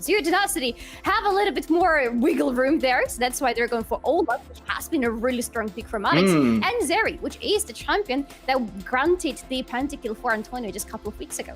Zero Tenacity have a little bit more wiggle room there, so that's why they're going for Olaf, which has been a really strong pick from Onyx, and Zeri, which is the champion that granted the pentakill for Antonio just a couple of weeks ago.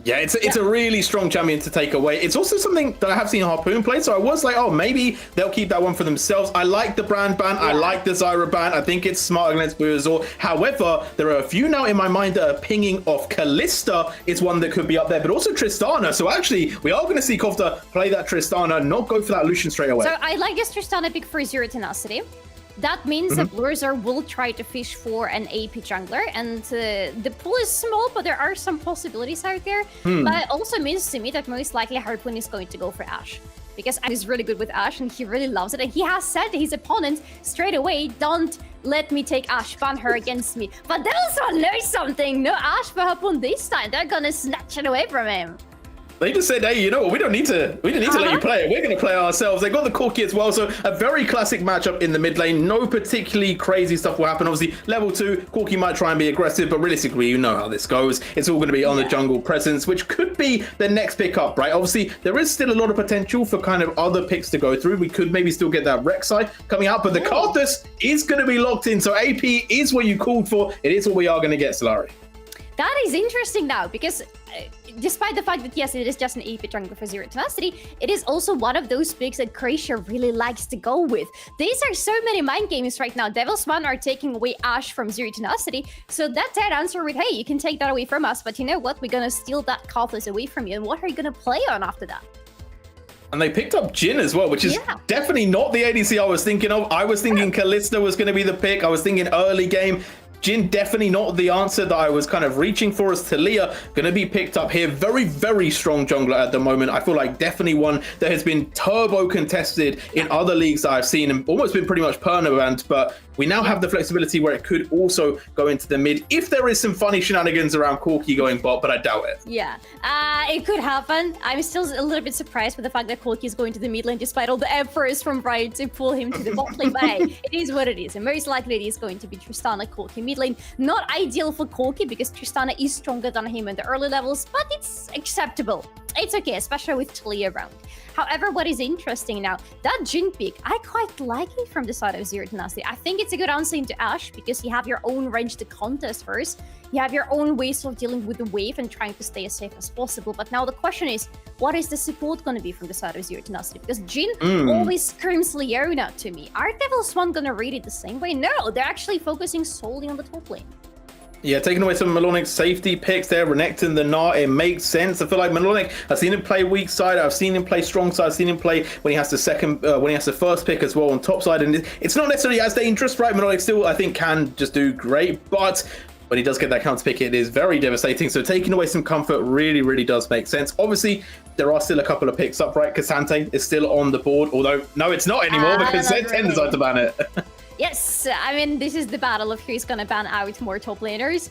Yeah, it's a really strong champion to take away. It's also something that I have seen Harpoon play, so I was like, oh, maybe they'll keep that one for themselves. I like the Brand ban. I like the Zyra ban. I think it's smart against Buazor. However, there are a few now in my mind that are pinging off. Kalista is one that could be up there, but also Tristana. So actually, we are going to see Kofta play that Tristana, not go for that Lucian straight away. So I like this Tristana pick for Zero Tenacity. That means that Blurzor will try to fish for an AP jungler, and the pool is small, but there are some possibilities out there. But it also means to me that most likely Harpoon is going to go for Ashe, because he's really good with Ashe and he really loves it. And he has said to his opponent straight away, don't let me take Ashe, ban her against me. But devils.one knows something. No Ashe for Harpoon this time. They're gonna snatch it away from him. They just said, hey, you know what? We don't need to let you play it. We're going to play ourselves. They got the Korotkiy as well, so a very classic matchup in the mid lane. No particularly crazy stuff will happen. Obviously, level 2, Korotkiy might try and be aggressive, but realistically, you know how this goes. It's all going to be on the jungle presence, which could be the next pick up, right? Obviously, there is still a lot of potential for kind of other picks to go through. We could maybe still get that Rek'Sai coming out, but the Karthus is going to be locked in. So AP is what you called for. It is what we are going to get, Solari. That is interesting now, because despite the fact that, yes, it is just an AP jungler for Zero Tenacity, it is also one of those picks that Croatia really likes to go with. These are so many mind games right now. devils.one are taking away Ashe from Zero Tenacity, so that's that answer with, hey, you can take that away from us, but you know what? We're going to steal that Karthus away from you, and what are you going to play on after that? And they picked up Jhin as well, which is definitely not the ADC I was thinking of. I was thinking Kalista was going to be the pick. I was thinking early game. Jhin definitely not the answer that I was kind of reaching for, as Talia going to be picked up here. Very, very strong jungler at the moment. I feel like definitely one that has been turbo contested in other leagues that I've seen and almost been pretty much permanent, but we now have the flexibility where it could also go into the mid if there is some funny shenanigans around Korotkiy going bot, but I doubt it. Yeah, it could happen. I'm still a little bit surprised with the fact that Korotkiy is going to the mid lane despite all the efforts from Riot to pull him to the bot lane. But hey, it is what it is. And most likely it is going to be Tristana Korotkiy mid lane. Not ideal for Korotkiy because Tristana is stronger than him in the early levels, but it's acceptable. It's okay, especially with Talia around. However, what is interesting now, that Jhin pick, I quite like it from the side of Zero Tenacity. I think it's a good answer into Ashe because you have your own range to contest first. You have your own ways of dealing with the wave and trying to stay as safe as possible. But now the question is, what is the support going to be from the side of Zero Tenacity? Because Jhin always screams Leona to me. Are devils.one going to read it the same way? No, they're actually focusing solely on the top lane. Yeah, taking away some Melonic safety picks there, Renekton, the Gnar, it makes sense. I feel like Melonic, I've seen him play weak side, I've seen him play strong side, I've seen him play when he has the first pick as well on top side, and it's not necessarily as dangerous, right? Melonic still, I think, can just do great, but when he does get that counter pick, it is very devastating. So taking away some comfort really, really does make sense. Obviously, there are still a couple of picks up, right? K'Sante is still on the board, although, no, it's not anymore because Zed10 decided to ban it. Yes, I mean, this is the battle of who's going to ban out more top laners,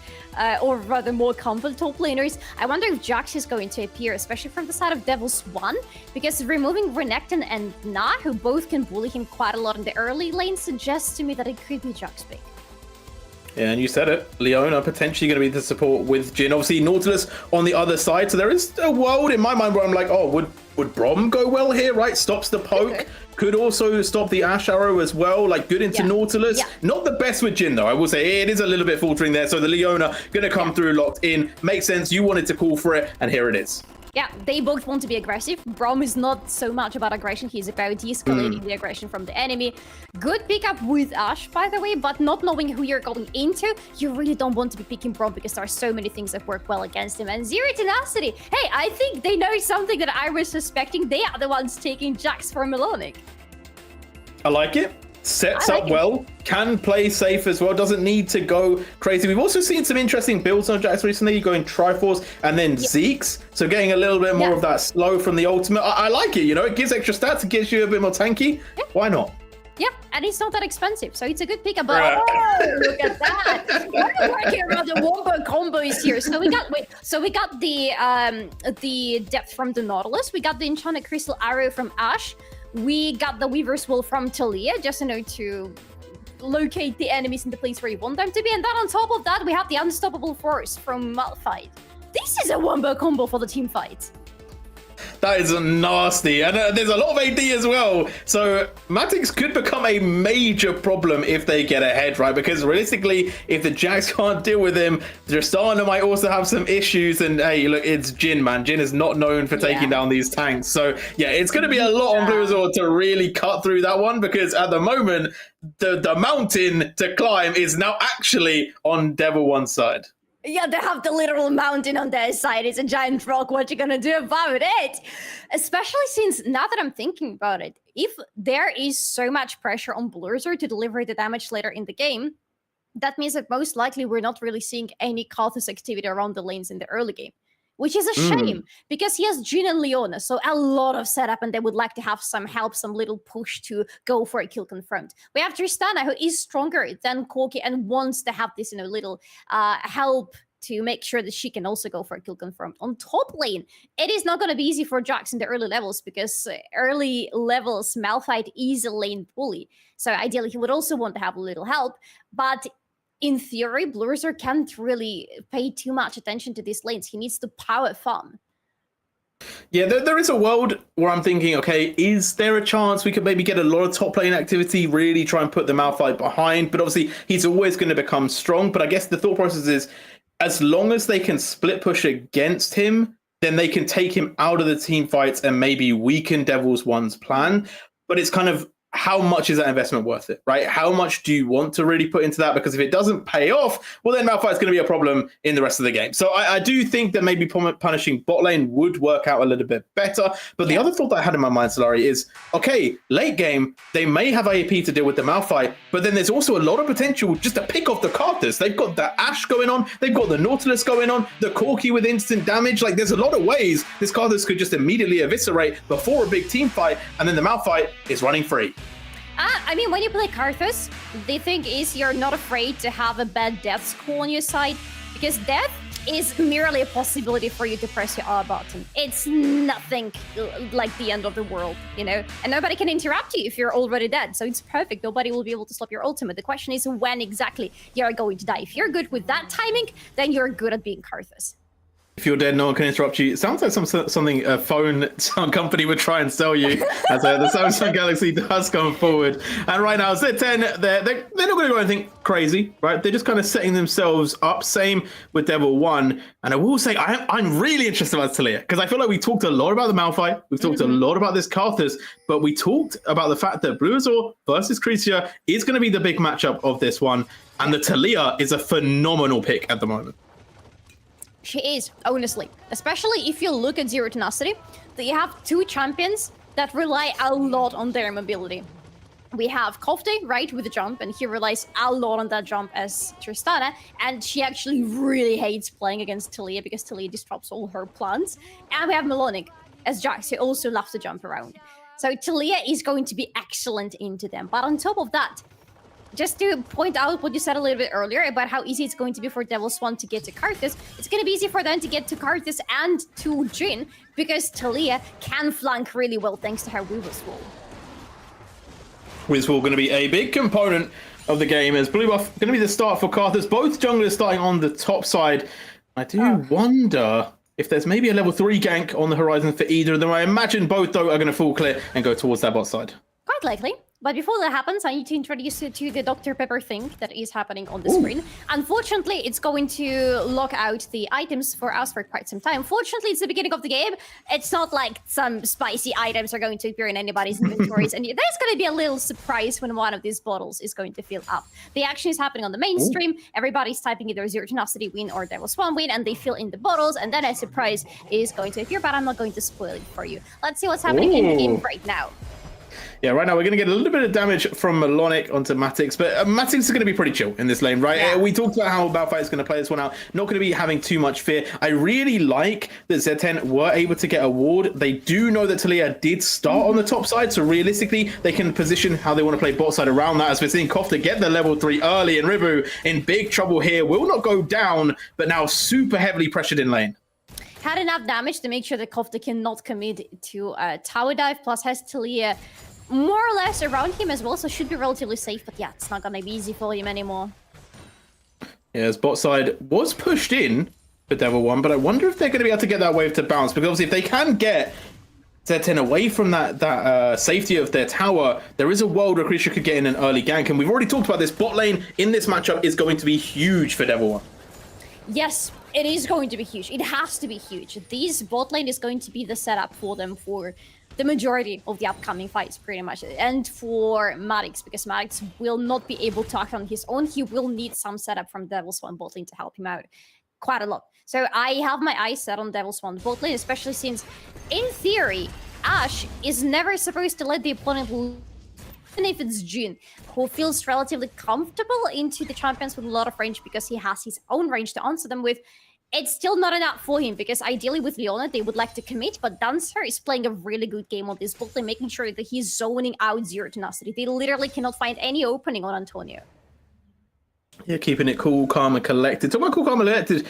or rather more comfort top laners. I wonder if Jax is going to appear, especially from the side of devils.one, because removing Renekton and Gnar, who both can bully him quite a lot in the early lane, suggests to me that it could be Jax pick. Yeah, and you said it. Leona potentially going to be the support with Jhin. Obviously, Nautilus on the other side. So there is a world in my mind where I'm like, oh, would Brom go well here, right? Stops the poke. Okay. Could also stop the Ashe arrow as well, like good into Nautilus. Yeah. Not the best with Jhin, though. I will say it is a little bit faltering there. So the Leona going to come through locked in. Makes sense. You wanted to call for it, and here it is. Yeah, they both want to be aggressive. Brom is not so much about aggression. He's about de-escalating the aggression from the enemy. Good pickup with Ashe, by the way, but not knowing who you're going into, you really don't want to be picking Brom because there are so many things that work well against him. And Zero Tenacity, hey, I think they know something that I was suspecting. They are the ones taking Jax for Melonic. I like it. Sets up well, can play safe as well, doesn't need to go crazy. We've also seen some interesting builds on Jax recently, going Triforce and then Zeke's, so getting a little bit more of that slow from the ultimate. I like it, you know, it gives extra stats, it gives you a bit more tanky. Why not? Yep, and it's not that expensive, so it's a good pickup. But oh, look at that! We're working around the wombo combos here. So we got the depth from the Nautilus, we got the enchanted crystal arrow from Ashe. We got the Weaver's Wool from Talia, just to locate the enemies in the place where you want them to be. And then on top of that, we have the Unstoppable Force from Malphite. This is a wombo combo for the team fight. That is nasty. And there's a lot of AD as well. So Matix could become a major problem if they get ahead, right? Because realistically, if the Jax can't deal with him, Tristana might also have some issues. And hey, look, it's Jhin, man. Jhin is not known for taking down these tanks. So yeah, it's going to be a lot on Blue Azure to really cut through that one, because at the moment, the mountain to climb is now actually on Devil1's side. Yeah, they have the literal mountain on their side. It's a giant rock. What you gonna do about it? Especially since, now that I'm thinking about it, if there is so much pressure on Blue Azure to deliver the damage later in the game, that means that most likely we're not really seeing any Karthus activity around the lanes in the early game. Which is a shame, because he has Jhin and Leona, so a lot of setup, and they would like to have some help, some little push to go for a kill confirmed. We have Tristana, who is stronger than Korotkiy and wants to have this, little help to make sure that she can also go for a kill confirmed. On top lane, it is not going to be easy for Jax in the early levels, because early levels, Malphite is a lane bully. So ideally, he would also want to have a little help, but in theory, Blue Azure can't really pay too much attention to these lanes. He needs to power farm. Yeah, there is a world where I'm thinking, okay, is there a chance we could maybe get a lot of top lane activity, really try and put the Malphite behind? But obviously, he's always going to become strong. But I guess the thought process is, as long as they can split push against him, then they can take him out of the team fights and maybe weaken devils.one's plan. But it's kind of, how much is that investment worth it, right? How much do you want to really put into that? Because if it doesn't pay off, well, then Malphite's going to be a problem in the rest of the game. So I do think that maybe punishing bot lane would work out a little bit better. But the other thought that I had in my mind, Solari, is, okay, late game, they may have AAP to deal with the Malphite, but then there's also a lot of potential just to pick off the Karthus. They've got the Ashe going on, they've got the Nautilus going on, the Korotkiy with instant damage. Like, there's a lot of ways this Karthus could just immediately eviscerate before a big team fight, and then the Malphite is running free. I mean, when you play Karthus, the thing is you're not afraid to have a bad death score on your side, because death is merely a possibility for you to press your R button. It's nothing like the end of the world, And nobody can interrupt you if you're already dead, so it's perfect. Nobody will be able to stop your ultimate. The question is when exactly you're going to die. If you're good with that timing, then you're good at being Karthus. If you're dead, no one can interrupt you. It sounds like something a phone company would try and sell you, as the Samsung Galaxy does come forward. And right now, Zed 10, they're not going to do anything crazy, right? They're just kind of setting themselves up. Same with Devil1. And I will say, I'm really interested about Taliyah, because I feel like we talked a lot about the Malphite. We've talked a lot about this Karthus, but we talked about the fact that Blue Azure versus Creature is going to be the big matchup of this one. And the Taliyah is a phenomenal pick at the moment. She is, honestly. Especially if you look at Zero Tenacity, that you have two champions that rely a lot on their mobility. We have Kofte, right, with the jump, and he relies a lot on that jump as Tristana, and she actually really hates playing against Taliyah because Taliyah disrupts all her plans. And we have Melonic as Jax, who also loves to jump around. So Taliyah is going to be excellent into them. But on top of that, just to point out what you said a little bit earlier about how easy it's going to be for devils.one to get to Karthus, it's going to be easy for them to get to Karthus and to Jhin, because Taliyah can flank really well thanks to her Weaver's Wall. Weaver's Wall going to be a big component of the game, as blue buff going to be the start for Karthus. Both junglers starting on the top side. I do wonder if there's maybe a level 3 gank on the horizon for either of them. I imagine both, though, are going to fall clear and go towards that bot side. Quite likely. But before that happens, I need to introduce you to the Dr. Pepper thing that is happening on the screen. Unfortunately, it's going to lock out the items for us for quite some time. Fortunately, it's the beginning of the game. It's not like some spicy items are going to appear in anybody's inventories. And there's going to be a little surprise when one of these bottles is going to fill up. The action is happening on the mainstream. Everybody's typing either Zero Tenacity win or devils.one win, and they fill in the bottles. And then a surprise is going to appear, but I'm not going to spoil it for you. Let's see what's happening in the game right now. Yeah, right now we're going to get a little bit of damage from Melonic onto Matix, but Matix is going to be pretty chill in this lane, right? Yeah. We talked about how Malphite is going to play this one out. Not going to be having too much fear. I really like that Z10 were able to get a ward. They do know that Taliyah did start on the top side, so realistically, they can position how they want to play bot side around that, as we're seeing Kofte get the level 3 early, and Ribu in big trouble here. Will not go down, but now super heavily pressured in lane. Had enough damage to make sure that Kofte cannot commit to a tower dive, plus has Taliyah more or less around him as well, so should be relatively safe. But yeah, it's not gonna be easy for him anymore. Yeah, his bot side was pushed in for Devil1, but I wonder if they're going to be able to get that wave to bounce, because obviously if they can get Z10 away from that safety of their tower, there is a world where Krisha could get in an early gank, and we've already talked about this. Bot lane in this matchup is going to be huge for devils.one. Yes, it is going to be huge. It has to be huge. This bot lane is going to be the setup for them for the majority of the upcoming fights, pretty much. And for Maddox, because Maddox will not be able to act on his own. He will need some setup from devils.one bot lane to help him out quite a lot. So I have my eyes set on devils.one bot lane, especially since, in theory, Ashe is never supposed to let the opponent lose, even if it's Jhin, who feels relatively comfortable into the champions with a lot of range because he has his own range to answer them with. It's still not enough for him, because ideally with Leona, they would like to commit, but Dancer is playing a really good game on this bot lane, making sure that he's zoning out Zero Tenacity. They literally cannot find any opening on Antonio. Yeah, keeping it cool, calm, and collected. Talking about cool, calm, and collected,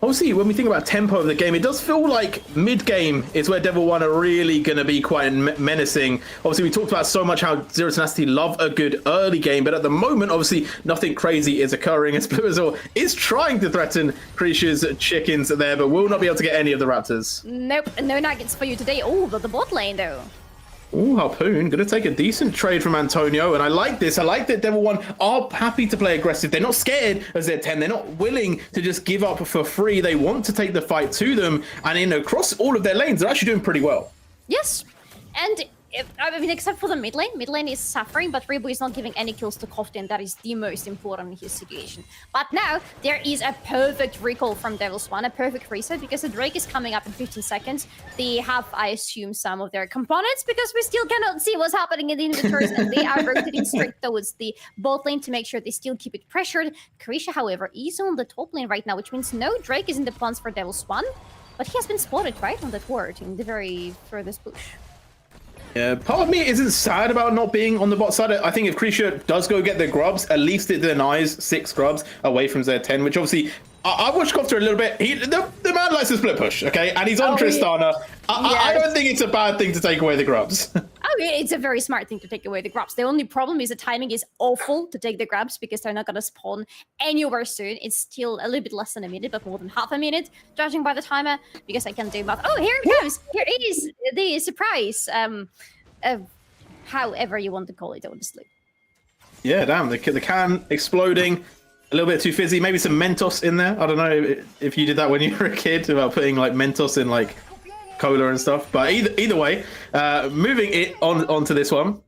obviously, when we think about tempo of the game, it does feel like mid-game is where devils.one are really going to be quite menacing. Obviously, we talked about so much how Zero Tenacity love a good early game, but at the moment, obviously, nothing crazy is occurring, as Blue is trying to threaten Krisha's chickens there, but will not be able to get any of the Raptors. Nope, no nuggets for you today. Oh, but the bot lane, though. Ooh, Harpoon, going to take a decent trade from Antonio, and I like this. I like that devils.one are happy to play aggressive. They're not scared as they're 10. They're not willing to just give up for free. They want to take the fight to them, and across all of their lanes, they're actually doing pretty well. Yes, and I mean, except for the mid lane. Mid lane is suffering, but Ribu is not giving any kills to Kofti, and that is the most important in his situation. But now, there is a perfect recall from devils.one, a perfect reset, because the Drake is coming up in 15 seconds. They have, I assume, some of their components, because we still cannot see what's happening in the inventories, and they are rotating straight towards the bot lane to make sure they still keep it pressured. Krisha, however, is on the top lane right now, which means no Drake is in the plans for devils.one, but he has been spotted, right, on that ward in the very furthest bush. Yeah, part of me isn't sad about not being on the bot side. I think if Krisha does go get the grubs, at least it denies 6 grubs away from Z10, which obviously, I watched Kofta a little bit. The man likes to split push, okay? And he's on Tristana. I don't think it's a bad thing to take away the grubs. Oh, it's a very smart thing to take away the grubs. The only problem is the timing is awful to take the grubs, because they're not going to spawn anywhere soon. It's still a little bit less than a minute, but more than half a minute, judging by the timer, because I can do math. Oh, here it goes. Here it is. The surprise. However you want to call it, honestly. Yeah, damn. The can exploding. A little bit too fizzy. Maybe some Mentos in there. I don't know if you did that when you were a kid, about putting like Mentos in like cola and stuff. But either way, moving it onto this one.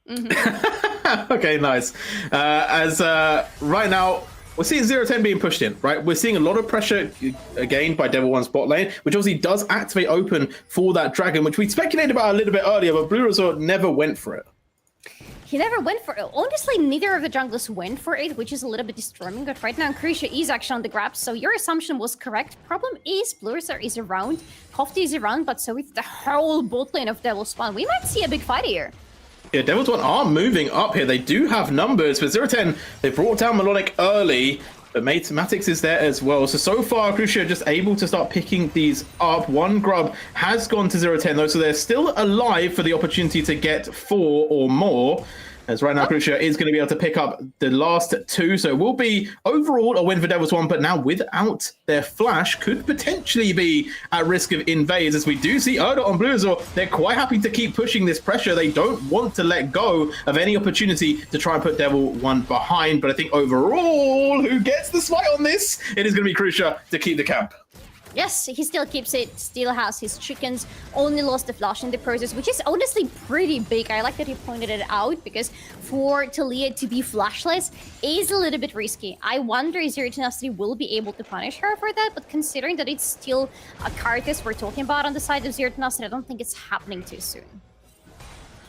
Mm-hmm. Okay, nice. Right now, we're seeing 0-10 being pushed in, right? We're seeing a lot of pressure again by devils.one's bot lane, which obviously does activate open for that dragon, which we speculated about a little bit earlier, but Blue Resort never went for it. He never went for it. Honestly, neither of the junglers went for it, which is a little bit disturbing. But right now, Krisha is actually on the grab, so your assumption was correct. Problem is, Blue Resort is around, Kofti is around, but so is the whole bot lane of devils.one. We might see a big fight here. Yeah, devils.one are moving up here. They do have numbers, but 0-10, they brought down Melodic early, but Matix is there as well. So far, Krisha just able to start picking these up. One grub has gone to 0-10 though, so they're still alive for the opportunity to get 4 or more. As right now, Krisha is going to be able to pick up the last 2. So it will be overall a win for devils.one, but now without their flash, could potentially be at risk of invades. As we do see Erdo on Blue Resort, they're quite happy to keep pushing this pressure. They don't want to let go of any opportunity to try and put devils.one behind. But I think overall, who gets the smite on this? It is going to be Krisha to keep the camp. Yes, he still keeps it, still has his chickens, only lost the flash in the process, which is honestly pretty big. I like that he pointed it out, because for Talia to be flashless is a little bit risky. I wonder if Zero Tenacity will be able to punish her for that, but considering that it's still a Karthus we're talking about on the side of Zero Tenacity, I don't think it's happening too soon.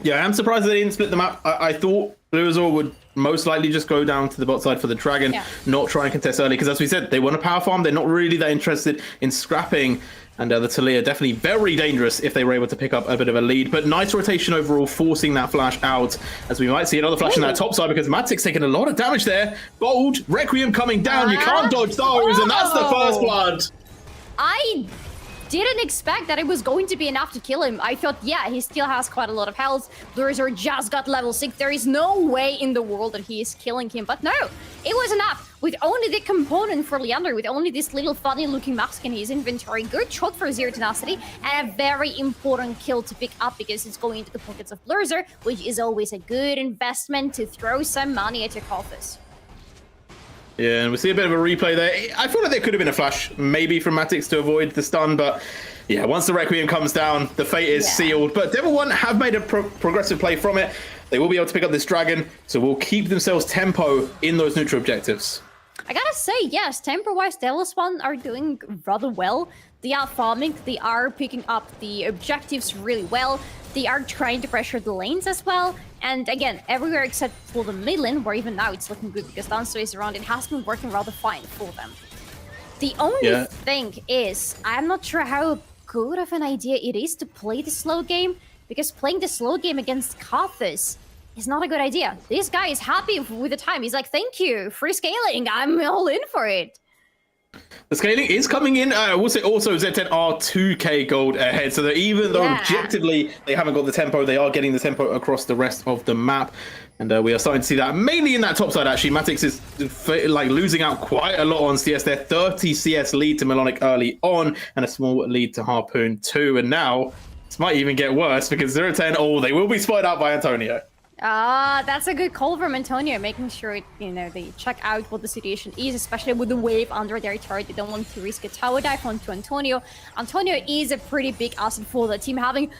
Yeah, I'm surprised they didn't split the map. I thought Blue Resort would most likely just go down to the bot side for the dragon, not try and contest early, because as we said, they want a power farm. They're not really that interested in scrapping, and the Talia definitely very dangerous if they were able to pick up a bit of a lead. But nice rotation overall, forcing that flash out, as we might see another flash in that top side, because Matix taking a lot of damage there. Bold, Requiem coming down, you can't dodge those, and that's the first blood. I didn't expect that it was going to be enough to kill him. I thought, yeah, he still has quite a lot of health. Blue Resort just got level 6. There is no way in the world that he is killing him. But no, it was enough. With only the component for Leander, with only this little funny-looking mask in his inventory, good shot for Zero Tenacity, and a very important kill to pick up because it's going into the pockets of Blurzer, which is always a good investment to throw some money at your coffers. Yeah, and we see a bit of a replay there. I feel like there could have been a flash, maybe from Matix to avoid the stun, but yeah, once the Requiem comes down, the fate is sealed. But devil.one have made a progressive play from it. They will be able to pick up this dragon, so will keep themselves tempo in those neutral objectives. I gotta say, yes, tempo-wise, devils.one are doing rather well. They are farming, they are picking up the objectives really well. They are trying to pressure the lanes as well. And again, everywhere except for the mid lane, where even now it's looking good because Danzo is around, it has been working rather fine for them. The only thing is, I'm not sure how good of an idea it is to play the slow game, because playing the slow game against Kathus is not a good idea. This guy is happy with the time. He's like, thank you, free scaling. I'm all in for it. The scaling is coming in. I will say also Z10 are 2k gold ahead. So that even though objectively they haven't got the tempo, they are getting the tempo across the rest of the map. And we are starting to see that mainly in that top side, actually. Matix is like losing out quite a lot on CS. They're 30 CS lead to Melonic early on and a small lead to Harpoon too. And now this might even get worse because 0-10, they will be spotted out by Antonio. That's a good call from Antonio, making sure, they check out what the situation is, especially with the wave under their turret. They don't want to risk a tower dive onto Antonio. Antonio is a pretty big asset for the team, having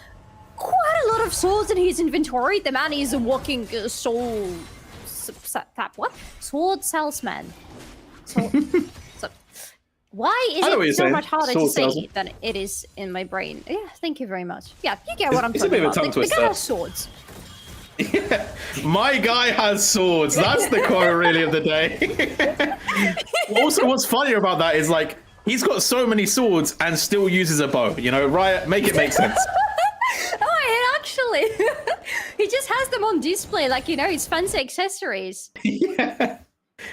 quite a lot of souls in his inventory. The man is a walking soul... Sword salesman. Why is it so much harder to say than it is in my brain? Yeah, thank you very much. Yeah, you get what I'm talking about. The guy has swords. Yeah, my guy has swords. That's the quote really of the day. Also, what's funnier about that is like he's got so many swords and still uses a bow. Riot, make it make sense. Actually, he just has them on display, like his fancy accessories. Yeah.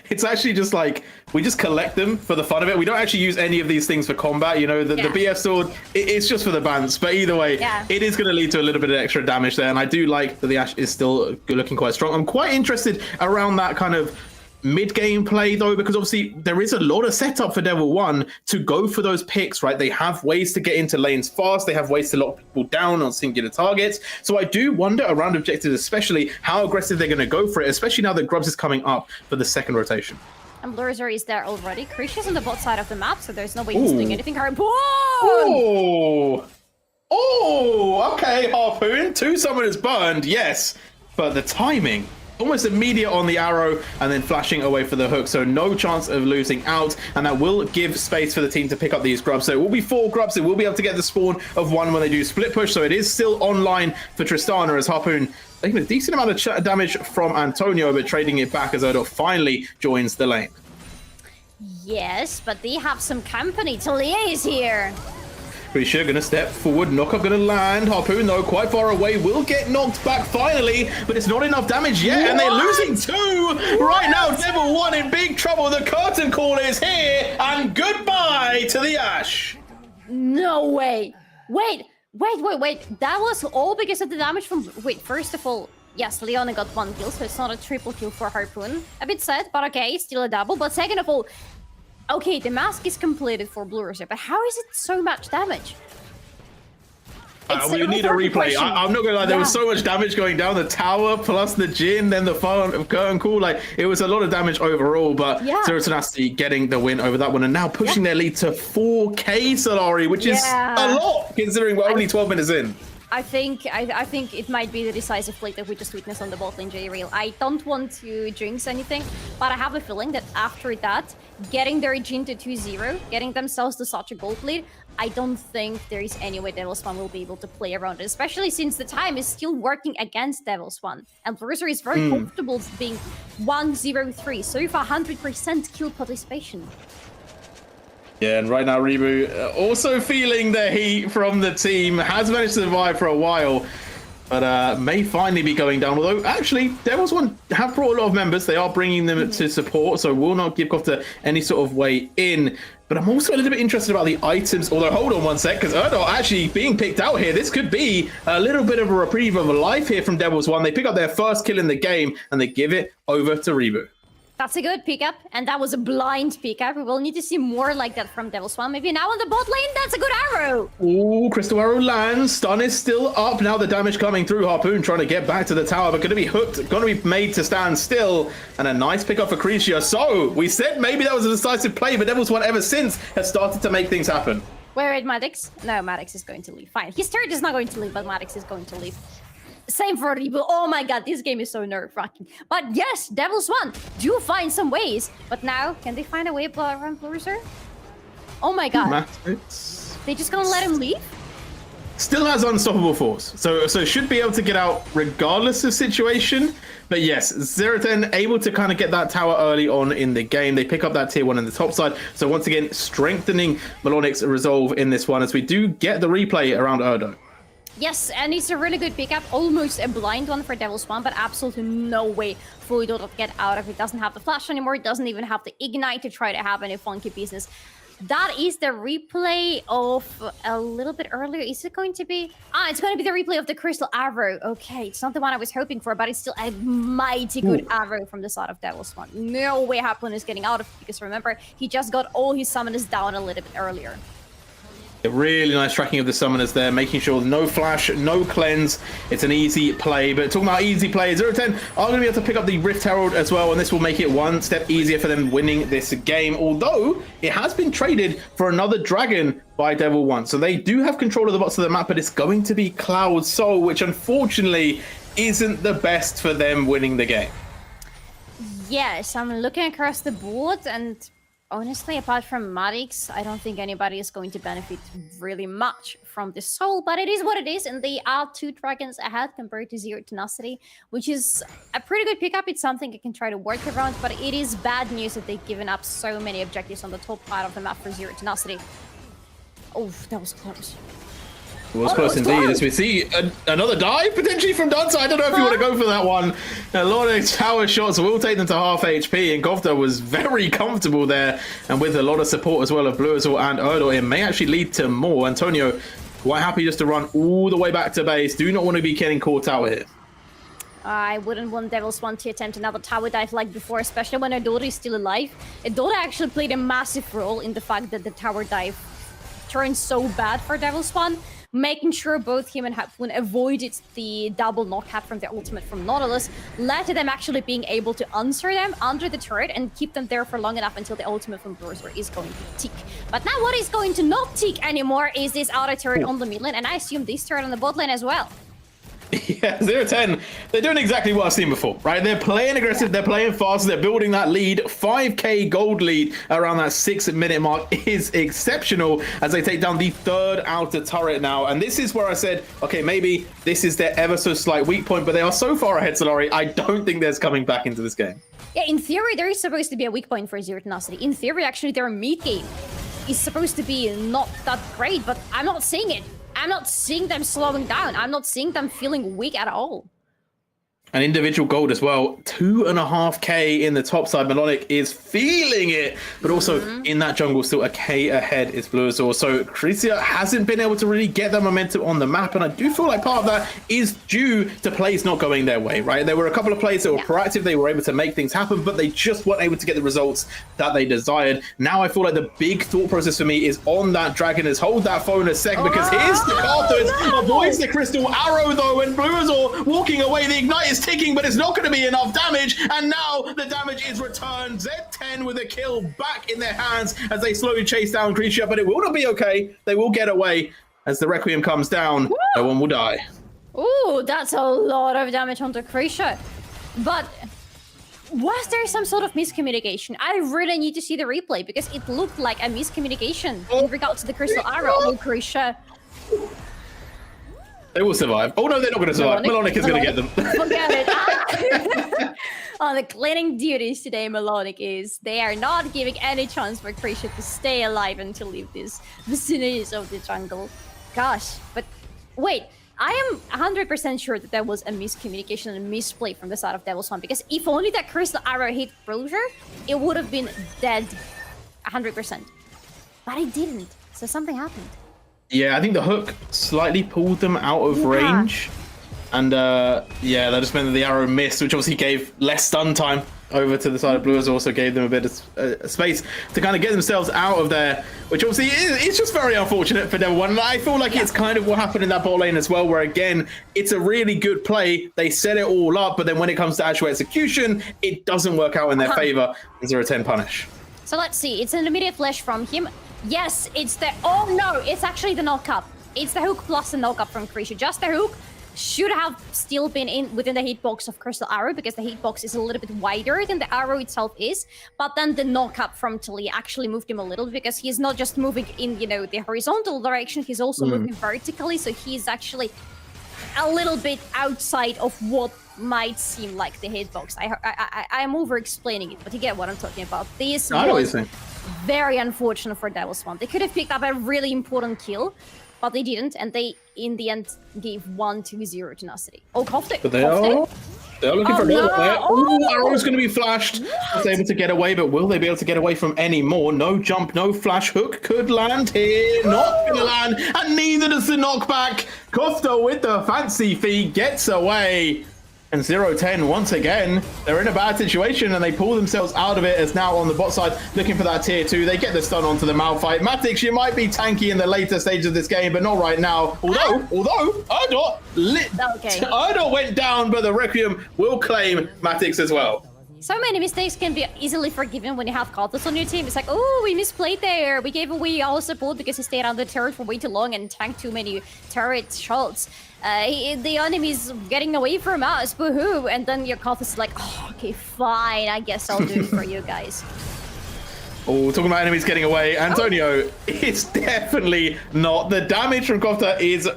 It's actually just like, we just collect them for the fun of it. We don't actually use any of these things for combat. The BF sword, it's just for the bans. But either way, it is going to lead to a little bit of extra damage there. And I do like that the Ashe is still looking quite strong. I'm quite interested around that kind of mid-game play, though, because obviously there is a lot of setup for devil.one to go for those picks, right? They have ways to get into lanes fast. They have ways to lock people down on singular targets. So I do wonder around objectives, especially how aggressive they're going to go for it, especially now that Grubs is coming up for the second rotation. And Blurzer is there already. Krish is on the bot side of the map, so there's no way he's doing anything. Harpoon! Okay, Harpoon. 2 summoners burned, yes. But the timing, almost immediate on the arrow and then flashing away for the hook, so no chance of losing out, and that will give space for the team to pick up these grubs. So it will be 4 grubs. It will be able to get the spawn of 1 when they do split push, so it is still online for Tristana as Harpoon taking a decent amount of damage from Antonio, but trading it back as Odo finally joins the lane. Yes, but they have some company. Talia is here. Pretty sure gonna step forward, knockup gonna land. Harpoon though quite far away, will get knocked back finally, but it's not enough damage yet, and they're losing 2 right now. devil.one in big trouble. The curtain call is here, and goodbye to the Ashe. No way. Wait. That was all because of the damage from... Wait, first of all, yes, Leona got 1 kill, so it's not a triple kill for Harpoon. A bit sad, but okay, still a double. But second of all, okay, the mask is completed for Blurzer, but how is it so much damage? We need a replay. I'm not gonna lie, there was so much damage going down the tower, plus the Jhin, then the curtain call. Like, it was a lot of damage overall, but Zero Tenacity getting the win over that one, and now pushing their lead to 4k Solari, which is a lot, considering we're only 12 minutes in. I think it might be the decisive play that we just witnessed on the bot lane, J-Real. I don't want to jinx anything, but I have a feeling that after that, getting their Jhin to 2-0, getting themselves to such a gold lead, I don't think there is any way devils.one will be able to play around it, especially since the time is still working against devils.one. And Blurzer is very comfortable being 1-0-3, so far 100% kill participation. Yeah, and right now Rebu also feeling the heat from the team, has managed to survive for a while, but may finally be going down. Although, actually, devils.one have brought a lot of members. They are bringing them to support, so will not give Kofta any sort of way in. But I'm also a little bit interested about the items. Although, hold on one sec, because Erdal actually being picked out here. This could be a little bit of a reprieve of a life here from devils.one. They pick up their first kill in the game, and they give it over to Rebu. That's a good pickup, and that was a blind pickup. We will need to see more like that from devils.one. Maybe now on the bot lane, that's a good arrow. Ooh, Crystal Arrow lands. Stun is still up. Now the damage coming through. Harpoon trying to get back to the tower, but going to be hooked, going to be made to stand still. And a nice pickup for Korotkiy. So, we said maybe that was a decisive play, but devils.one ever since has started to make things happen. Wait, Maddox? No, Maddox is going to leave. Fine. His turret is not going to leave, but Maddox is going to leave. Same for Rebo. Oh my god, this game is so nerve-wracking. But yes, devils.one do find some ways. But now, can they find a way around Bruiser? Oh my god. Matrix. They just gonna let him leave? Still has unstoppable force. So should be able to get out regardless of situation. But yes, 0-10 able to kind of get that tower early on in the game. They pick up that tier 1 in the top side. So once again, strengthening Malonic's resolve in this one as we do get the replay around Erdo. Yes, and it's a really good pickup. Almost a blind one for devils.one, but absolutely no way for Udo to get out of it. Doesn't have the flash anymore. It doesn't even have the ignite to try to have any funky business. That is the replay of a little bit earlier. Is it going to be? It's going to be the replay of the Crystal Arrow. Okay, it's not the one I was hoping for, but it's still a mighty good arrow from the side of devils.one. No way Harpoon is getting out of it, because remember, he just got all his summoners down a little bit earlier. A really nice tracking of the summoners there, making sure no flash, no cleanse. It's an easy play, but talking about easy play, 0-10 are going to be able to pick up the Rift Herald as well, and this will make it one step easier for them winning this game, although it has been traded for another dragon by devil.one. So they do have control of the bots of the map, but it's going to be Cloud Soul, which unfortunately isn't the best for them winning the game. Yes, I'm looking across the board, and honestly, apart from Maddox, I don't think anybody is going to benefit really much from this soul, but it is what it is, and they are 2 dragons ahead compared to 0 Tenacity, which is a pretty good pickup. It's something I can try to work around, but it is bad news that they've given up so many objectives on the top part of the map for 0 Tenacity. Oh, that was close. It was close indeed, as we see another dive potentially from Dunce. I don't know if you want to go for that one. A lot of tower shots will take them to half HP, and Govda was very comfortable there, and with a lot of support as well of Bluazor and Erdor, it may actually lead to more. Antonio quite happy just to run all the way back to base. Do not want to be getting caught out here. I wouldn't want devils.one to attempt another tower dive like before, especially when Erdor is still alive. Erdor actually played a massive role in the fact that the tower dive turned so bad for devils.one, making sure both him and Harpoon avoided the double knockout from the ultimate from Nautilus, led to them actually being able to answer them under the turret and keep them there for long enough until the ultimate from Bruiser is going to tick. But now what is going to not tick anymore is this outer turret on the mid lane, and I assume this turret on the bot lane as well. Yeah, 0-10, they're doing exactly what I've seen before, right? They're playing aggressive, they're playing fast, they're building that lead. 5k gold lead around that 6-minute mark is exceptional as they take down the 3rd outer turret now. And this is where I said, okay, maybe this is their ever so slight weak point, but they are so far ahead, Solari, I don't think there's coming back into this game. Yeah, in theory, there is supposed to be a weak point for 0 Tenacity. In theory, actually, their mid game is supposed to be not that great, but I'm not seeing it. I'm not seeing them slowing down. I'm not seeing them feeling weak at all. An individual gold as well. 2.5k in the top side. Melonic is feeling it, but also in that jungle, still a k ahead is Bluazor. So Korotkiy hasn't been able to really get that momentum on the map, and I do feel like part of that is due to plays not going their way, right? There were a couple of plays that were proactive. They were able to make things happen, but they just weren't able to get the results that they desired. Now I feel like the big thought process for me is on that dragon is hold that phone a sec, because here's the Carthus, avoids the crystal arrow though, and Bluazor walking away. The ignite is ticking, but it's not going to be enough damage, and now the damage is returned. Z10 with a kill back in their hands as they slowly chase down Korotkiy, but it will not be okay. They will get away as the Requiem comes down. Woo! No one will die. Ooh, that's a lot of damage onto Korotkiy. But was there some sort of miscommunication? I really need to see the replay, because it looked like a miscommunication in regards to the crystal arrow on Korotkiy. They will survive. Oh no, they're not going to survive. Melonic is going to get them. Forget it. On the cleaning duties today, Melonic is. They are not giving any chance for Korotkiy to stay alive and to leave these vicinities of the jungle. Gosh, but wait. I am 100% sure that there was a miscommunication and a misplay from the side of devils.one, because if only that crystal arrow hit Bruiser, it would have been dead 100%. But it didn't, so something happened. Yeah, I think the hook slightly pulled them out of range. And yeah, that just meant that the arrow missed, which obviously gave less stun time over to the side of blue has also gave them a bit of space to kind of get themselves out of there, which obviously is just very unfortunate for Devil One. And I feel like it's kind of what happened in that bot lane as well, where again, it's a really good play. They set it all up, but then when it comes to actual execution, it doesn't work out in their favor. 0-10 punish. So let's see, it's an immediate flash from him. Yes, it's the, oh no, it's actually the knock-up. It's the hook plus the knock-up from Krisha. Just the hook. Should have still been within the hitbox of Crystal Arrow because the hitbox is a little bit wider than the arrow itself is. But then the knock-up from Talia actually moved him a little because he's not just moving in, you know, the horizontal direction, he's also moving vertically. So he's actually a little bit outside of what might seem like the hitbox. I'm over-explaining it, but you get what I'm talking about. This was very unfortunate for devils.one. They could have picked up a really important kill, but they didn't, and they, in the end, gave 1-0 Tenacity. Oh, Kofte! But they're looking for another player. Oh, arrow's going to be flashed. It's able to get away, but will they be able to get away from any more? No jump, no flash. Hook could land here. Not going to land, and neither does the knockback. Kofte with the fancy feet gets away. And 0-10, once again, they're in a bad situation and they pull themselves out of it as now on the bot side, looking for that tier 2. They get the stun onto the Malphite. Matty, she might be tanky in the later stages of this game, but not right now. Although, Ardor went down, but the Requiem will claim Matix as well. So many mistakes can be easily forgiven when you have Katas on your team. It's like, oh, we misplayed there. We gave away all support because he stayed on the turret for way too long and tanked too many turret shots. The enemy's getting away from us, boo-hoo. And then your Katas is like, oh, okay, fine. I guess I'll do it for you guys. Oh, talking about enemies getting away, Antonio, it's definitely not. The damage from Kofte is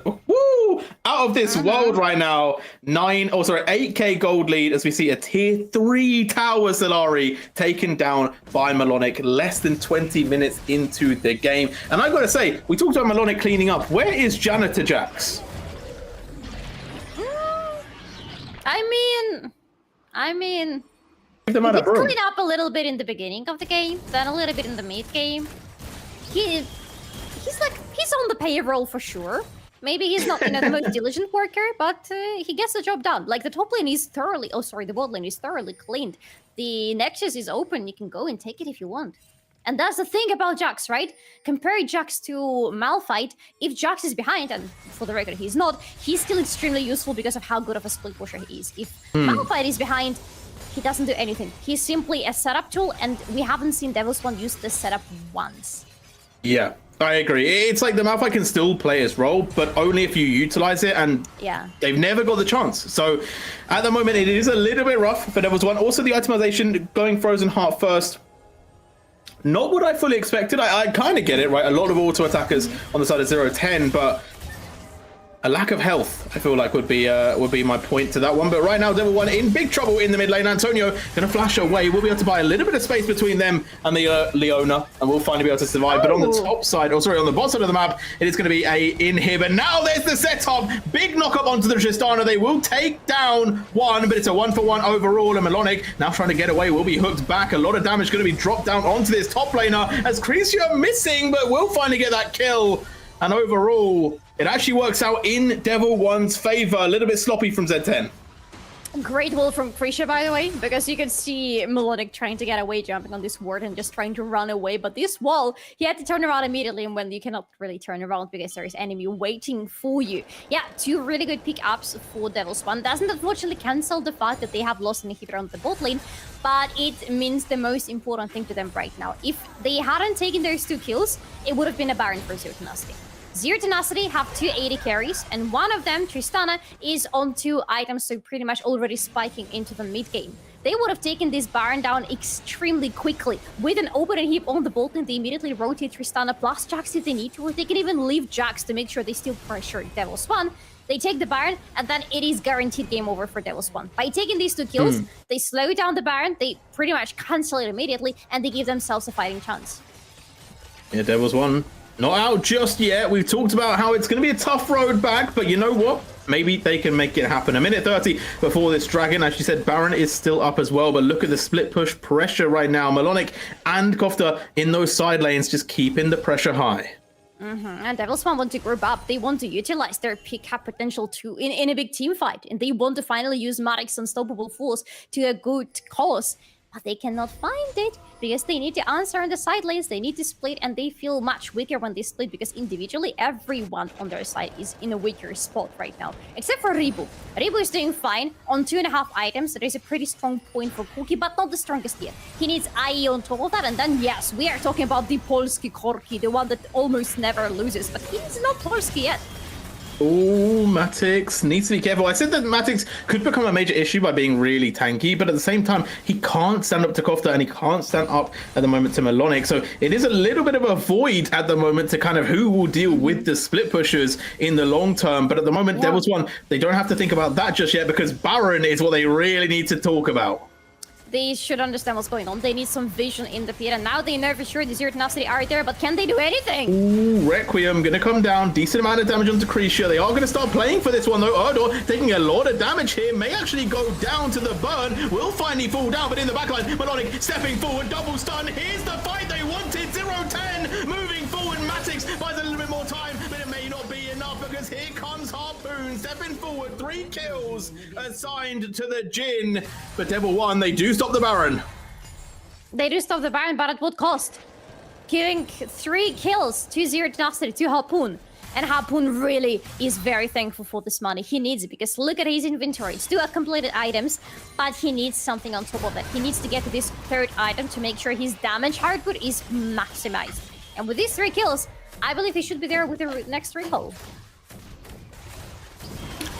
out of this world right now. 8k gold lead as we see a tier 3 tower Solari taken down by Melonic less than 20 minutes into the game. And I've got to say, we talked about Melonic cleaning up. Where is Janitor Jax? I mean, he did clean up a little bit in the beginning of the game, then a little bit in the mid game. He's on the payroll for sure. Maybe he's not, the most diligent worker, but he gets the job done. Like the top lane is thoroughly, the bot lane is thoroughly cleaned. The Nexus is open. You can go and take it if you want. And that's the thing about Jax, right? Compare Jax to Malphite. If Jax is behind, and for the record, he's not, he's still extremely useful because of how good of a split pusher he is. If Malphite is behind, he doesn't do anything. He's simply a setup tool, and we haven't seen devils.one use this setup once. Yeah, I agree. It's like the Malphite can still play his role, but only if you utilize it, and they've never got the chance. So at the moment, it is a little bit rough for devils.one. Also, the itemization going Frozen Heart first. Not what I fully expected. I kind of get it, right? A lot of auto attackers on the side of 0-10, but a lack of health, I feel like, would be my point to that one. But right now, devil.one in big trouble in the mid lane. Antonio going to flash away. We'll be able to buy a little bit of space between them and the Leona, and we'll finally be able to survive. But on the top side, on the bottom side of the map, it is going to be a in here. But now there's the setup. Big knock up onto the Tristana. They will take down one, but it's a 1-for-1 overall. And Melonic now trying to get away, will be hooked back. A lot of damage going to be dropped down onto this top laner as Krisha missing, but will finally get that kill. And overall, it actually works out in devil.one's favor. A little bit sloppy from Z10. Great wall from Krisha, by the way, because you can see Melonic trying to get away, jumping on this ward and just trying to run away. But this wall, he had to turn around immediately, and when you cannot really turn around because there is enemy waiting for you. Yeah, 2 really good pickups for devils.one. Doesn't unfortunately cancel the fact that they have lost an inhibitor on the bot lane, but it means the most important thing to them right now. If they hadn't taken those 2 kills, it would have been a Baron for Zero Tenacity. Zero Tenacity have 2 AD carries, and one of them, Tristana, is on 2 items, so pretty much already spiking into the mid game. They would have taken this Baron down extremely quickly. With an open heap on the bot lane, they immediately rotate Tristana plus Jax if they need to, or they can even leave Jax to make sure they still pressure devils.one. They take the Baron, and then it is guaranteed game over for devils.one. By taking these 2 kills, they slow down the Baron, they pretty much cancel it immediately, and they give themselves a fighting chance. Yeah, devils.one. Not out just yet. We've talked about how it's going to be a tough road back, but you know what? Maybe they can make it happen. A minute 30 before this Dragon. As she said, Baron is still up as well, but look at the split push pressure right now. Melonic and Kofte in those side lanes just keeping the pressure high. And devils.one want to group up. They want to utilize their pickup potential in a big team fight, and they want to finally use Marek's unstoppable force to a good cause. but they cannot find it because they need to answer on the side lanes, they need to split, and they feel much weaker when they split because individually everyone on their side is in a weaker spot right now, except for Ribu. Ribu is doing fine on 2.5 items. That is a pretty strong point for Korotkiy, but not the strongest yet. He needs IE on top of that, and then yes, we are talking about the Polski Korotkiy, the one that almost never loses, but he's not Polski yet. Oh, Matix needs to be careful. I said that Matix could become a major issue by being really tanky, but at the same time, he can't stand up to Kofta and he can't stand up at the moment to Melonic. So it is a little bit of a void at the moment to kind of who will deal with the split pushers in the long term. But at the moment, devils.one, they don't have to think about that just yet because Baron is what they really need to talk about. They should understand what's going on. They need some vision in the pit, and now they know for sure the Zero Tenacity are there, but can they do anything? Ooh, Requiem gonna come down. Decent amount of damage onto Krisha. They are gonna start playing for this one though. Erdor taking a lot of damage here. May actually go down to the burn. Will finally fall down, but in the backline, Melonic stepping forward, double stun. Here's the fight they wanted. 0-10 moving forward. Matix buys a little bit more time, but it may not be enough because here comes Harpoon stepping forward. 3 kills assigned to the Jhin. But devils.one, they do stop the Baron. They do stop the Baron, but at what cost? Giving 3 kills to Zero Tenacity, to Harpoon. And Harpoon really is very thankful for this money. He needs it because look at his inventory. Still have completed items, but he needs something on top of that. He needs to get to this 3rd item to make sure his damage output is maximized. And with these 3 kills, I believe he should be there with the next recall.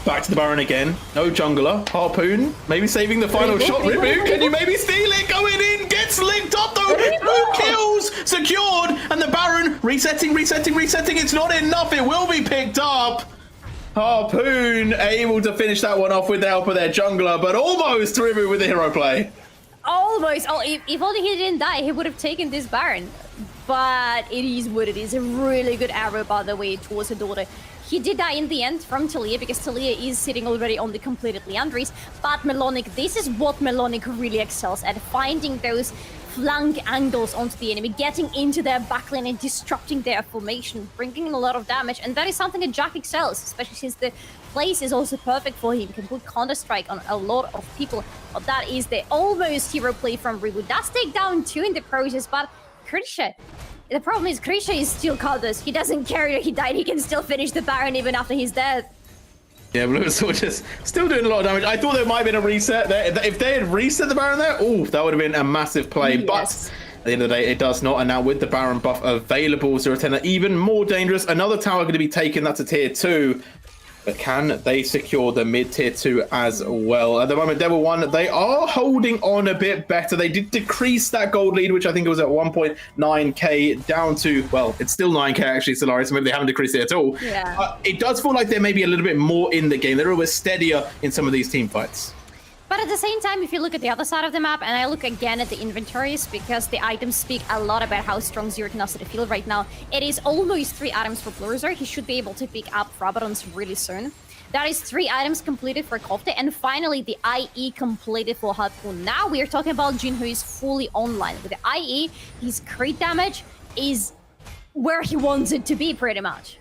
Back to the Baron again. No jungler. Harpoon maybe saving the final shot. Ribu, can you maybe steal it? Going in. Gets licked up though. 2 kills secured. And the Baron resetting. It's not enough. It will be picked up. Harpoon able to finish that one off with the help of their jungler, but almost Ribu with the hero play. Almost. Oh, if only he didn't die, he would have taken this Baron. But it is what it is. A really good arrow, by the way, towards the daughter. He did die in the end from Taliyah because Taliyah is sitting already on the completed Liandry's. But Melonic, this is what Melonic really excels at, finding those flank angles onto the enemy, getting into their backline and disrupting their formation, bringing in a lot of damage. And that is something that Jack excels, especially since the place is also perfect for him. He can put Counter-Strike on a lot of people. But that is the almost hero play from Ribu. Does take down 2 in the process, but Krisha. The problem is Krisha is still Caldas. He doesn't care that he died. He can still finish the Baron even after he's dead. Yeah, Blue just still doing a lot of damage. I thought there might have been a reset there. If they had reset the Baron there, oh, that would have been a massive play. Yes. But at the end of the day, it does not. And now with the Baron buff available, 0-10 even more dangerous. Another tower going to be taken. That's a tier 2. But can they secure the mid-tier 2 as well? At the moment, devils.one, they are holding on a bit better. They did decrease that gold lead, which I think it was at 1.9k down to, well, it's still 9k actually, Solari, so maybe they haven't decreased it at all. Yeah. It does feel like they're maybe a little bit more in the game. They're a little bit steadier in some of these team fights. But at the same time, if you look at the other side of the map, and I look again at the inventories, because the items speak a lot about how strong Zero Tenacity feel right now. It is almost 3 items for Blurzer. He should be able to pick up Rabadons really soon. That is 3 items completed for Kofta, and finally the IE completed for Harpoon. Now we are talking about Jhin, who is fully online. With the IE, his crit damage is where he wants it to be, pretty much.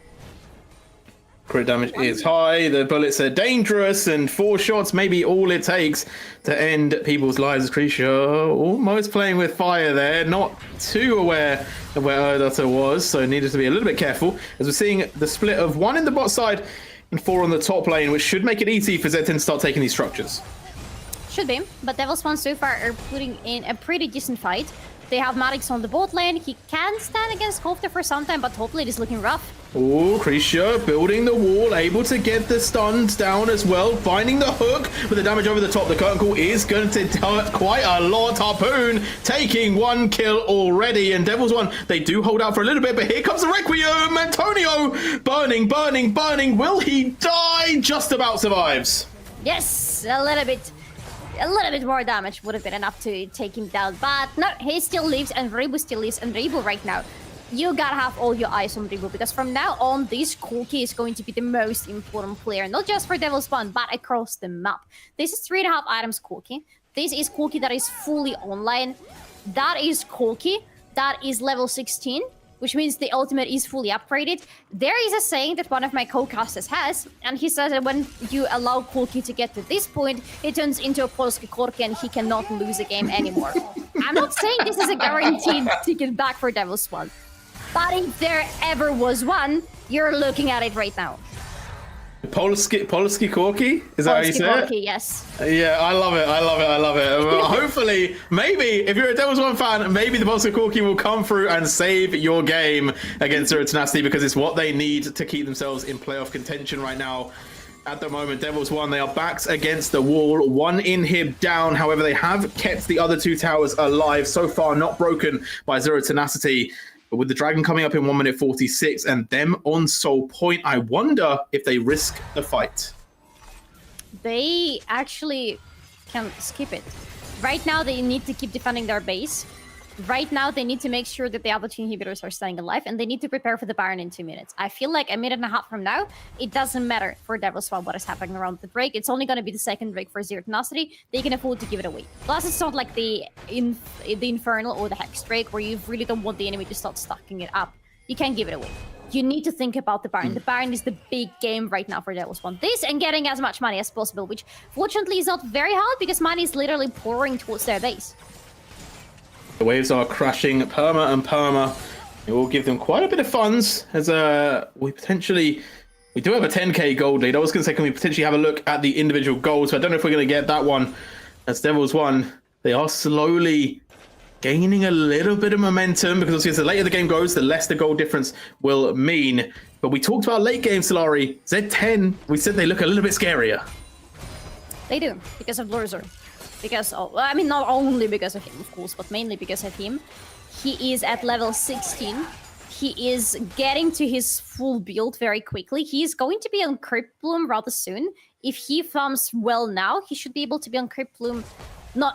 Crit damage is high, the bullets are dangerous, and 4 shots may be all it takes to end people's lives. Krisha almost playing with fire there, not too aware of where Erdota was, so needed to be a little bit careful, as we're seeing the split of 1 in the bot side and 4 on the top lane, which should make it easy for Z10 to start taking these structures. Should be, but devils.one so far are putting in a pretty decent fight. They have Maddox on the bot lane. He can stand against Kofta for some time, but hopefully it is looking rough. Oh, Krisha building the wall, able to get the stuns down as well, finding the hook with the damage over the top. The curtain call is going to hurt quite a lot. Harpoon taking 1 kill already, and devils.one, they do hold out for a little bit, but here comes the Requiem. Antonio burning. Will he die? Just about survives. Yes, a little bit more damage would have been enough to take him down, but no, he still lives, and Ribu still lives, and Ribu right now, you gotta have all your eyes on Ribu, because from now on, this Korotkiy is going to be the most important player, not just for devils.one, but across the map. This is 3.5 items Korotkiy. This is Korotkiy that is fully online. That is Korotkiy that is level 16. which means the ultimate is fully upgraded. There is a saying that one of my co-casters has, and he says that when you allow Korotkiy to get to this point, it turns into a Polsky Korotkiy and he cannot lose a game anymore. I'm not saying this is a guaranteed ticket back for devils.one, but if there ever was one, you're looking at it right now. Polsky Korotkiy? Is that how you say Korotkiy, it? yes. Yeah, I love it. Well, hopefully, maybe, if you're a devils.one fan, maybe the Polsky Korotkiy will come through and save your game against Zero Tenacity, because it's what they need to keep themselves in playoff contention right now. At the moment, devils.one, they are backs against the wall. 1 inhib down. However, they have kept the other 2 towers alive. So far, not broken by Zero Tenacity. But with the Dragon coming up in 1 minute 46 and them on soul point, I wonder if they risk the fight. They actually can skip it. Right now, they need to keep defending their base. Right now, they need to make sure that the other 2 inhibitors are staying alive, and they need to prepare for the Baron in 2 minutes. I feel like a minute and a half from now, it doesn't matter for devils.one what is happening around the break. It's only going to be the second break for Zero Tenacity. They can afford to give it away. Plus, it's not like the Infernal or the Hex break where you really don't want the enemy to start stacking it up. You can't give it away. You need to think about the Baron. The Baron is the big game right now for devils.one. This and getting as much money as possible, which fortunately is not very hard because money is literally pouring towards their base. The waves are crashing perma and perma. It will give them quite a bit of funds as we do have a 10k gold lead. I was going to say, can we potentially have a look at the individual goals? So I don't know if we're going to get that one. As devils.one, they are slowly gaining a little bit of momentum, because obviously as the later the game goes, the less the goal difference will mean. But we talked about late game, Solari. Z10, we said they look a little bit scarier. They do, because of Lurzor. Because of, I mean, not only because of him, of course, but mainly because of him. He is at level 16. He is getting to his full build very quickly. He is going to be on Crypt Bloom rather soon. If he farms well now, he should be able to be on Crypt Bloom.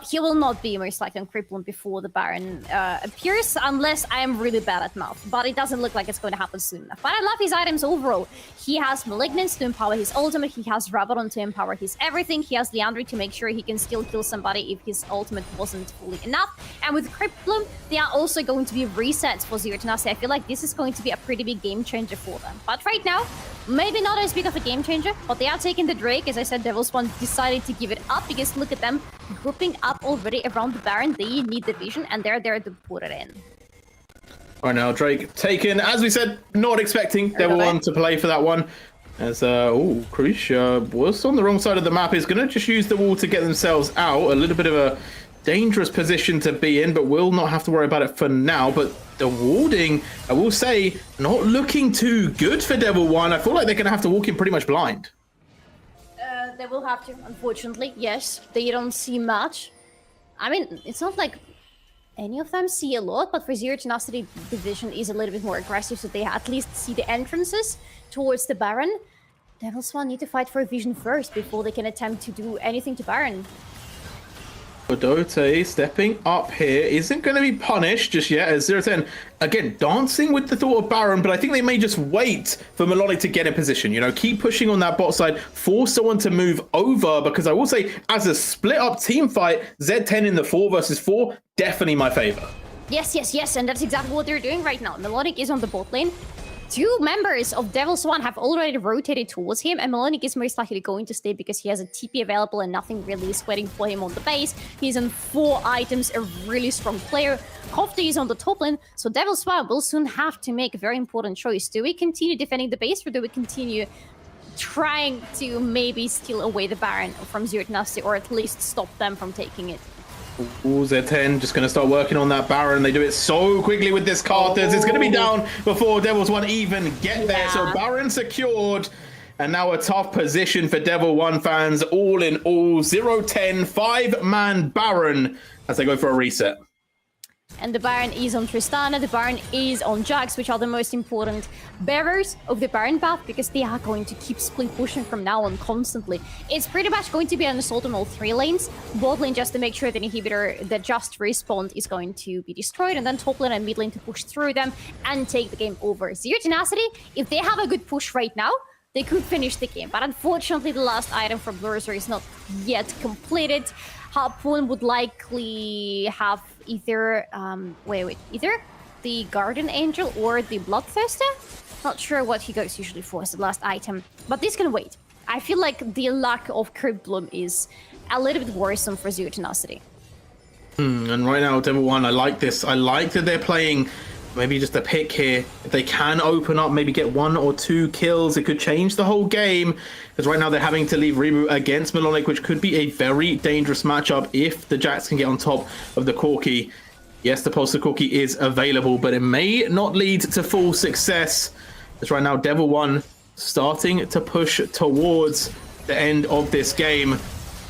He will not be most likely on Crypt Bloom before the Baron appears, unless I am really bad at math. But it doesn't look like it's going to happen soon enough. But I love his items overall. He has Malignance to empower his ultimate. He has Rabadon to empower his everything. He has Liandry to make sure he can still kill somebody if his ultimate wasn't fully enough. And with Crypt Bloom, there are also going to be resets for Zero Tenacity. I feel like this is going to be a pretty big game changer for them. But right now, maybe not as big of a game changer, but they are taking the Drake. As I said, devils.one decided to give it up because look at them grouping up already around the Baron. They need the vision and they're there to put it in. All right, now Drake taken, as we said, not expecting devils.one to play for that one. As Krush was on the wrong side of the map, is going to just use the wall to get themselves out. A little bit of a dangerous position to be in, but will not have to worry about it for now. But the warding, I will say, not looking too good for devils.one. I feel like they're going to have to walk in pretty much blind. They will have to, unfortunately. Yes, they don't see much. I mean, it's not like any of them see a lot, but for Zero Tenacity, the vision is a little bit more aggressive, so they at least see the entrances towards the Baron. devils.one need to fight for a vision first before they can attempt to do anything to Baron. Dote stepping up here isn't going to be punished just yet as 0-10 again dancing with the thought of Baron, but I think they may just wait for Melodic to get in position, you know, keep pushing on that bot side, force someone to move over, because I will say as a split up team fight, Z10 in the 4 versus 4 definitely my favor. Yes, and that's exactly what they're doing right now. Melodic is on the bot lane. 2 members of devils.one have already rotated towards him, and Melodic is most likely going to stay because he has a TP available and nothing really is waiting for him on the base. He's on 4 items, a really strong player. Kofti is on the top lane, so devils.one will soon have to make a very important choice. Do we continue defending the base, or do we continue trying to maybe steal away the Baron from Zero Tenacity, or at least stop them from taking it? Ooh, Z10 just going to start working on that Baron. They do it so quickly with this Carthage. It's going to be down before devils.one even get there. So Baron secured. And now a tough position for devils.one fans. All in all, 0-10, 5-man Baron as they go for a reset. And the Baron is on Tristana, the Baron is on Jax, which are the most important bearers of the Baron path, because they are going to keep split pushing from now on constantly. It's pretty much going to be an assault on all 3 lanes. Bot lane just to make sure the inhibitor that just respawned is going to be destroyed, and then top lane and mid lane to push through them and take the game over. Zero Tenacity, if they have a good push right now, they could finish the game, but unfortunately the last item from Lurzor is not yet completed. Harpoon would likely have either either the Guardian Angel or the Bloodthirster. Not sure what he goes usually for as the last item, but this can wait. I feel like the lack of Crypt Bloom is a little bit worrisome for Zero Tenacity. And right now, devils.one, I like this. I like that they're playing maybe just a pick here. If they can open up, maybe get 1 or 2 kills, it could change the whole game. Because right now they're having to leave Reboot against Melonic, which could be a very dangerous matchup if the Jacks can get on top of the Korotkiy. Yes, the Polsat Korotkiy is available, but it may not lead to full success. Because right now, devils.one starting to push towards the end of this game.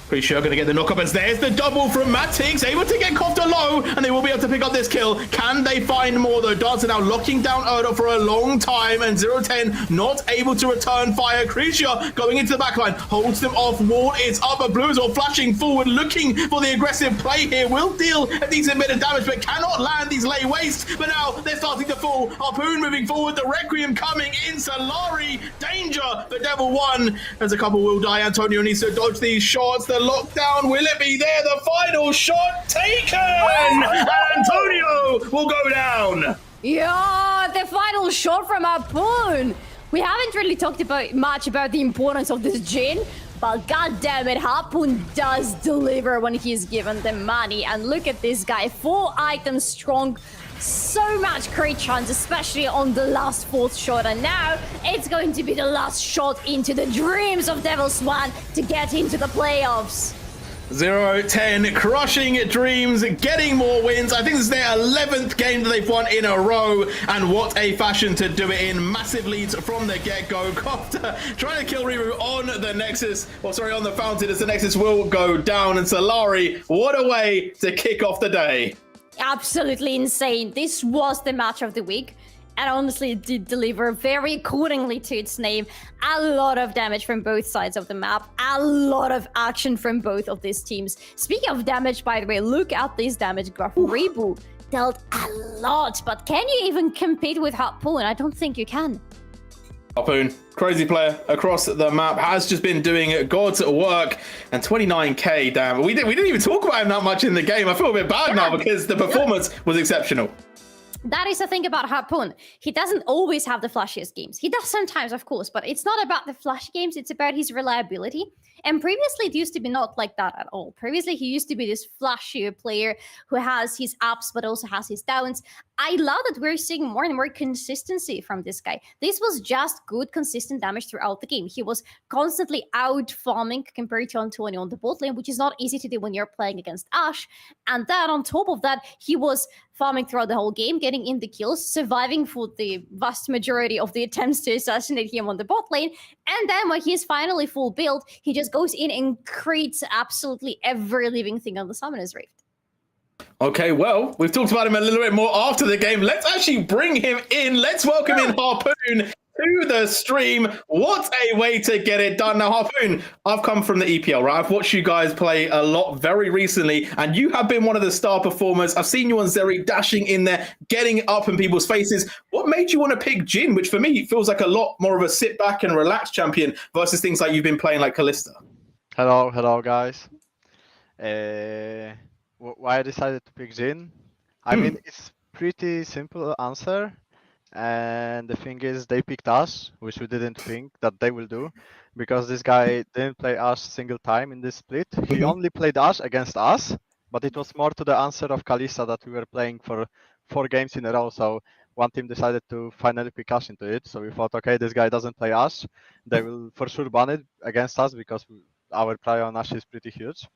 Pretty sure going to get the knockup as there's the double from Matix, able to get Kofta low, and they will be able to pick up this kill. Can they find more though? Darts are now locking down Erdo for a long time, and 010 not able to return fire. Creature going into the backline, holds them off. Wall is up, but Blues are flashing forward, looking for the aggressive play here. Will deal a decent bit of damage, but cannot land these lay waste. But now they're starting to fall. Harpoon moving forward, the Requiem coming in. Solari, danger for devils.one. As a couple will die, Antonio needs to dodge these shots. The lockdown, will it be there? The final shot taken! And Antonio will go down. Yeah, the final shot from Harpoon. We haven't really talked much about the importance of this Jhin, but goddammit, Harpoon does deliver when he's given the money. And look at this guy, 4 items strong. So much great chance, especially on the last 4th shot, and now it's going to be the last shot into the dreams of devils.one to get into the playoffs. 0-10 crushing dreams, getting more wins. I think this is their 11th game that they've won in a row, and what a fashion to do it in. Massive leads from the get-go. Kofta trying to kill Riru on the Nexus, or sorry, on the Fountain, as the Nexus will go down, and Solari, what a way to kick off the day. Absolutely insane. This was the match of the week, and honestly it did deliver very accordingly to its name. A lot of damage from both sides of the map, a lot of action from both of these teams. Speaking of damage, by the way, look at this damage graph. Reboot dealt a lot, but can you even compete with Harpoon? I don't think you can. Harpoon, crazy player across the map, has just been doing God's work, and 29k, damn. We didn't even talk about him that much in the game. I feel a bit bad now because the performance was exceptional. That is the thing about Harpoon. He doesn't always have the flashiest games. He does sometimes, of course, but it's not about the flashy games. It's about his reliability. And previously, it used to be not like that at all. Previously, he used to be this flashier player who has his ups, but also has his downs. I love that we're seeing more and more consistency from this guy. This was just good, consistent damage throughout the game. He was constantly out farming compared to Antonio on the bot lane, which is not easy to do when you're playing against Ashe. And then on top of that, he was farming throughout the whole game, getting in the kills, surviving for the vast majority of the attempts to assassinate him on the bot lane. And then when he's finally full build, he just goes in and creates absolutely every living thing on the Summoner's Rift. Okay, well, we've talked about him a little bit more after the game. Let's actually bring him in. Let's welcome in Harpoon to the stream. What a way to get it done. Now, Harpoon, I've come from the EPL, right? I've watched you guys play a lot very recently, and you have been one of the star performers. I've seen you on Zeri dashing in there, getting up in people's faces. What made you want to pick Jhin, which for me feels like a lot more of a sit back and relax champion versus things like you've been playing like Kalista? Hello, guys. Why I decided to pick Jhin? I mean, it's pretty simple answer. And the thing is, they picked us, which we didn't think that they will do, because this guy didn't play us single time in this split. He only played us against us, but it was more to the answer of Kalista that we were playing for 4 games in a row. So one team decided to finally pick us into it. So we thought, okay, this guy doesn't play us. They will for sure ban it against us because our prior on Ashe is pretty huge,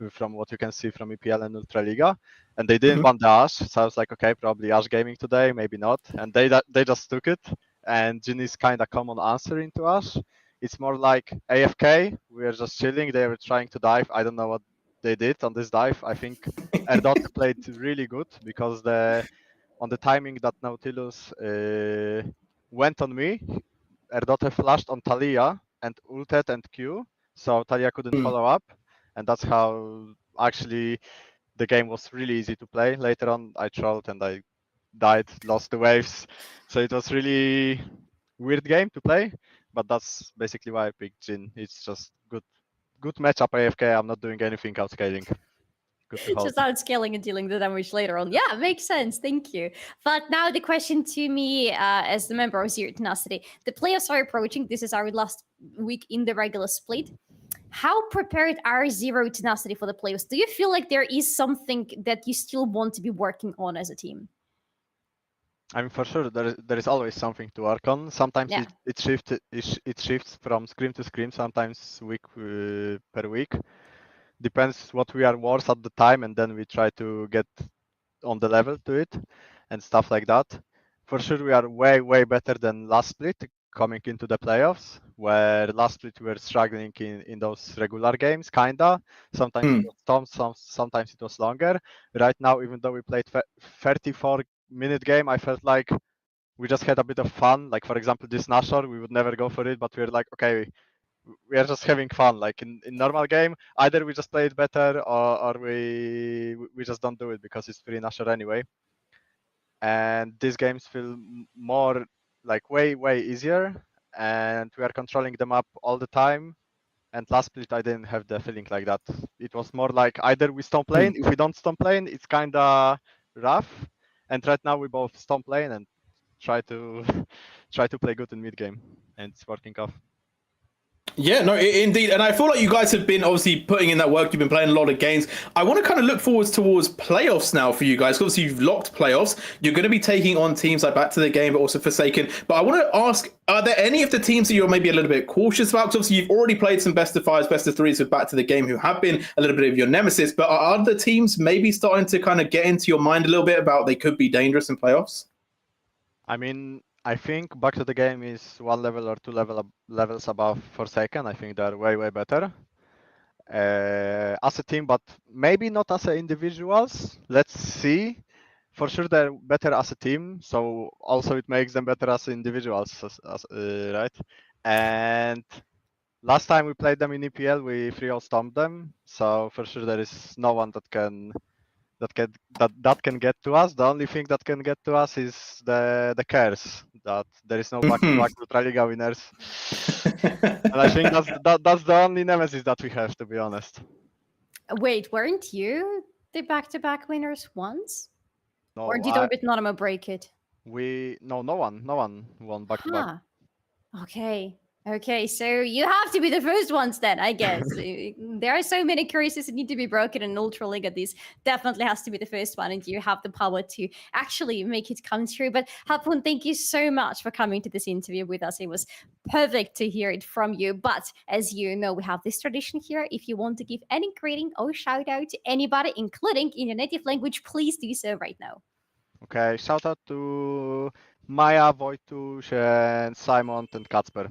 from what you can see from EPL and Ultraliga, and they didn't ban the Ashe, so I was like, okay, probably Ashe gaming today, maybe not, and they just took it, and Jhin is kind of common answer into Ashe. It's more like AFK, we are just chilling, they were trying to dive, I don't know what they did on this dive. I think Erdot played really good, because on the timing that Nautilus went on me, Erdot flashed on Talia and ulted and Q, so Talia couldn't follow up. And that's how actually the game was really easy to play. Later on, I trolled and I died, lost the waves. So it was really weird game to play. But that's basically why I picked Jhin. It's just good matchup AFK. I'm not doing anything outscaling. Good to hold. Just outscaling and dealing the damage later on. Yeah, makes sense. Thank you. But now the question to me, as the member of Zero Tenacity, the playoffs are approaching. This is our last week in the regular split. How prepared are Zero Tenacity for the playoffs? Do you feel like there is something that you still want to be working on as a team? I mean, for sure, there is always something to work on. Sometimes Yeah. it shifts from scrim to scrim, sometimes week per week. Depends what we are worse at the time, and then we try to get on the level to it and stuff like that. For sure, we are way better than last split coming into the playoffs, where last split we were struggling in those regular games, kinda. Sometimes it was sometimes it was longer. Right now, even though we played 34-minute game, I felt like we just had a bit of fun. Like, for example, this Nashor, we would never go for it, but we were like, okay, we are just having fun. Like in normal game, either we just play it better or we just don't do it because it's free Nashor anyway. And these games feel more like way easier, and we are controlling them up all the time. And last split, I didn't have the feeling like that. It was more like either we stomp lane. If we don't stomp lane, it's kind of rough. And right now we both stomp lane and try to play good in mid game, and it's working off. Yeah, no, indeed. And I feel like you guys have been obviously putting in that work. You've been playing a lot of games. I want to kind of look forwards towards playoffs now for you guys. Obviously, you've locked playoffs. You're going to be taking on teams like Back to the Game, but also Forsaken. But I want to ask, are there any of the teams that you're maybe a little bit cautious about? Because obviously, you've already played some best of fives, best of threes with Back to the Game, who have been a little bit of your nemesis. But are other teams maybe starting to kind of get into your mind a little bit about they could be dangerous in playoffs? I mean, I think Back to the Game is one level or two levels above Forsaken. I think they're way better as a team, but maybe not as individuals. Let's see. For sure, they're better as a team, so also it makes them better as individuals, right? And last time we played them in EPL, we 3-0 stomped them. So for sure, there is no one that can get to us. The only thing that can get to us is the curse that there is no back-to-back Ultraliga winners. And I think that's the only nemesis that we have, to be honest. Wait, weren't you the back-to-back winners once? No, Or did Anonymo break it? No one won back-to-back. Okay, so you have to be the first ones then, I guess. There are so many curses that need to be broken in Ultraliga. This definitely has to be the first one, and you have the power to actually make it come true. But Hapun, thank you so much for coming to this interview with us. It was perfect to hear it from you. But as you know, we have this tradition here. If you want to give any greeting or shout out to anybody, including in your native language, please do so right now. Okay, shout out to Maya, Wojtuś, and Simon and Kasper.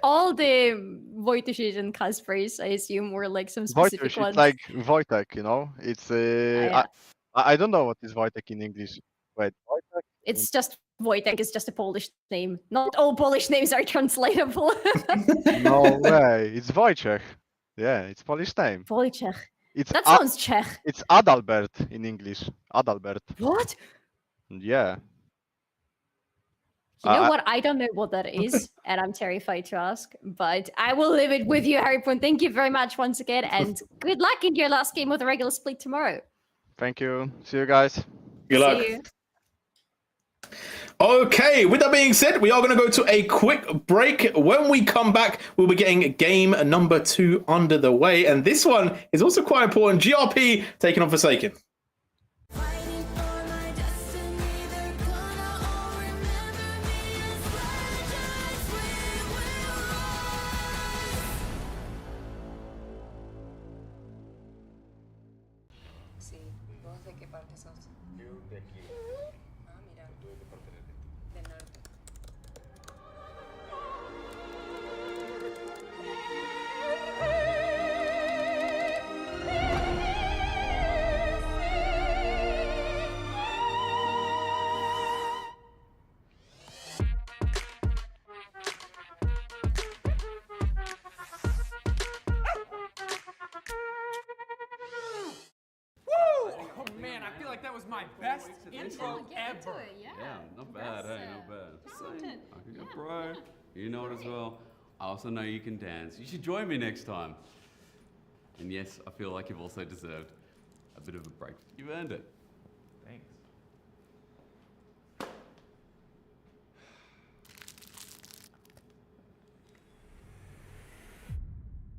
All the Wojtuś and Kaspers, I assume, were like some specific Wojtuś, ones. it's like Wojtek, you know? It's I don't know what is Wojtek in English. Wait, Wojtek? It's just Wojtek is just a Polish name. Not all Polish names are translatable. No way. It's Wojciech. Yeah, it's Polish name. Wojciech. It's That sounds Czech. It's Adalbert in English. Adalbert. What? Yeah. You know what? I don't know what that is, and I'm terrified to ask, but I will leave it with you, Haripun. Thank you very much once again, and good luck in your last game of the regular split tomorrow. Thank you. See you guys. Good luck. See you. Okay, with that being said, we are going to go to a quick break. When we come back, we'll be getting game number 2 under the way. And this one is also quite important. GRP taking on Forsaken. My best intro ever. Yeah, not bad, hey, not bad. I can go pro. You know it as well. I also know you can dance. You should join me next time. And yes, I feel like you've also deserved a bit of a break. You've earned it. Thanks.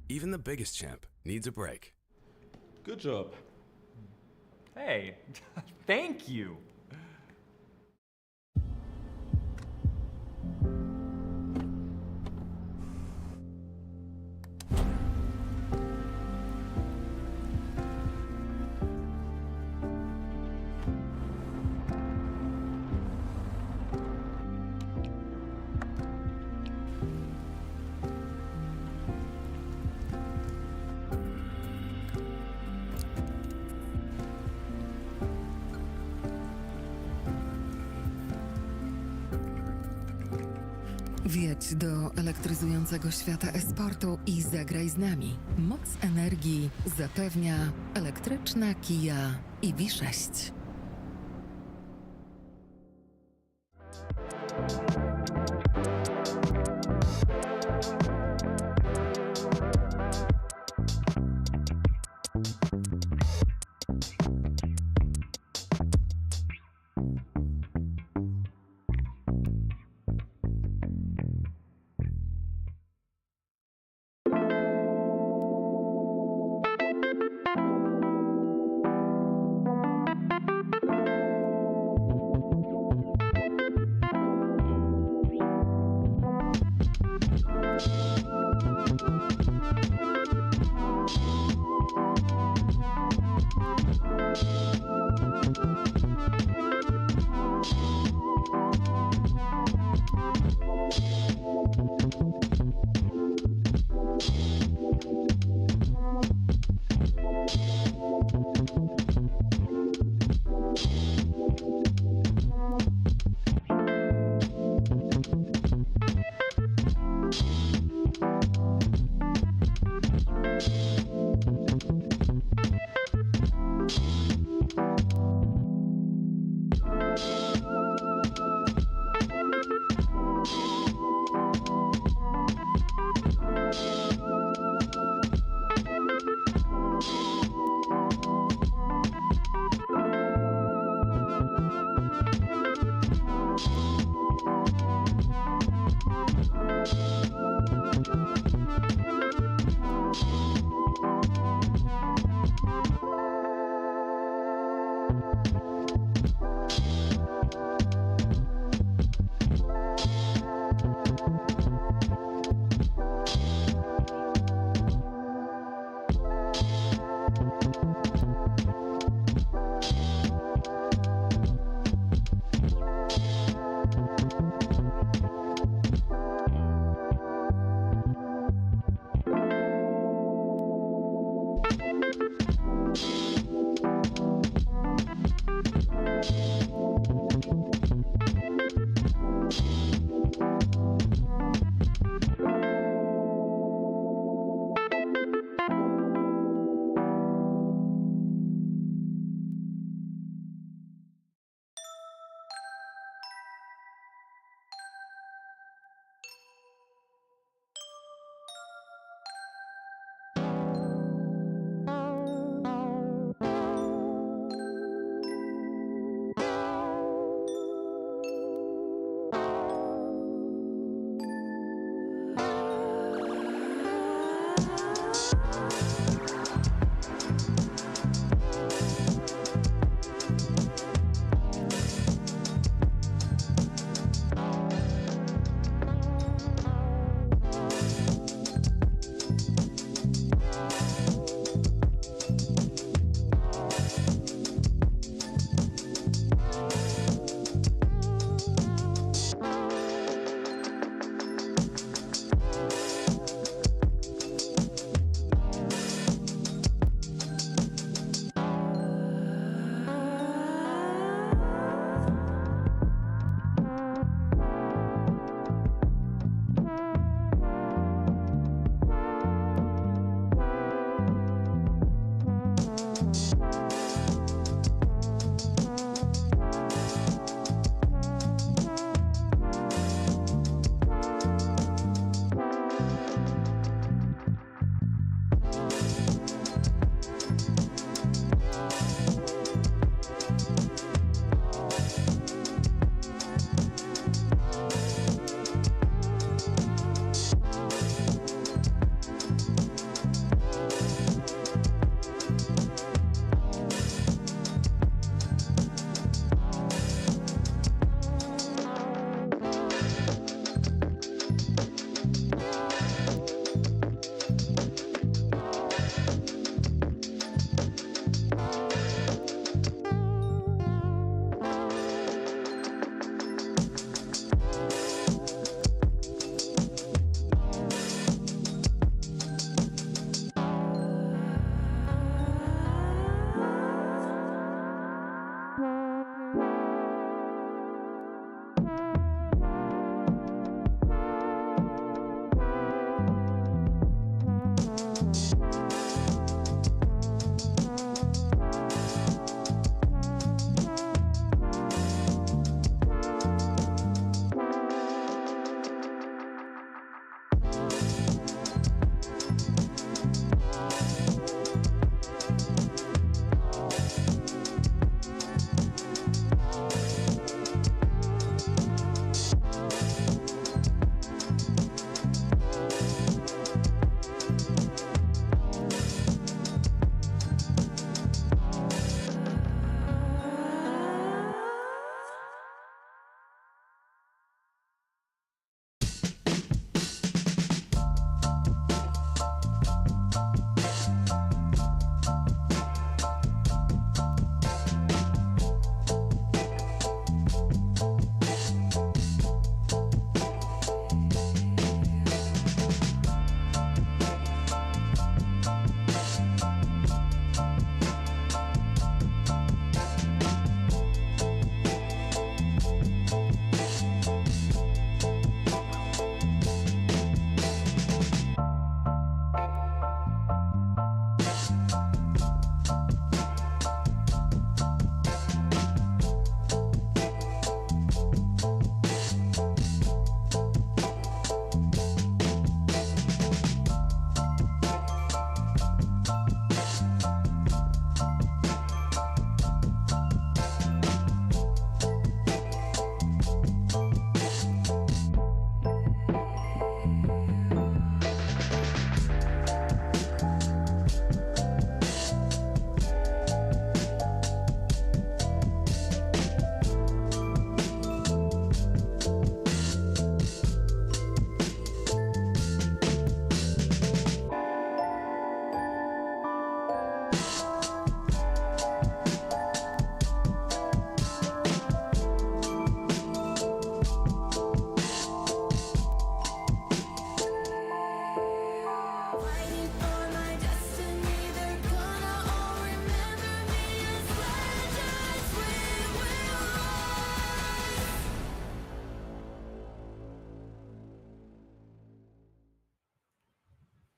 Even the biggest champ needs a break. Good job. Hey, thank you. Wjedź do elektryzującego świata e-sportu i zagraj z nami. Moc energii zapewnia elektryczna Kia EV6.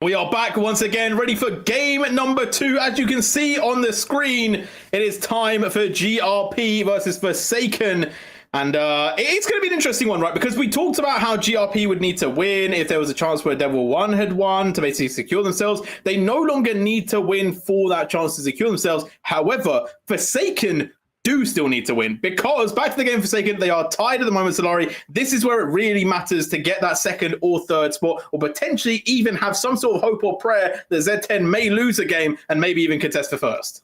We are back once again, ready for game number 2. As you can see on the screen, it is time for GRP versus Forsaken. And it's going to be an interesting one, right? Because we talked about how GRP would need to win if there was a chance where devils.one had won to basically secure themselves. They no longer need to win for that chance to secure themselves. However, Forsaken do still need to win, because back to the game Forsaken, they are tied at the moment, Solari. This is where it really matters to get that second or third spot, or potentially even have some sort of hope or prayer that Z10 may lose a game and maybe even contest for first.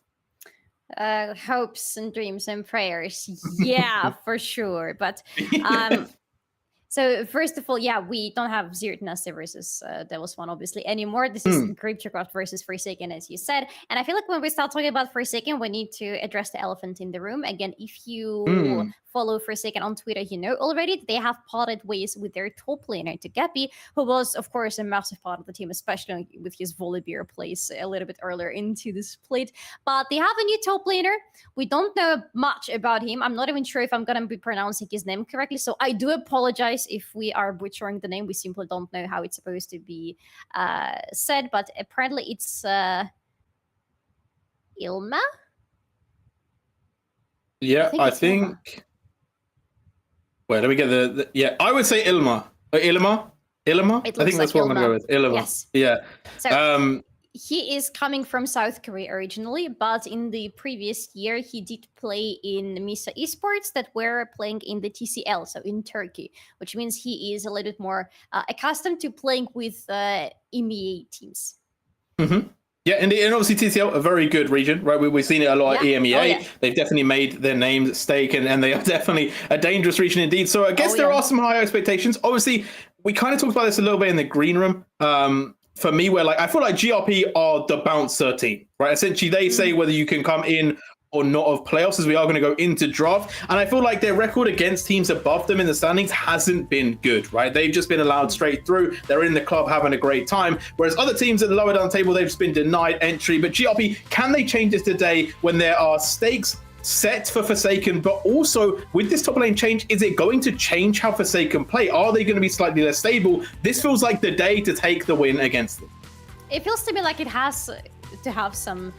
Hopes and dreams and prayers. Yeah, for sure. But so first of all, yeah, we don't have Zero Tenacity versus devils.one obviously anymore. This is GRP versus Forsaken, as you said. And I feel like when we start talking about Forsaken, we need to address the elephant in the room. Again, if you follow Forsaken on Twitter, you know already they have parted ways with their top laner, Gutkowski, who was, of course, a massive part of the team, especially with his Volibear plays a little bit earlier into the split. But they have a new top laner. We don't know much about him. I'm not even sure if I'm going to be pronouncing his name correctly, so I do apologize if we are butchering the name. We simply don't know how it's supposed to be said, but apparently it's Ilma? Yeah, I think where do we get the yeah, I would say Ilma. Ilma? I think that's what I'm going to go with. Ilma. Yes. Yeah. So he is coming from South Korea originally, but in the previous year, he did play in Misa Esports that were playing in the TCL, so in Turkey, which means he is a little bit more accustomed to playing with EMEA teams. Mm-hmm. Yeah, and obviously TCL, a very good region, right? We've seen it a lot at EMEA. Oh, yeah. They've definitely made their name stake, and they are definitely a dangerous region indeed. So I guess there are some high expectations. Obviously, we kind of talked about this a little bit in the green room. For me, where I feel like GRP are the bouncer team, right? Essentially, they say whether you can come in or not of playoffs, as we are going to go into draft. And I feel like their record against teams above them in the standings hasn't been good, right? They've just been allowed straight through. They're in the club having a great time. Whereas other teams at the lower down the table, they've just been denied entry. But GRP, can they change this today when there are stakes set for Forsaken, but also with this top lane change, is it going to change how Forsaken play? Are they going to be slightly less stable? This feels like the day to take the win against them. It feels to me like it has to have some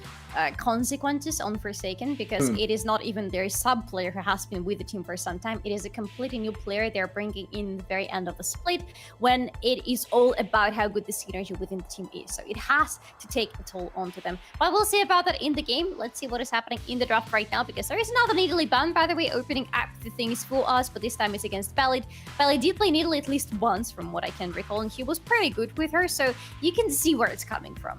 consequences on Forsaken, because it is not even their sub player who has been with the team for some time. It is a completely new player they're bringing in the very end of the split, when it is all about how good the synergy within the team is. So it has to take a toll onto them. But we'll see about that in the game. Let's see what is happening in the draft right now, because there is another Nidalee ban, by the way, opening up the things for us, but this time it's against Ballad. Ballad did play Nidalee at least once, from what I can recall, and he was pretty good with her, so you can see where it's coming from.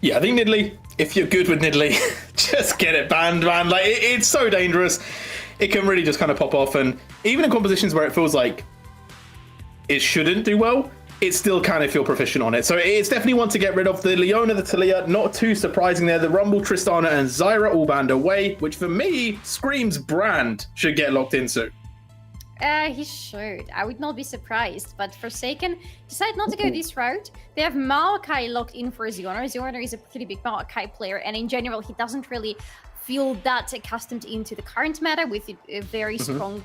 Yeah, I think Nidalee, if you're good with Nidalee, just get it banned, man. Like, it's so dangerous. It can really just kind of pop off. And even in compositions where it feels like it shouldn't do well, it still kind of feel proficient on it. So it's definitely one to get rid of. The Leona, the Talia, not too surprising there. The Rumble, Tristana, and Zyra all banned away, which for me screams Brand should get locked into. He should. I would not be surprised. But Forsaken decided not to go this route. They have Maokai locked in for Zioner. Zioner is a pretty big Maokai player, and in general, he doesn't really feel that accustomed into the current meta with a very strong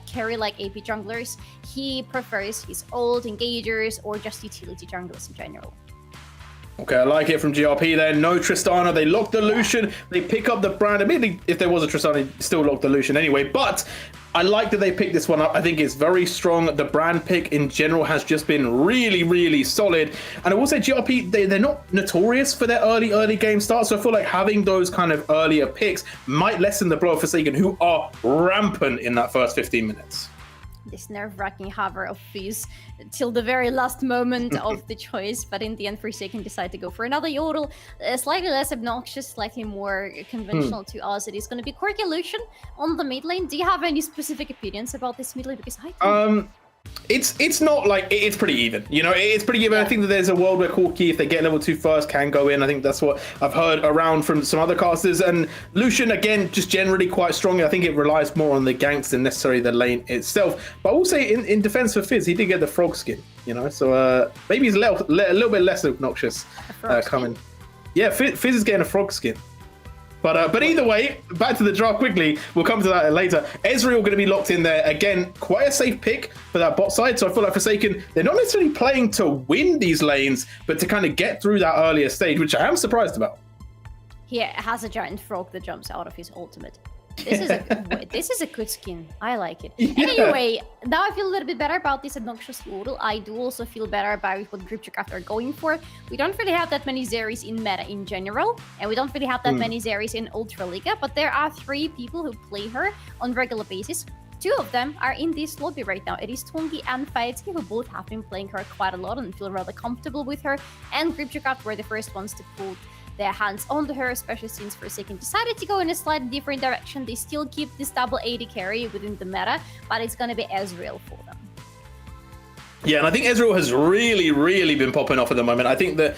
carry-like AP junglers. He prefers his old engagers or just utility junglers in general. Okay, I like it from GRP there. No Tristana. They lock the Lucian. They pick up the Brand. Admittedly, if there was a Tristana, they still lock the Lucian anyway. But I like that they picked this one up. I think it's very strong. The Brand pick in general has just been really, really solid. And I will say GRP, they're not notorious for their early game starts. So I feel like having those kind of earlier picks might lessen the blow of Forsaken, who are rampant in that first 15 minutes. This nerve-wracking hover of Fizz till the very last moment of the choice, but in the end Forsaken decide to go for another Yordle, slightly less obnoxious, slightly more conventional to us. It is going to be Korotkiy Lucian on the mid lane. Do you have any specific opinions about this mid lane? Because I don't. It's not like, it's pretty even, you know, it's pretty even. I think that there's a world where Korotkiy, if they get level 2 first, can go in. I think that's what I've heard around from some other casters. And Lucian, again, just generally quite strong. I think it relies more on the ganks than necessarily the lane itself. But I will say in defense for Fizz, he did get the frog skin, you know, so maybe he's a little bit less obnoxious coming. Yeah, Fizz is getting a frog skin. But either way, back to the draft quickly. We'll come to that later. Ezreal going to be locked in there. Again, quite a safe pick for that bot side. So I feel like Forsaken, they're not necessarily playing to win these lanes, but to kind of get through that earlier stage, which I am surprised about. He has a giant frog that jumps out of his ultimate. This is a good skin. I like it. Yeah. Anyway, now I feel a little bit better about this obnoxious Odal. I do also feel better about what GripCraft are going for. We don't really have that many Zeris in meta in general, and we don't really have that many Zeris in Ultraliga, but there are 3 people who play her on regular basis. 2 of them are in this lobby right now. It is Tongi and Faetsky, who both have been playing her quite a lot and feel rather comfortable with her, and GripCraft were the first ones to pull their hands onto her, especially since Forsaken decided to go in a slightly different direction. They still keep this double AD carry within the meta, but it's going to be Ezreal for them. Yeah, and I think Ezreal has really been popping off at the moment. I think that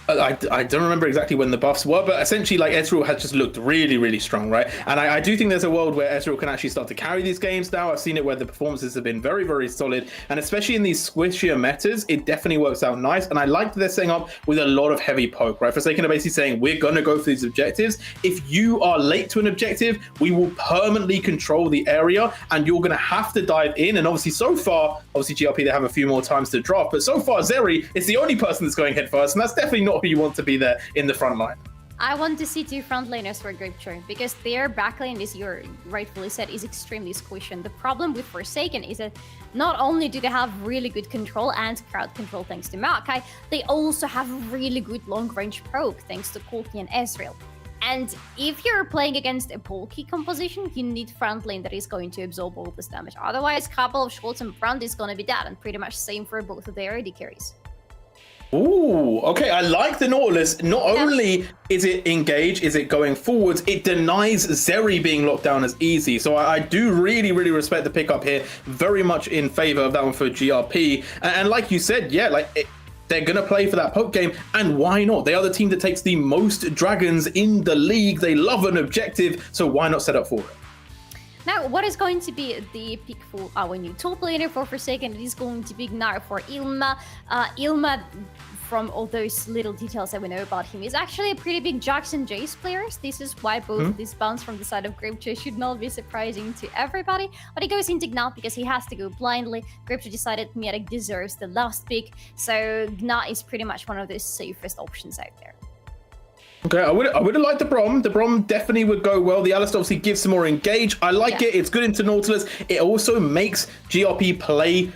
I don't remember exactly when the buffs were, but essentially, like, Ezreal has just looked really strong, right? And I do think there's a world where Ezreal can actually start to carry these games now. I've seen it where the performances have been very solid, and especially in these squishier metas, it definitely works out nice. And I like that they're setting up with a lot of heavy poke, right? Forsaken are basically saying, we're going to go for these objectives. If you are late to an objective, we will permanently control the area, and you're going to have to dive in. And obviously, so far, GRP, they have a few more times to draft, but so far, Zeri is the only person that's going head first, and that's definitely not who you want to be there in the front line. I want to see 2 front laners for GripCraft because their backlane, as you rightfully said, is extremely squishy. And the problem with Forsaken is that not only do they have really good control and crowd control thanks to Makai, they also have really good long-range poke thanks to Korotkiy and Ezreal. And if you're playing against a bulky composition, you need front lane that is going to absorb all this damage. Otherwise, a couple of shots in front is going to be dead, and pretty much same for both of their AD carries. Ooh, okay, I like the Nautilus. Not only is it engage, is it going forwards, it denies Zeri being locked down as easy. So I do really respect the pickup here. Very much in favor of that one for GRP. And like you said, yeah, like they're going to play for that poke game, and why not? They are the team that takes the most dragons in the league. They love an objective, so why not set up for it? Now, what is going to be the pick for our new top laner for Forsaken? It is going to be Gnar for Ilma. Ilma, from all those little details that we know about him, is actually a pretty big Jax and Jace player. This is why both of these bounce from the side of GripCraft should not be surprising to everybody. But he goes into Gnar because he has to go blindly. GripCraft decided Mietek deserves the last pick, so Gnar is pretty much one of the safest options out there. Okay, I would have liked the Brom. The Brom definitely would go well. The Alistar obviously gives some more engage. I like it. It's good into Nautilus. It also makes GRP play,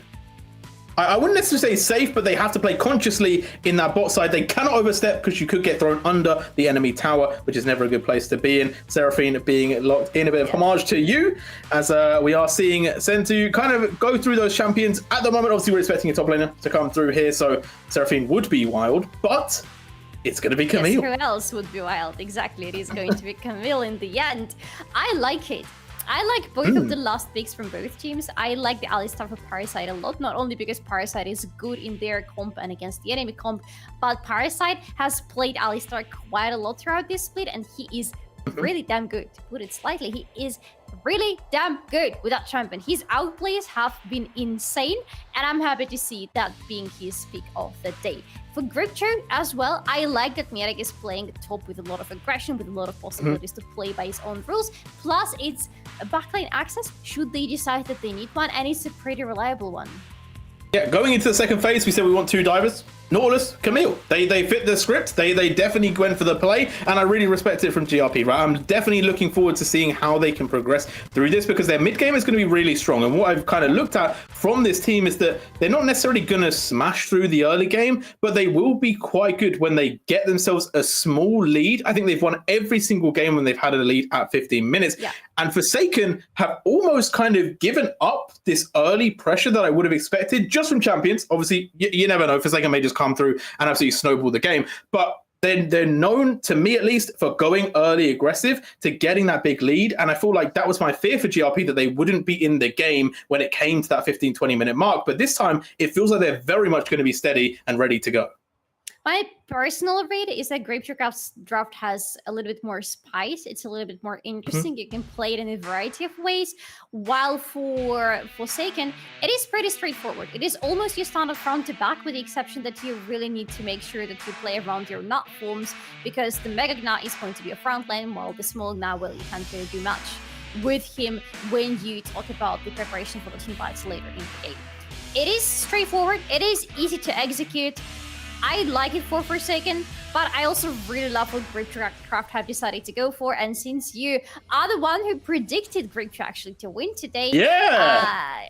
I wouldn't necessarily say safe, but they have to play consciously in that bot side. They cannot overstep because you could get thrown under the enemy tower, which is never a good place to be in. Seraphine being locked in. A bit of homage to you, as we are seeing Sentu kind of go through those champions. At the moment, obviously, we're expecting a top laner to come through here, so Seraphine would be wild, but it's going to be Camille. Yes, who else would be wild? Exactly, it is going to be Camille in the end. I like it. I like both of the last picks from both teams. I like the Alistar for Parasite a lot, not only because Parasite is good in their comp and against the enemy comp, but Parasite has played Alistar quite a lot throughout this split, and he is really damn good. To put it slightly, he is really damn good with that champion. His outplays have been insane, and I'm happy to see that being his pick of the day. For GripCraft as well, I like that Mietek is playing top with a lot of aggression, with a lot of possibilities to play by his own rules. Plus, it's a backline access should they decide that they need one, and it's a pretty reliable one. Yeah, going into the second phase, we said we want 2 divers. Nautilus, Camille. They fit the script. They definitely went for the play, and I really respect it from GRP, right? I'm definitely looking forward to seeing how they can progress through this, because their mid game is going to be really strong. And what I've kind of looked at from this team is that they're not necessarily going to smash through the early game, but they will be quite good when they get themselves a small lead. I think they've won every single game when they've had a lead at 15 minutes. Yeah. And Forsaken have almost kind of given up this early pressure that I would have expected just from champions. Obviously, you never know. Forsaken may just come through and absolutely snowball the game. But they're known, to me at least, for going early aggressive to getting that big lead. And I feel like that was my fear for GRP, that they wouldn't be in the game when it came to that 15-20 minute mark. But this time, it feels like they're very much going to be steady and ready to go. My personal read is that Grapeshot draft has a little bit more spice. It's a little bit more interesting. You can play it in a variety of ways. While for Forsaken, it is pretty straightforward. It is almost your standard front to back, with the exception that you really need to make sure that you play around your nut forms, because the Mega Gna is going to be a front lane, while the small Gna, well, you can't really do much with him when you talk about the preparation for the team fights later in the game. It is straightforward. It is easy to execute. I like it for Forsaken, but I also really love what Grapeshot have decided to go for. And since you are the one who predicted Grapeshot actually to win today, I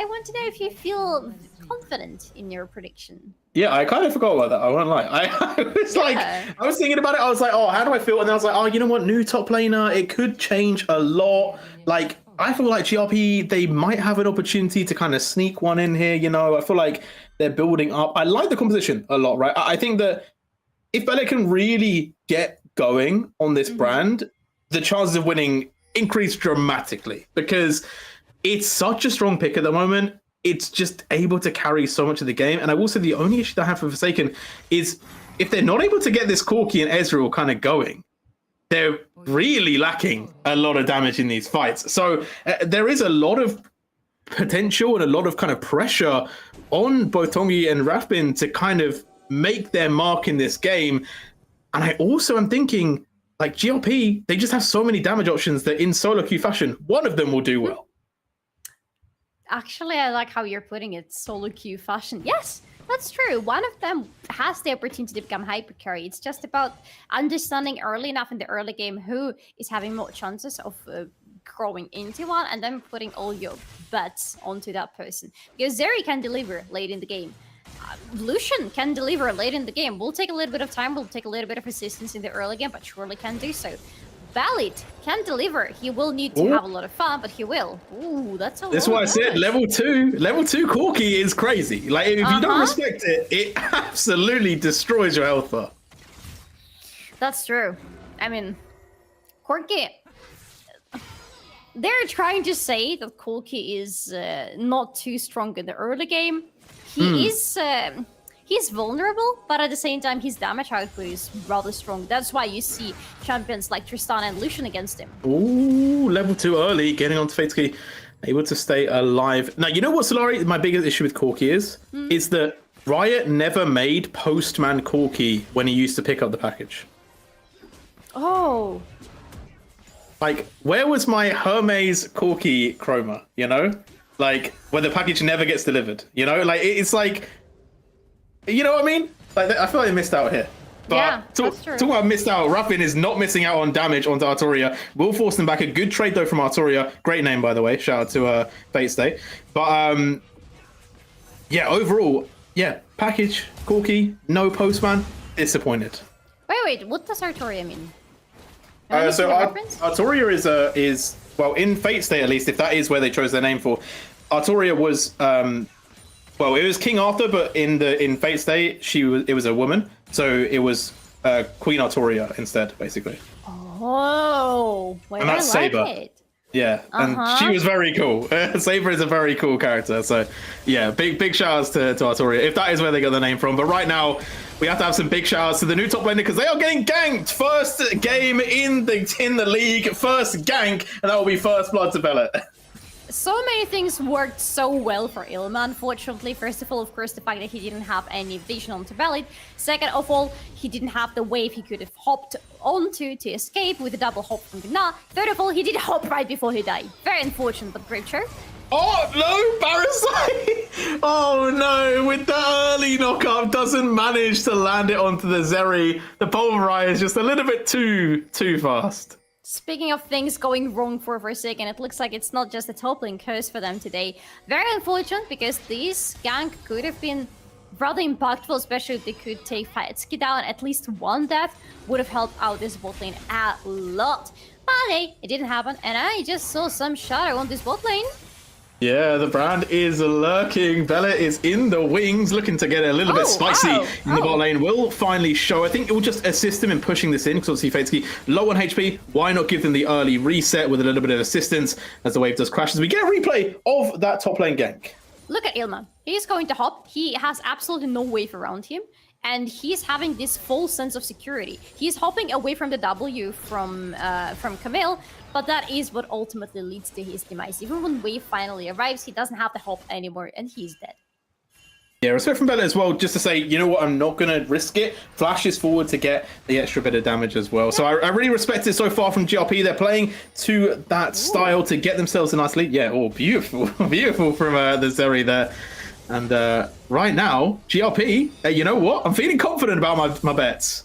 want to know if you feel confident in your prediction. Yeah, I kind of forgot about that. I won't lie. I was thinking about it. I was like, oh, how do I feel? And then I was like, oh, you know what? New top laner. It could change a lot. Like, I feel like GRP, they might have an opportunity to kind of sneak one in here. You know, I feel like they're building up. I like the composition a lot, right? I think that if Bella can really get going on this brand, the chances of winning increase dramatically, because it's such a strong pick at the moment. It's just able to carry so much of the game. And I will say the only issue that I have for Forsaken is if they're not able to get this Korotkiy and Ezreal kind of going, they're really lacking a lot of damage in these fights. So there is a lot of potential and a lot of kind of pressure on both Tongi and Rafbin to kind of make their mark in this game. And I also am thinking, like, GRP, they just have so many damage options that in solo queue fashion, one of them will do well. Actually, I like how you're putting it, solo queue fashion. Yes, that's true. One of them has the opportunity to become hyper carry. It's just about understanding early enough in the early game who is having more chances of growing into one, and then putting all your bets onto that person. Because Zeri can deliver late in the game. Lucian can deliver late in the game. Will take a little bit of time, will take a little bit of resistance in the early game, but surely can do so. Ballad can deliver. He will need to have a lot of fun, but he will. Ooh, that's a lot. That's why I said level 2 Korotkiy is crazy. Like, if you don't respect it, it absolutely destroys your health bar. That's true. I mean, Korotkiy, they're trying to say that Korotkiy is not too strong in the early game. He is he's vulnerable, but at the same time, his damage output is rather strong. That's why you see champions like Tristana and Lucian against him. Ooh, level 2 early, getting onto Fatesky, able to stay alive. Now, you know what, Solari, my biggest issue with Korotkiy is that Riot never made Postman Korotkiy when he used to pick up the package. Oh. Like, where was my Hermes Korotkiy chroma, you know? Like, where the package never gets delivered, you know? Like, it's like, you know what I mean? Like, I feel like they missed out here. But yeah, that's true. Talking about missed out, Rafbin is not missing out on damage onto Artoria. Will force them back. A good trade, though, from Artoria. Great name, by the way. Shout out to Fate Stay. But, yeah, overall, yeah, package, Korotkiy, no Postman, disappointed. Wait, what does Artoria mean? So Artoria is well, in Fate State at least, if that is where they chose their name for, Artoria was well, it was King Arthur, but in Fate State it was a woman, so it was Queen Artoria instead, basically. Oh, well, and that's I like Saber. it. Yeah, and she was very cool. Saber is a very cool character, so yeah, big shout outs to Artoria, if that is where they got the name from. But right now, we have to have some big shout outs to the new top laner, because they are getting ganked. First game in the league, first gank, and that will be first blood to Bellet. So many things worked so well for Ilma, unfortunately. First of all, of course, the fact that he didn't have any vision onto Ballad. Second of all, he didn't have the wave he could have hopped onto to escape with a double hop from Gna. Third of all, he did hop right before he died. Very unfortunate, but great show. Oh, no, Parasite! Oh, no, with the early knockup, doesn't manage to land it onto the Zeri. The Pulverize is just a little bit too fast. Speaking of things going wrong for Forsaken, it looks like it's not just a top lane curse for them today. Very unfortunate, because this gank could have been rather impactful, especially if they could take Fatesky down. At least one death would have helped out this bot lane a lot. But hey, it didn't happen, and I just saw some shadow on this bot lane. Yeah, the brand is lurking. Bella is in the wings, looking to get a little bit spicy in the bot lane. Will finally show. I think it will just assist him in pushing this in, because obviously Fatesky low on HP. Why not give them the early reset with a little bit of assistance as the wave does crash? As we get a replay of that top lane gank. Look at Ilma. He's going to hop. He has absolutely no wave around him. And he's having this full sense of security. He's hopping away from the W from Camille, but that is what ultimately leads to his demise. Even when wave finally arrives, he doesn't have the hop anymore, and he's dead. Yeah, respect from Bella as well, just to say, you know what, I'm not going to risk it. Flashes forward to get the extra bit of damage as well. So I really respect it so far from GRP. They're playing to that style to get themselves a nice lead. Yeah, oh, beautiful. Beautiful from the Zeri there. And right now, GRP, you know what? I'm feeling confident about my bets.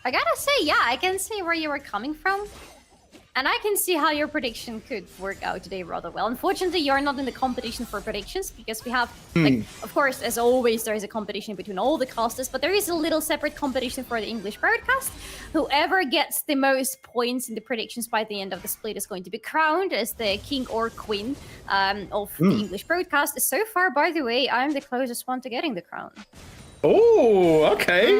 I gotta say, yeah, I can see where you were coming from. And I can see how your prediction could work out today rather well. Unfortunately, you're not in the competition for predictions because we have, like, of course, as always, there is a competition between all the casters, but there is a little separate competition for the English broadcast. Whoever gets the most points in the predictions by the end of the split is going to be crowned as the king or queen of the English broadcast. So far, by the way, I'm the closest one to getting the crown. Oh, okay.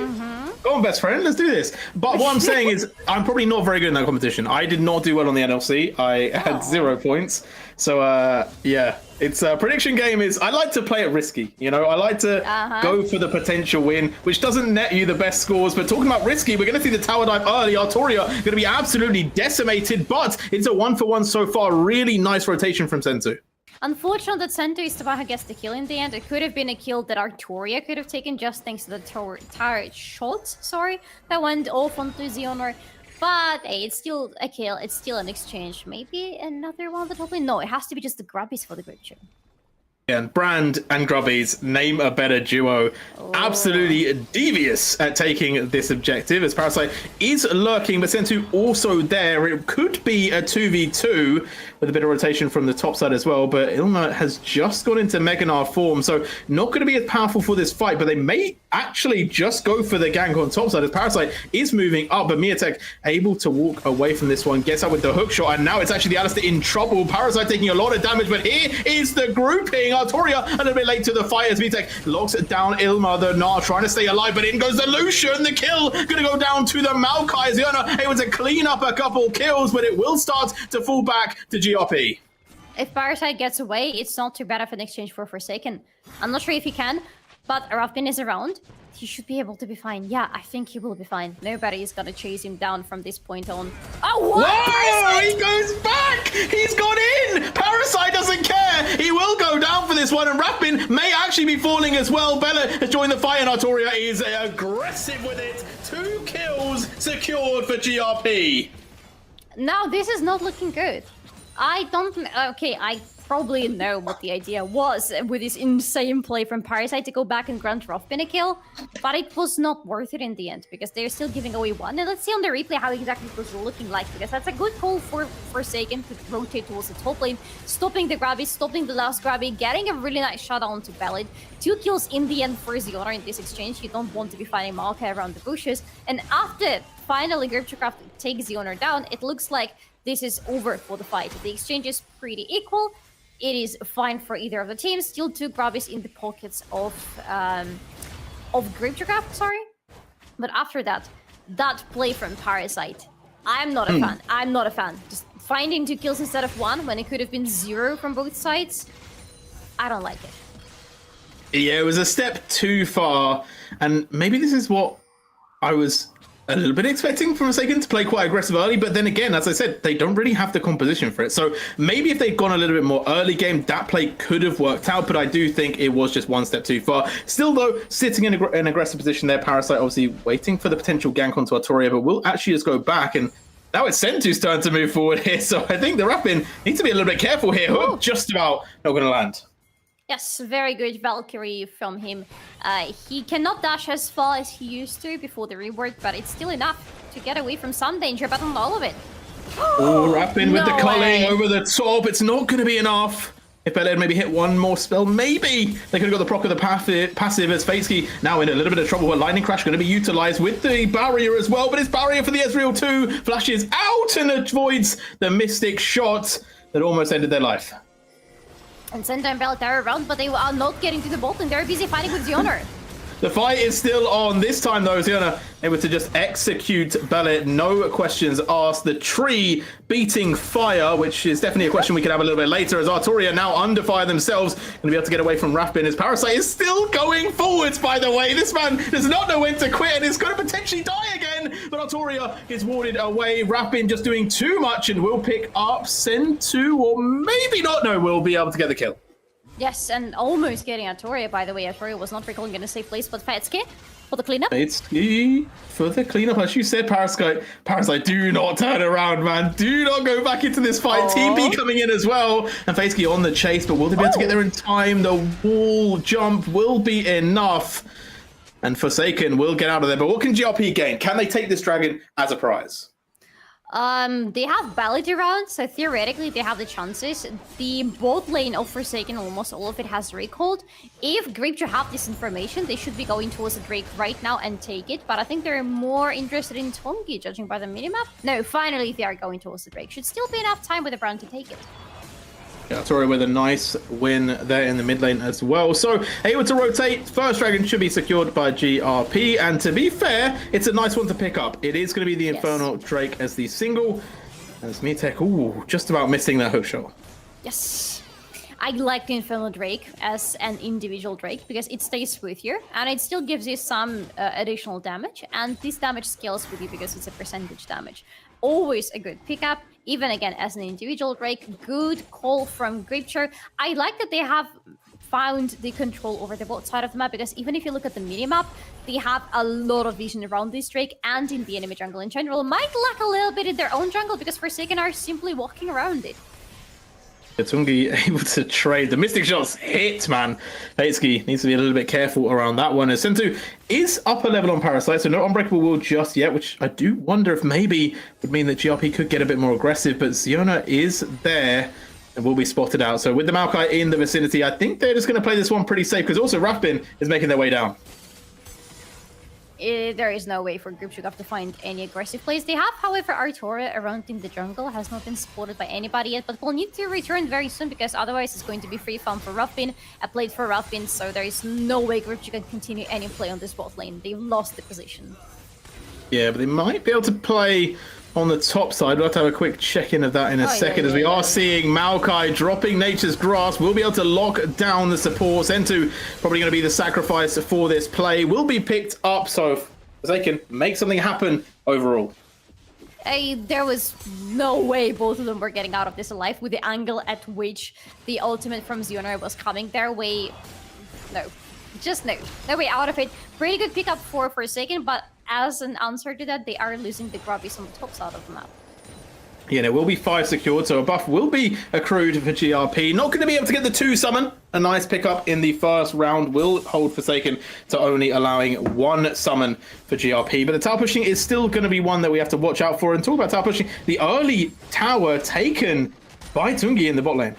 Go on, best friend. Let's do this. But what I'm saying is, I'm probably not very good in that competition. I did not do well on the NLC. I had 0 points. So, yeah, it's a prediction game. I like to play it risky. You know, I like to go for the potential win, which doesn't net you the best scores. But talking about risky, we're going to see the tower dive early. Artoria going to be absolutely decimated, but it's a 1-for-1 so far. Really nice rotation from Sentu. Unfortunate that Sento is the one who gets the kill in the end. It could have been a kill that Artoria could have taken just thanks to the turret shot, that went off onto Xeonor. But hey, it's still a kill, it's still an exchange. Maybe another one that hopefully... No, it has to be just the grubbies for the grip chip. Yeah, and Brand and Grubbies, name a better duo. Absolutely devious at taking this objective as Parasite is lurking, but Sentu also there. It could be a 2v2 with a bit of rotation from the top side as well, but Ilma has just gone into Meganar form, so not going to be as powerful for this fight, but they may actually just go for the gank on top side as Parasite is moving up, but Majutek able to walk away from this one, gets out with the hook shot, and now it's actually the Alistair in trouble. Parasite taking a lot of damage, but here is the grouping. Artoria a little bit late to the fight as Majutek locks down Ilma, the Gnar trying to stay alive, but in goes the Lucian, the kill gonna go down to the Maokai. Xeonor able to clean up a couple kills, but it will start to fall back to GRP. If Parasite gets away, it's not too bad of an exchange for Forsaken. I'm not sure if he can, but Rafpin is around. He should be able to be fine. Yeah, I think he will be fine. Nobody is gonna chase him down from this point on. Oh, what? Whoa, he goes back! He's gone in! Parasite doesn't care! He will go down for this one, and Rafpin may actually be falling as well. Bella has joined the fight, and Artoria is aggressive with it. 2 kills secured for GRP. Now, this is not looking good. I probably know what the idea was with this insane play from Parasite to go back and grant Rafpin a kill, but it was not worth it in the end because they're still giving away 1. And let's see on the replay how exactly it was looking like, because that's a good call for Forsaken to rotate towards the top lane, stopping the grabby, stopping the last grabby, getting a really nice shot onto Ballad. 2 kills in the end for Xeonor in this exchange. You don't want to be finding Maokai around the bushes. And after finally Gripcraft takes Xeonor down, it looks like this is over for the fight. The exchange is pretty equal. It is fine for either of the teams. Still 2 grabbies in the pockets of Gripcraft, sorry. But after that play from Parasite, I'm not a fan. I'm not a fan. Just finding 2 kills instead of 1 when it could have been 0 from both sides. I don't like it. Yeah, it was a step too far, and maybe this is what I was a little bit expecting from Forsaken to play quite aggressive early, but then again, as I said, they don't really have the composition for it. So maybe if they'd gone a little bit more early game, that play could have worked out, but I do think it was just 1 step too far. Still though, sitting in an aggressive position there, Parasite obviously waiting for the potential gank onto Artoria, but we'll actually just go back, and now it's Sentu's turn to move forward here, so I think the Rafpin needs to be a little bit careful here. Hook just about not going to land. Yes, very good Valkyrie from him. He cannot dash as far as he used to before the rework, but it's still enough to get away from some danger, but not all of it. Oh, Rafpin with the culling over the top. It's not going to be enough. If Bella had maybe hit 1 more spell, maybe they could have got the proc of the passive as Fatesky now in a little bit of trouble. But Lightning Crash going to be utilized with the barrier as well, but it's barrier for the Ezreal too. Flashes out and avoids the Mystic shot that almost ended their life. And Senta and Bell are around, but they are not getting to the bot, and they're busy fighting with Xeonor. The fight is still on. This time, though, Ziona able to just execute Bellet. No questions asked. The tree beating fire, which is definitely a question we can have a little bit later, as Artoria now under fire themselves. Going to be able to get away from Rafbin. His Parasite is still going forwards, by the way. This man does not know when to quit and is going to potentially die again. But Artoria is warded away. Rafbin just doing too much and will pick up Send2, or maybe not. No, we'll be able to get the kill. Yes, and almost getting Artoria, by the way. Artoria was not recalling in a safe place, but Fatski for the cleanup. Fatski for the cleanup. As you said, Parasite, do not turn around, man. Do not go back into this fight. Team B coming in as well. And Fatski on the chase, but will they be able to get there in time? The wall jump will be enough. And Forsaken will get out of there. But what can GRP gain? Can they take this dragon as a prize? They have Ballad around, so theoretically they have the chances. The bot lane of Forsaken, almost all of it has recalled. If Grapture have this information, they should be going towards the Drake right now and take it. But I think they're more interested in Tongi, judging by the minimap. No, finally they are going towards the Drake. Should still be enough time with the Brand to take it. Yeah, Artoria with a nice win there in the mid lane as well. So able to rotate. First dragon should be secured by GRP. And to be fair, it's a nice one to pick up. It is going to be the Infernal Drake as the single. As Majutek, ooh, just about missing that hook shot. Yes. I like the Infernal Drake as an individual Drake because it stays with you and it still gives you some additional damage. And this damage scales with you because it's a percentage damage. Always a good pickup, even again as an individual Drake. Good call from Grapture. I like that they have found the control over the bot side of the map because even if you look at the minimap, they have a lot of vision around this Drake and in the enemy jungle in general. Might lack a little bit in their own jungle because Forsaken are simply walking around it. Tungi able to trade. The Mystic shots hit, man. Fatski needs to be a little bit careful around that one. As Send2 is upper level on Parasite, so no Unbreakable Will just yet, which I do wonder if maybe would mean that GRP could get a bit more aggressive, but Ziona is there and will be spotted out. So with the Maokai in the vicinity, I think they're just going to play this one pretty safe, because also Rafbin is making their way down. There is no way for Grapture to find any aggressive plays. They have, however, Artoria around in the jungle, has not been spotted by anybody yet, but will need to return very soon because otherwise it's going to be free farm for Rafbin, a plate for Rafbin, so there is no way Grapture can continue any play on this bot lane. They've lost the position. Yeah, but they might be able to play on the top side. We'll have to have a quick check-in of that in a second, as we are seeing Maokai dropping Nature's Grasp. We'll be able to lock down the support. Send2 probably going to be the sacrifice for this play. Will be picked up, so they can make something happen overall. There was no way both of them were getting out of this alive with the angle at which the ultimate from Ziona was coming their way. No. Just no way out of it. Pretty good pickup for Forsaken, but as an answer to that, they are losing the grubbies on the top side of the map. Yeah, there will be 5 secured, so a buff will be accrued for GRP. Not going to be able to get the 2 summon. A nice pickup in the first round will hold Forsaken to only allowing 1 summon for GRP. But the tower pushing is still going to be one that we have to watch out for. And talk about tower pushing, the early tower taken by Tungi in the bot lane.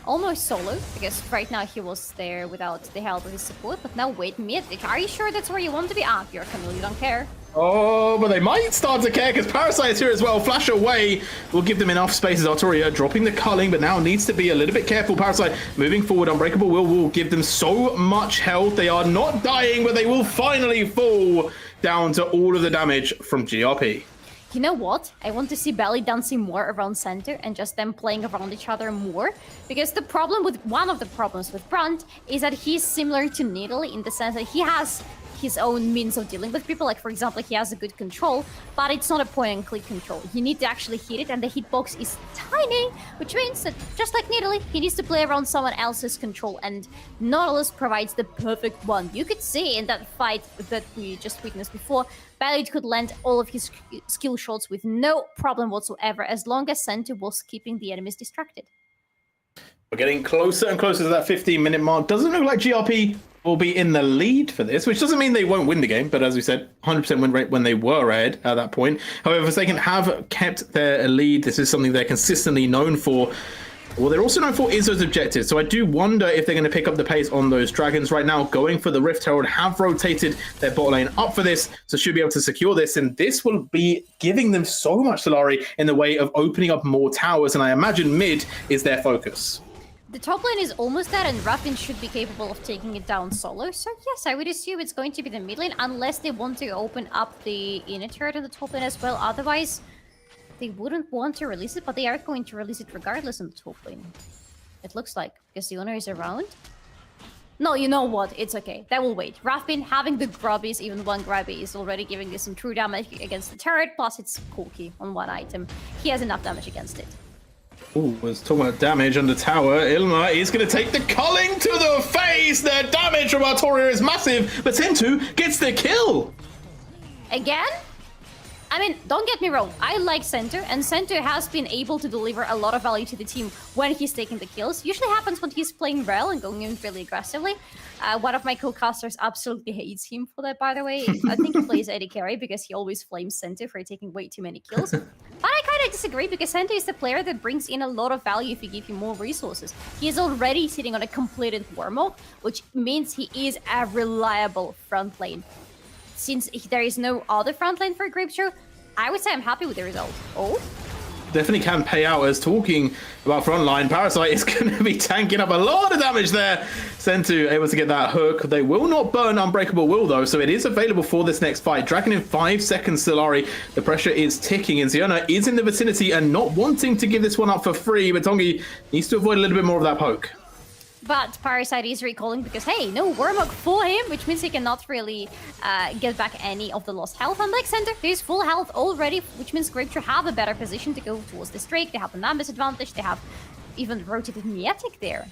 Almost solo, because right now he was there without the help of his support, but now wait, Mythic, are you sure that's where you want to be? Ah, you're Camille, you don't care. Oh, but they might start to care, because Parasite is here as well. Flash away will give them enough space as Artoria dropping the culling, but now needs to be a little bit careful. Parasite moving forward. Unbreakable will give them so much health. They are not dying, but they will finally fall down to all of the damage from GRP. You know what? I want to see Belly dancing more around center and just them playing around each other more. Because the problem with, one of the problems with Brandt is that he's similar to Needle in the sense that he has his own means of dealing with people. Like, for example, he has a good control, but it's not a point-and-click control. You need to actually hit it, and the hitbox is tiny, which means that, just like Needle, he needs to play around someone else's control, and Nautilus provides the perfect one. You could see in that fight that we just witnessed before, Ballad could land all of his skill shots with no problem whatsoever, as long as Send2 was keeping the enemies distracted. We're getting closer and closer to that 15-minute mark. Doesn't look like GRP will be in the lead for this, which doesn't mean they won't win the game, but as we said, 100% win rate when they were ahead at that point. However, they can have kept their lead. This is something they're consistently known for. What they're also known for is those objectives, so I do wonder if they're going to pick up the pace on those dragons right now. Going for the Rift Herald, have rotated their bot lane up for this, so should be able to secure this, and this will be giving them so much, Solari, in the way of opening up more towers, and I imagine mid is their focus. The top lane is almost dead, and Rafał should be capable of taking it down solo. So yes, I would assume it's going to be the mid lane, unless they want to open up the inner turret on the top lane as well. Otherwise, they wouldn't want to release it, but they are going to release it regardless on the top lane. It looks like, because the owner is around. No, you know what? It's okay. That will wait. Rafał having the grubbies, even one grubby, is already giving this some true damage against the turret, plus it's Korotkiy on one item. He has enough damage against it. Ooh, was talking about damage on the tower. Ilma is going to take the culling to the face. The damage from Artoria is massive, but Sentu gets the kill. Again? I mean, don't get me wrong, I like Sentu, and Sentu has been able to deliver a lot of value to the team when he's taking the kills. Usually happens when he's playing well and going in really aggressively. One of my co-casters absolutely hates him for that, by the way. I think he plays AD carry because he always flames Sentu for taking way too many kills. But I kind of disagree, because Sentu is the player that brings in a lot of value if you give him more resources. He is already sitting on a completed Warmog, which means he is a reliable front lane. Since there is no other front lane for Grapeshot, I would say I'm happy with the result. Oh? Definitely can pay out, as talking about frontline. Parasite is going to be tanking up a lot of damage there. Sentu able to get that hook. They will not burn Unbreakable Will, though, so it is available for this next fight. Dragon in 5 seconds, Solari. The pressure is ticking, and Ziona is in the vicinity and not wanting to give this one up for free, but Tongi needs to avoid a little bit more of that poke. But Parasite is recalling because, hey, no Warmog for him, which means he cannot really get back any of the lost health. Unlike Center, he's full health already, which means Grapeshot have a better position to go towards this Drake. They have a numbers advantage. They have even rotated Majutek there.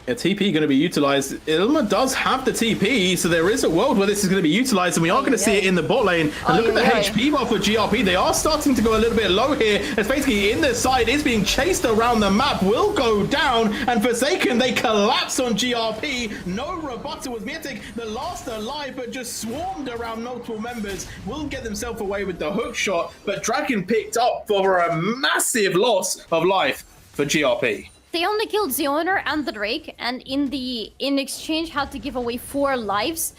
A TP going to be utilized. Ilma does have the TP, so there is a world where this is going to be utilized, and we are going to see it in the bot lane. And look at the HP bar for GRP. They are starting to go a little bit low here, as basically in the side is being chased around the map, will go down, and Forsaken, they collapse on GRP. No rebuttal with Majutek, the last alive, but just swarmed around multiple members. Will get themselves away with the hook shot, but Dragon picked up for a massive loss of life for GRP. They only killed the owner and the Drake, and in exchange had to give away 4 lives.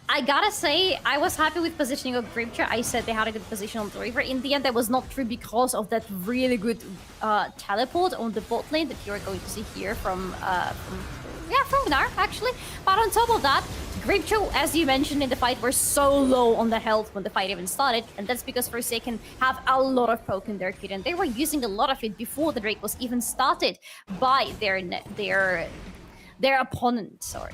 I gotta say, I was happy with positioning of Grapeshot. I said they had a good position on the river. In the end, that was not true because of that really good teleport on the bot lane that you're going to see here from Gnar, actually. But on top of that, Grapeshot, as you mentioned in the fight, were so low on the health when the fight even started, and that's because Forsaken have a lot of poke in their kit, and they were using a lot of it before the Drake was even started by their opponent. Sorry.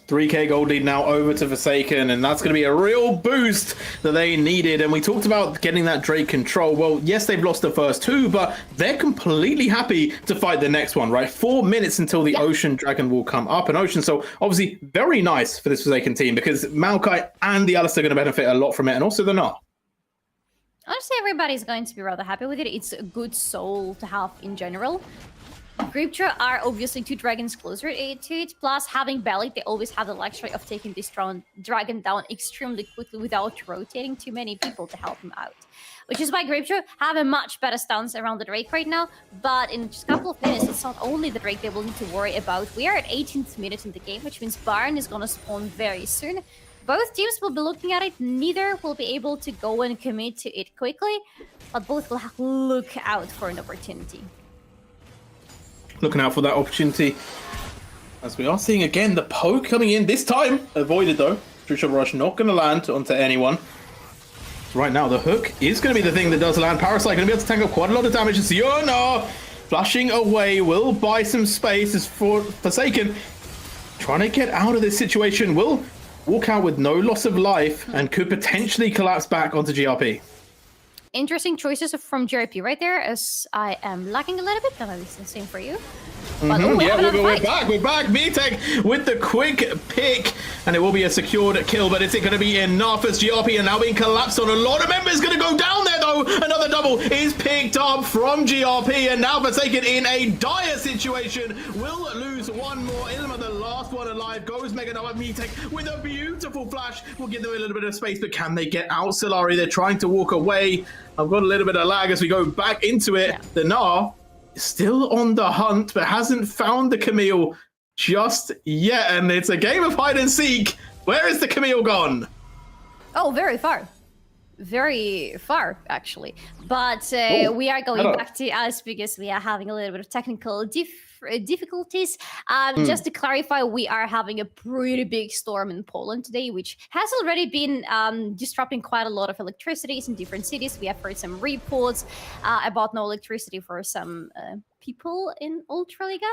3k gold lead now over to Forsaken, and that's going to be a real boost that they needed. And we talked about getting that Drake control. Well, yes, they've lost the first 2, but they're completely happy to fight the next one, right? 4 minutes until the Ocean Dragon will come up. And Ocean, so obviously very nice for this Forsaken team, because Maokai and the Alisia are going to benefit a lot from it, and also they're not. Honestly, everybody's going to be rather happy with it. It's a good soul to have in general. Grapeshot are obviously 2 dragons closer to it, plus having Belly, they always have the luxury of taking this dragon down extremely quickly without rotating too many people to help him out. Which is why Grapeshot have a much better stance around the Drake right now, but in just a couple of minutes, it's not only the Drake they will need to worry about. We are at 18th minute in the game, which means Baron is gonna spawn very soon. Both teams will be looking at it, neither will be able to go and commit to it quickly, but both will look out for an opportunity. Looking out for that opportunity, as we are seeing again the poke coming in, this time avoided though. True Shot Rush not going to land onto anyone. Right now the hook is going to be the thing that does land. Parasite going to be able to tank up quite a lot of damage. Ziona flashing away, will buy some space as for Forsaken trying to get out of this situation, will walk out with no loss of life and could potentially collapse back onto GRP. Interesting choices from GRP right there, as I am lacking a little bit, but at least the same for you. But yeah, we're back. Majutek with the quick pick, and it will be a secured kill, but is it going to be enough as GRP are now being collapsed on? A lot of members going to go down there, though. Another double is picked up from GRP, and now Forsaken in a dire situation. Will lose one more. Ilma, the last one alive, goes Mega Nova. Majutek with a beautiful flash will give them a little bit of space, but can they get out? Solari, they're trying to walk away. I've got a little bit of lag as we go back into it. The Gnar still on the hunt, but hasn't found the Camille just yet. And it's a game of hide and seek. Where is the Camille gone? Oh, very far. Very far, actually. But we are going back to us because we are having a little bit of technical difficulties. Just to clarify, we are having a pretty big storm in Poland today, which has already been disrupting quite a lot of electricities in different cities. We have heard some reports about no electricity for some people in Ultraliga.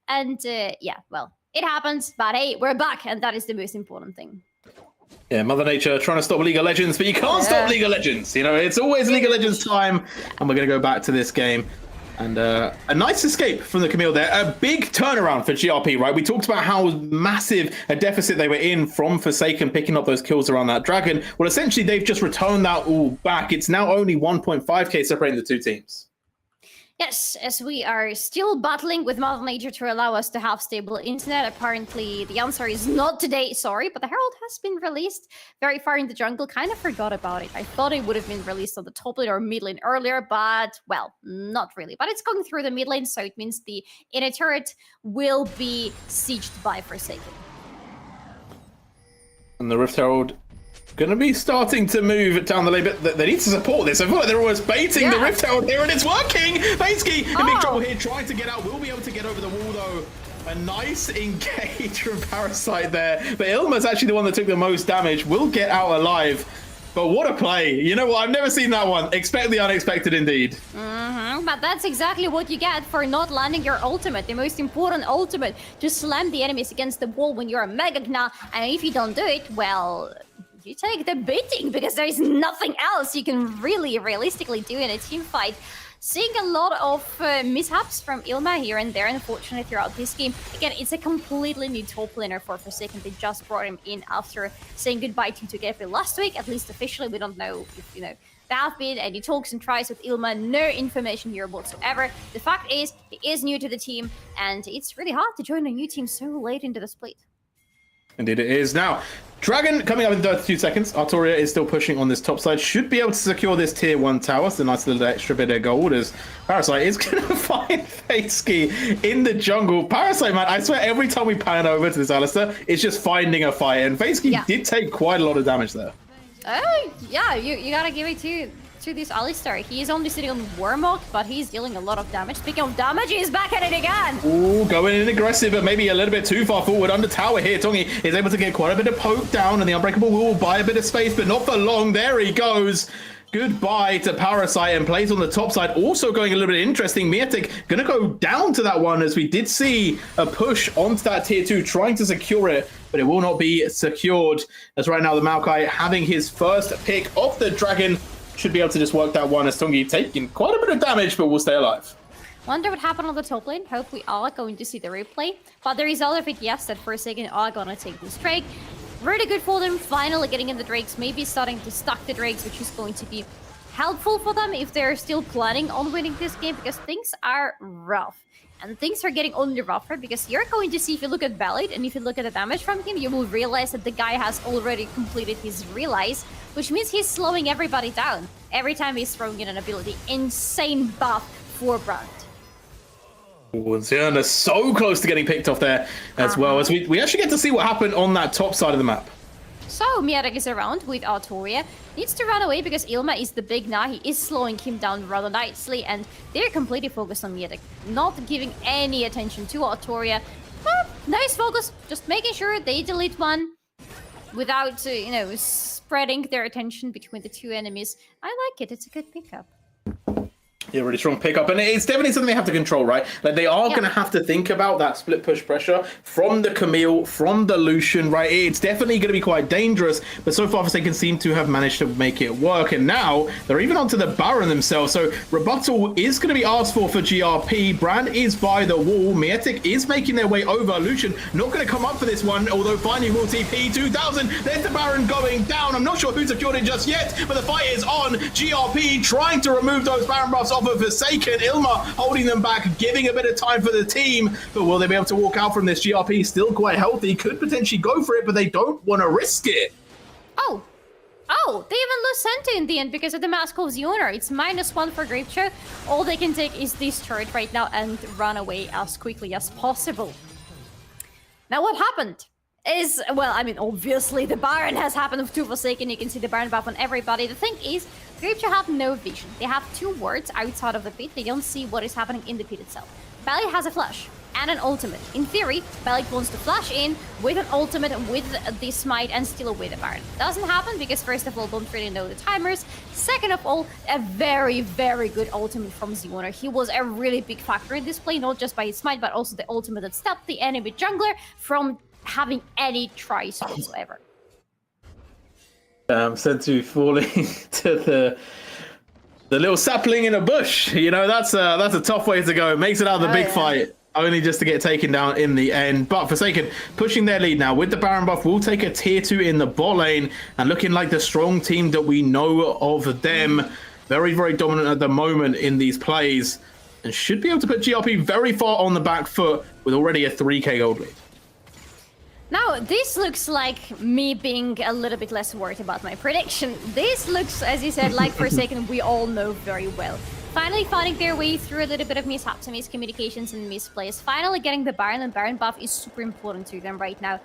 And yeah, well, it happens, but hey, we're back, and that is the most important thing. Yeah, Mother Nature trying to stop League of Legends, but you can't stop League of Legends. You know, it's always League of Legends time, and we're going to go back to this game. And a nice escape from the Camille there. A big turnaround for GRP, right? We talked about how massive a deficit they were in from Forsaken picking up those kills around that dragon. Well, essentially, they've just returned that all back. It's now only 1.5k separating the two teams. Yes, as we are still battling with Mother Nature to allow us to have stable internet. Apparently, the answer is not today, sorry, but the Herald has been released very far in the jungle. Kind of forgot about it. I thought it would have been released on the top lane or mid lane earlier, but, well, not really. But it's going through the mid lane, so it means the inner turret will be sieged by Forsaken. And the Rift Herald going to be starting to move down the lane, but they need to support this. I feel like they're almost baiting the Rift Herald here, and it's working! Basically, in big trouble here, trying to get out. Will be able to get over the wall, though. A nice engage from Parasite there. But Ilma's actually the one that took the most damage. Will get out alive. But what a play. You know what? I've never seen that one. Expect the unexpected indeed. But that's exactly what you get for not landing your ultimate, the most important ultimate. Just slam the enemies against the wall when you're a Mega Gna, and if you don't do it, well, you take the beating, because there is nothing else you can really realistically do in a team fight. Seeing a lot of mishaps from Ilma here and there, unfortunately, throughout this game. Again, it's a completely new top laner for Forsaken. They just brought him in after saying goodbye to GRP last week. At least officially, we don't know if, you know, there have been any talks and tries with Ilma. No information here whatsoever. The fact is, he is new to the team, and it's really hard to join a new team so late into the split. Indeed it is. Now, Dragon coming up in 32 seconds. Artoria is still pushing on this top side. Should be able to secure this tier 1 tower. So a nice little extra bit of gold as Parasite is going to find Faceski in the jungle. Parasite, man, I swear every time we pan over to this Alisia, it's just finding a fight. And Faceski did take quite a lot of damage there. Yeah, you gotta give it to this Alistar. He is only sitting on Warmog, but he's dealing a lot of damage. Speaking of damage, he's back at it again. Ooh, going in aggressive, but maybe a little bit too far forward under tower here. Tongi is able to get quite a bit of poke down, and the Unbreakable will buy a bit of space, but not for long. There he goes. Goodbye to Parasite, and plays on the top side. Also going a little bit interesting. Majutek going to go down to that one, as we did see a push onto that tier 2, trying to secure it, but it will not be secured. As right now, the Maokai having his first pick of the Dragon should be able to just work that one, as Tongi taking quite a bit of damage, but will stay alive. Wonder what happened on the top lane. Hope we are going to see the replay. But the result of it, yes, that Forsaken are gonna take this Drake. Really good for them, finally getting in the Drakes, maybe starting to stack the Drakes, which is going to be helpful for them if they're still planning on winning this game, because things are rough. And things are getting only rougher, because you're going to see, if you look at Valid and if you look at the damage from him, you will realize that the guy has already completed his realize, which means he's slowing everybody down every time he's throwing in an ability. Insane buff for Brand. Zerna so close to getting picked off there as well, as we actually get to see what happened on that top side of the map. So Majutek is around with Artoria, needs to run away because Ilma is the big Gna. He is slowing him down rather nicely, and they're completely focused on Majutek, not giving any attention to Artoria. Nice focus, just making sure they delete one without, you know, spreading their attention between the two enemies. I like it, it's a good pickup. Yeah, really strong pickup, and it's definitely something they have to control, right? Like, they are going to have to think about that split push pressure from the Camille, from the Lucian, right? It's definitely going to be quite dangerous, but so far they can seem to have managed to make it work, and now they're even onto the Baron themselves, so rebuttal is going to be asked for GRP. Brand is by the wall, Majutek is making their way over. Lucian not going to come up for this one, although finally will TP 2000. There's the Baron going down. I'm not sure who secured it just yet, but the fight is on. GRP trying to remove those Baron buffs off of Forsaken. Ilma holding them back, giving a bit of time for the team, but will they be able to walk out from this? GRP still quite healthy, could potentially go for it, but they don't want to risk it. Oh, they even lose Senta in the end because of the Mask of the Owner. It's -1 for Grapecho. All they can take is this turret right now and run away as quickly as possible. Now what happened is, well, I mean, obviously the Baron has happened to Forsaken. You can see the Baron buff on everybody. The thing is, Grapecho have no vision. They have 2 wards outside of the pit. They don't see what is happening in the pit itself. Valley has a flash, and an ultimate. In theory, Bellic wants to flash in with an ultimate, with the smite, and steal away the Baron. Doesn't happen because first of all, don't really know the timers. Second of all, a very, very good ultimate from Z1er. He was a really big factor in this play, not just by his smite, but also the ultimate that stopped the enemy jungler from having any tries whatsoever. Said to falling to the little sapling in a bush. You know, that's a tough way to go. It makes it out of the big fight, only just to get taken down in the end. But Forsaken pushing their lead now with the Baron buff will take a tier 2 in the bot lane and looking like the strong team that we know of them. Very, very dominant at the moment in these plays and should be able to put GRP very far on the back foot with already a 3k gold lead. Now, this looks like me being a little bit less worried about my prediction. This looks, as you said, like Forsaken we all know very well. Finally finding their way through a little bit of mishaps and miscommunications and misplays. Finally getting the Baron, and Baron buff is super important to them right now.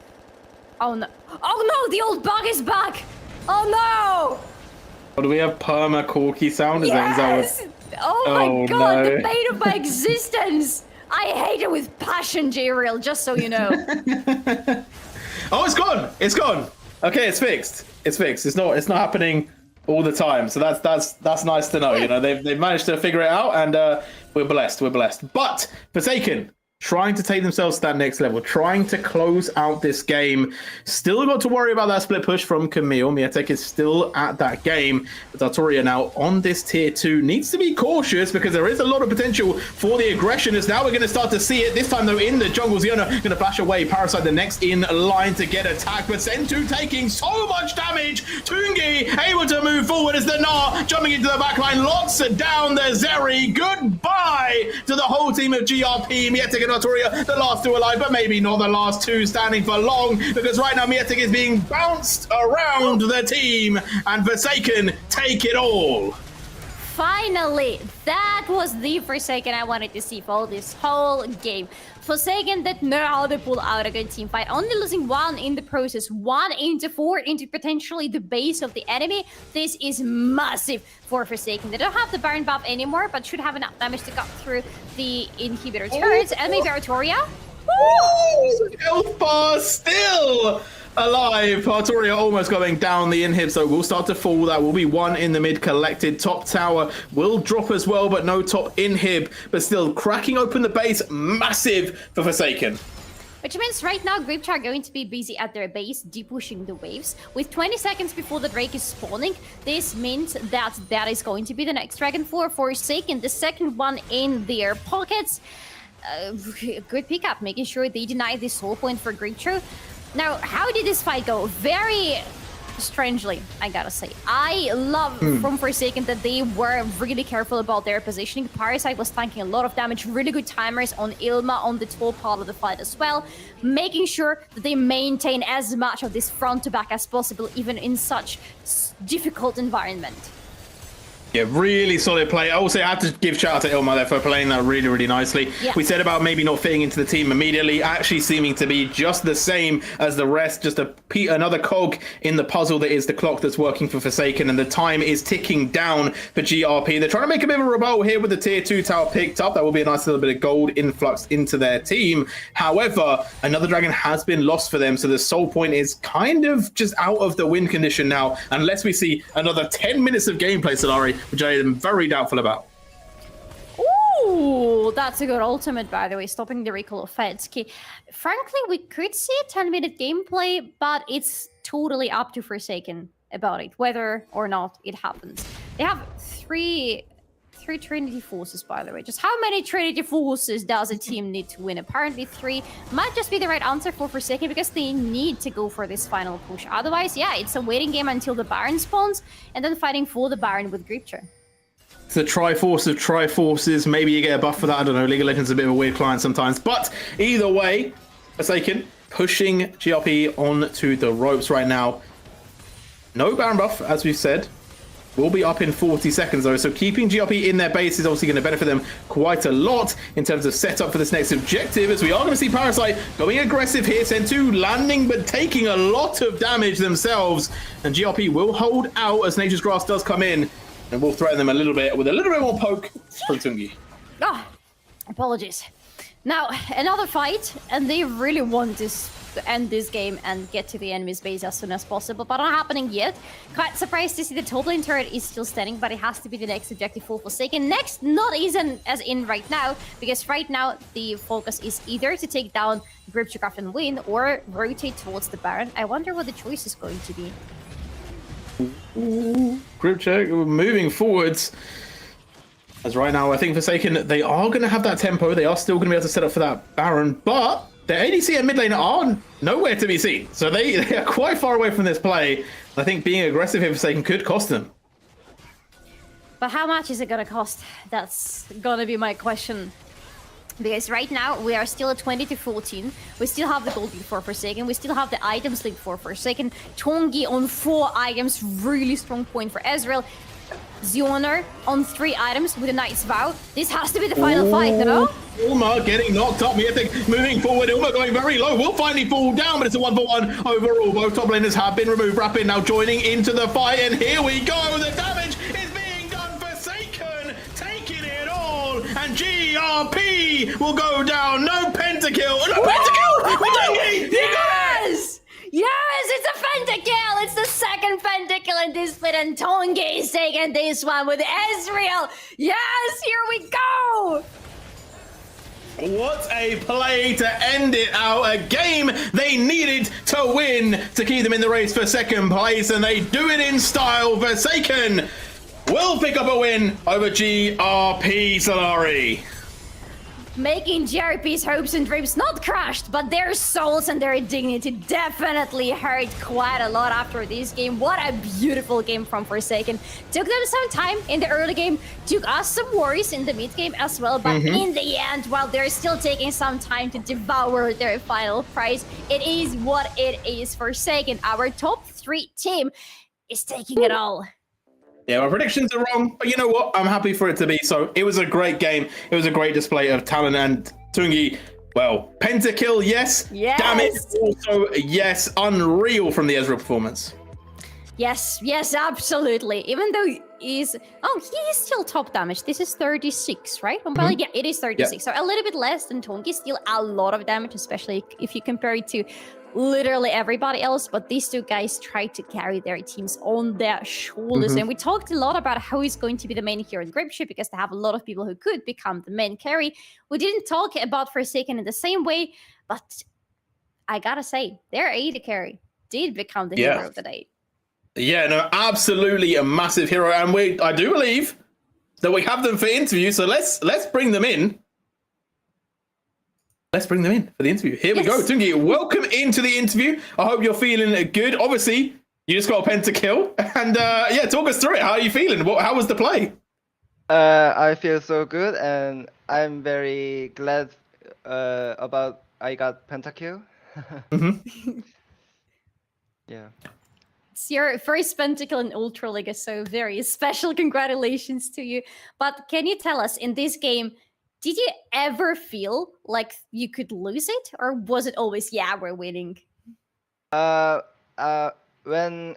Oh no. Oh no, the old bug is back! Oh no! Oh, do we have perma Korotkiy sound? Yes! Is that Oh my god, no. the bane of my existence! I hate it with passion, J-Real, just so you know. Oh, it's gone. It's gone. Okay, it's fixed. It's fixed. It's not happening all the time. So that's nice to know. You know, they've managed to figure it out, and we're blessed. We're blessed. But Forsaken trying to take themselves to that next level, trying to close out this game. Still got to worry about that split push from Camille. Majutek is still at that game. But Artoria now on this tier 2 needs to be cautious because there is a lot of potential for the aggression as now we're going to start to see it. This time though in the jungle, Ziona going to flash away. Parasite the next in line to get attacked, but Sentu taking so much damage. Tungi able to move forward as the Gnar jumping into the backline, locks it down the Zeri. Goodbye to the whole team of GRP. Majutek and Artoria, the last two alive, but maybe not the last two standing for long because right now Majutek is being bounced around the team and Forsaken take it all. Finally, that was the Forsaken I wanted to see for this whole game. Forsaken that know how to pull out a good team fight, only losing one in the process, 1 into 4 into potentially the base of the enemy. This is massive for Forsaken. They don't have the Baron buff anymore, but should have enough damage to cut through the inhibitor turrets and maybe Artoria. Oh, health bar still alive. Artoria almost going down. The inhib, so will start to fall. That will be 1 in the mid collected. Top tower will drop as well, but no top inhib. But still cracking open the base. Massive for Forsaken. Which means right now Gleb are going to be busy at their base, deep pushing the waves. With 20 seconds before the Drake is spawning, this means that that is going to be the next Dragon for Forsaken, the second one in their pockets. Good pickup, making sure they deny this soul point for Gleb. Now, how did this fight go? Very strangely, I gotta say. I love from Forsaken that they were really careful about their positioning. Parasite was tanking a lot of damage, really good timers on Ilma on the top part of the fight as well, making sure that they maintain as much of this front to back as possible, even in such difficult environment. Yeah, really solid play. I also have to give shout out to Ilma there for playing that really, really nicely. Yeah. We said about maybe not fitting into the team immediately, actually seeming to be just the same as the rest, just another cog in the puzzle that is the clock that's working for Forsaken, and the time is ticking down for GRP. They're trying to make a bit of a rebuttal here with the tier 2 tower picked up. That will be a nice little bit of gold influx into their team. However, another dragon has been lost for them, so the soul point is kind of just out of the win condition now, unless we see another 10 minutes of gameplay, Solari, which I am very doubtful about. Ooh, that's a good ultimate, by the way, stopping the recall of Fetsky. Frankly, we could see a 10-minute gameplay, but it's totally up to Forsaken about it, whether or not it happens. They have three Trinity Forces, by the way. Just how many Trinity Forces does a team need to win? Apparently 3 might just be the right answer for Forsaken because they need to go for this final push. Otherwise, yeah, it's a waiting game until the Baron spawns and then fighting for the Baron with Gleb. It's the Triforce of Triforces. Maybe you get a buff for that. I don't know. League of Legends is a bit of a weird client sometimes. But either way, Forsaken pushing GRP onto the ropes right now. No Baron buff, as we've said. Will be up in 40 seconds though, so keeping GRP in their base is obviously going to benefit them quite a lot in terms of setup for this next objective, as we are going to see Parasite going aggressive here, Sentu landing but taking a lot of damage themselves, and GRP will hold out as Nature's Grass does come in and will threaten them a little bit with a little bit more poke from Tungi. Oh, apologies. Now, another fight, and they really want this to end this game and get to the enemy's base as soon as possible, but not happening yet. Quite surprised to see the top lane turret is still standing, but it has to be the next objective for Forsaken. Next, not even as in right now, because right now the focus is either to take down Grip Graph and win, or rotate towards the Baron. I wonder what the choice is going to be. Group check, moving forwards. As right now, I think Forsaken, they are going to have that tempo. They are still going to be able to set up for that Baron, but the ADC and mid lane are nowhere to be seen. So they are quite far away from this play. I think being aggressive here for Forsaken could cost them. But how much is it going to cost? That's going to be my question. Because right now, we are still at 20-14. We still have the gold lead for Forsaken. We still have the items lead for Forsaken. Tongi on 4 items. Really strong point for Ezreal. Zioner on 3 items with a Knight's Vow. This has to be the final fight, you know? Ulma getting knocked up. Majutek moving forward. Ulma going very low. Will finally fall down, but it's a 1-for-1 overall. Both top laners have been removed. Rapid now joining into the fight, and here we go. The damage is being done. Forsaken taking it all, and GRP will go down. No pentakill. No pentakill. Yes! Yes, it's a pentakill! It's the second pentakill in this split, and Tongi is taking this one with Ezreal! Yes, here we go! What a play to end it out. A game they needed to win to keep them in the race for second place, and they do it in style. Forsaken will pick up a win over GRP Solari. Making GRP's hopes and dreams not crushed, but their souls and their dignity definitely hurt quite a lot after this game. What a beautiful game from Forsaken. Took them some time in the early game, took us some worries in the mid game as well, but in the end, while they're still taking some time to devour their final prize, it is what it is. Forsaken, our top 3 team, is taking it all. Yeah, my predictions are wrong, but you know what? I'm happy for it to be so. It was a great game. It was a great display of talent, and Tongi, well, pentakill, yes. Yes. Damage, also, yes. Unreal from the Ezreal performance. Yes, yes, absolutely. Even though he is still top damage. This is 36, right? Yeah, it is 36. So a little bit less than Tongi, still a lot of damage, especially if you compare it to literally everybody else. But these 2 guys try to carry their teams on their shoulders. And we talked a lot about how he's going to be the main hero in Grapeship, because they have a lot of people who could become the main carry. We didn't talk about Forsaken in the same way, but I gotta say, their AD carry did become the hero of the day. Yeah, no, absolutely a massive hero, and I do believe that we have them for interview. So let's bring them in. Let's bring them in for the interview. Here we go, Tongi. Welcome into the interview. I hope you're feeling good. Obviously, you just got a pentakill, and yeah, talk us through it. How are you feeling? How was the play? I feel so good, and I'm very glad about I got pentakill. Yeah. It's your first pentakill in Ultraliga, so very special congratulations to you. But can you tell us, in this game, did you ever feel like you could lose it, or was it always, yeah, we're winning? When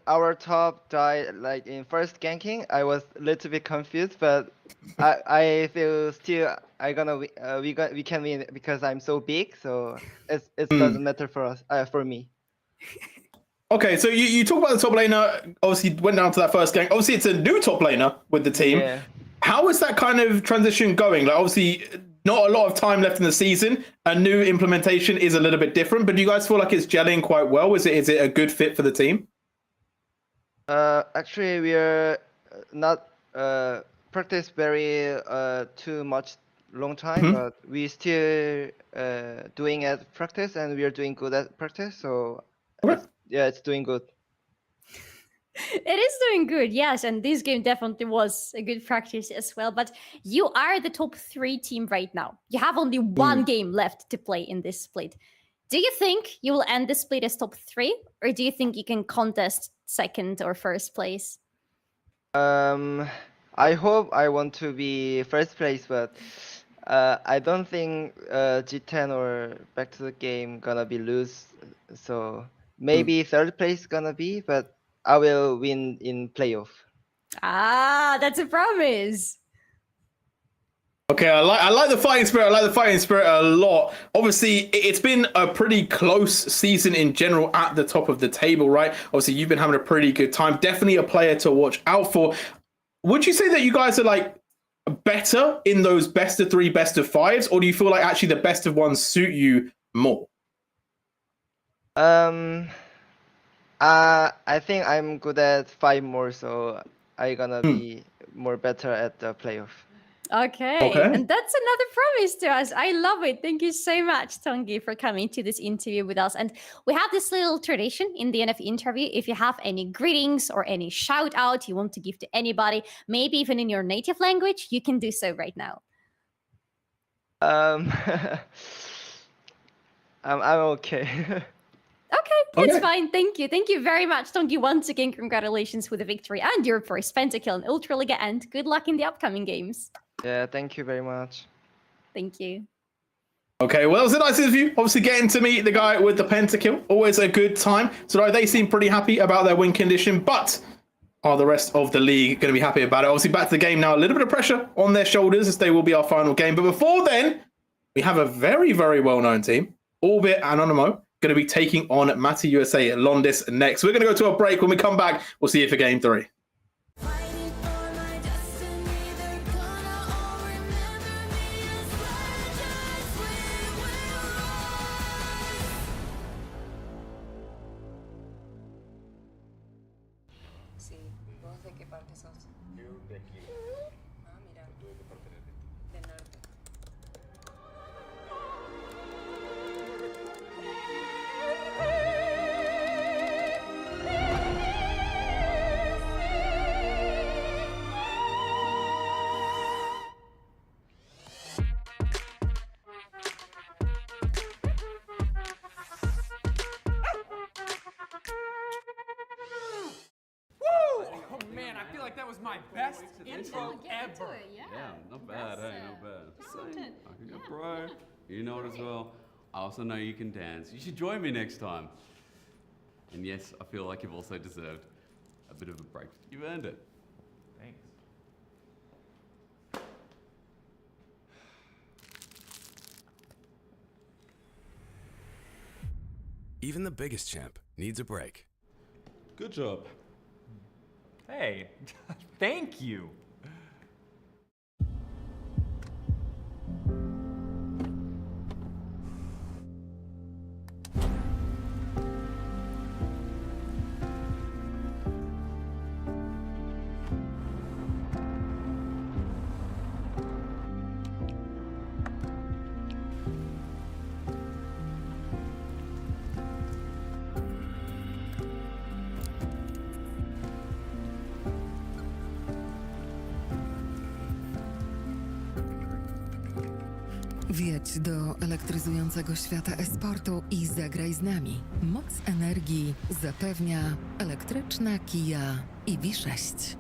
our top died, like in first ganking, I was a little bit confused, but I feel still we can win because I'm so big, so it doesn't matter for us, for me. Okay, so you talk about the top laner. Obviously, went down to that first gang. Obviously, it's a new top laner with the team. Yeah. How is that kind of transition going? Like, obviously, not a lot of time left in the season. A new implementation is a little bit different, but do you guys feel like it's gelling quite well? Is it a good fit for the team? Actually, we are not practice very too much long time, but we still doing at practice, and we are doing good at practice. So it's doing good. It is doing good, yes, and this game definitely was a good practice as well. But you are the top 3 team right now. You have only 1 game left to play in this split. Do you think you will end the split as top 3, or do you think you can contest second or first place? I hope I want to be first place, but I don't think G10 or Back to the Game gonna be lose. So maybe third place gonna be, but I will win in playoff. Ah, that's a promise. Okay, I like the fighting spirit. I like the fighting spirit a lot. Obviously, it's been a pretty close season in general at the top of the table, right? Obviously, you've been having a pretty good time. Definitely a player to watch out for. Would you say that you guys are like better in those best of 3, best of 5s, or do you feel like actually the best of 1s suit you more? I think I'm good at 5 more, so I'm gonna be more better at the playoff. Okay, and that's another promise to us. I love it. Thank you so much, Tongi, for coming to this interview with us. And we have this little tradition in the end of the interview. If you have any greetings or any shout out you want to give to anybody, maybe even in your native language, you can do so right now. I'm okay. Okay, that's fine. Thank you. Thank you very much, Tongi. Once again, congratulations with the victory and your first pentakill in Ultraliga, and good luck in the upcoming games. Yeah, thank you very much. Thank you. Okay, well, it was a nice interview. Obviously, getting to meet the guy with the pentakill, always a good time. So they seem pretty happy about their win condition, but are the rest of the league going to be happy about it? Obviously, back to the game now. A little bit of pressure on their shoulders as they will be our final game. But before then, we have a very, very well-known team, albeit Anonymo, going to be taking on Matty USA LODIS next. We're going to go to a break. When we come back, we'll see you for game 3. That was my best intro ever. Yeah, not bad, hey, not bad. Same. I can go pro. You know it as well. I also know you can dance. You should join me next time. And yes, I feel like you've also deserved a bit of a break. You've earned it. Thanks. Even the biggest champ needs a break. Good job. Hey, thank you. Wjedź do elektryzującego świata esportu i zagraj z nami. Moc energii zapewnia elektryczna kija EV6.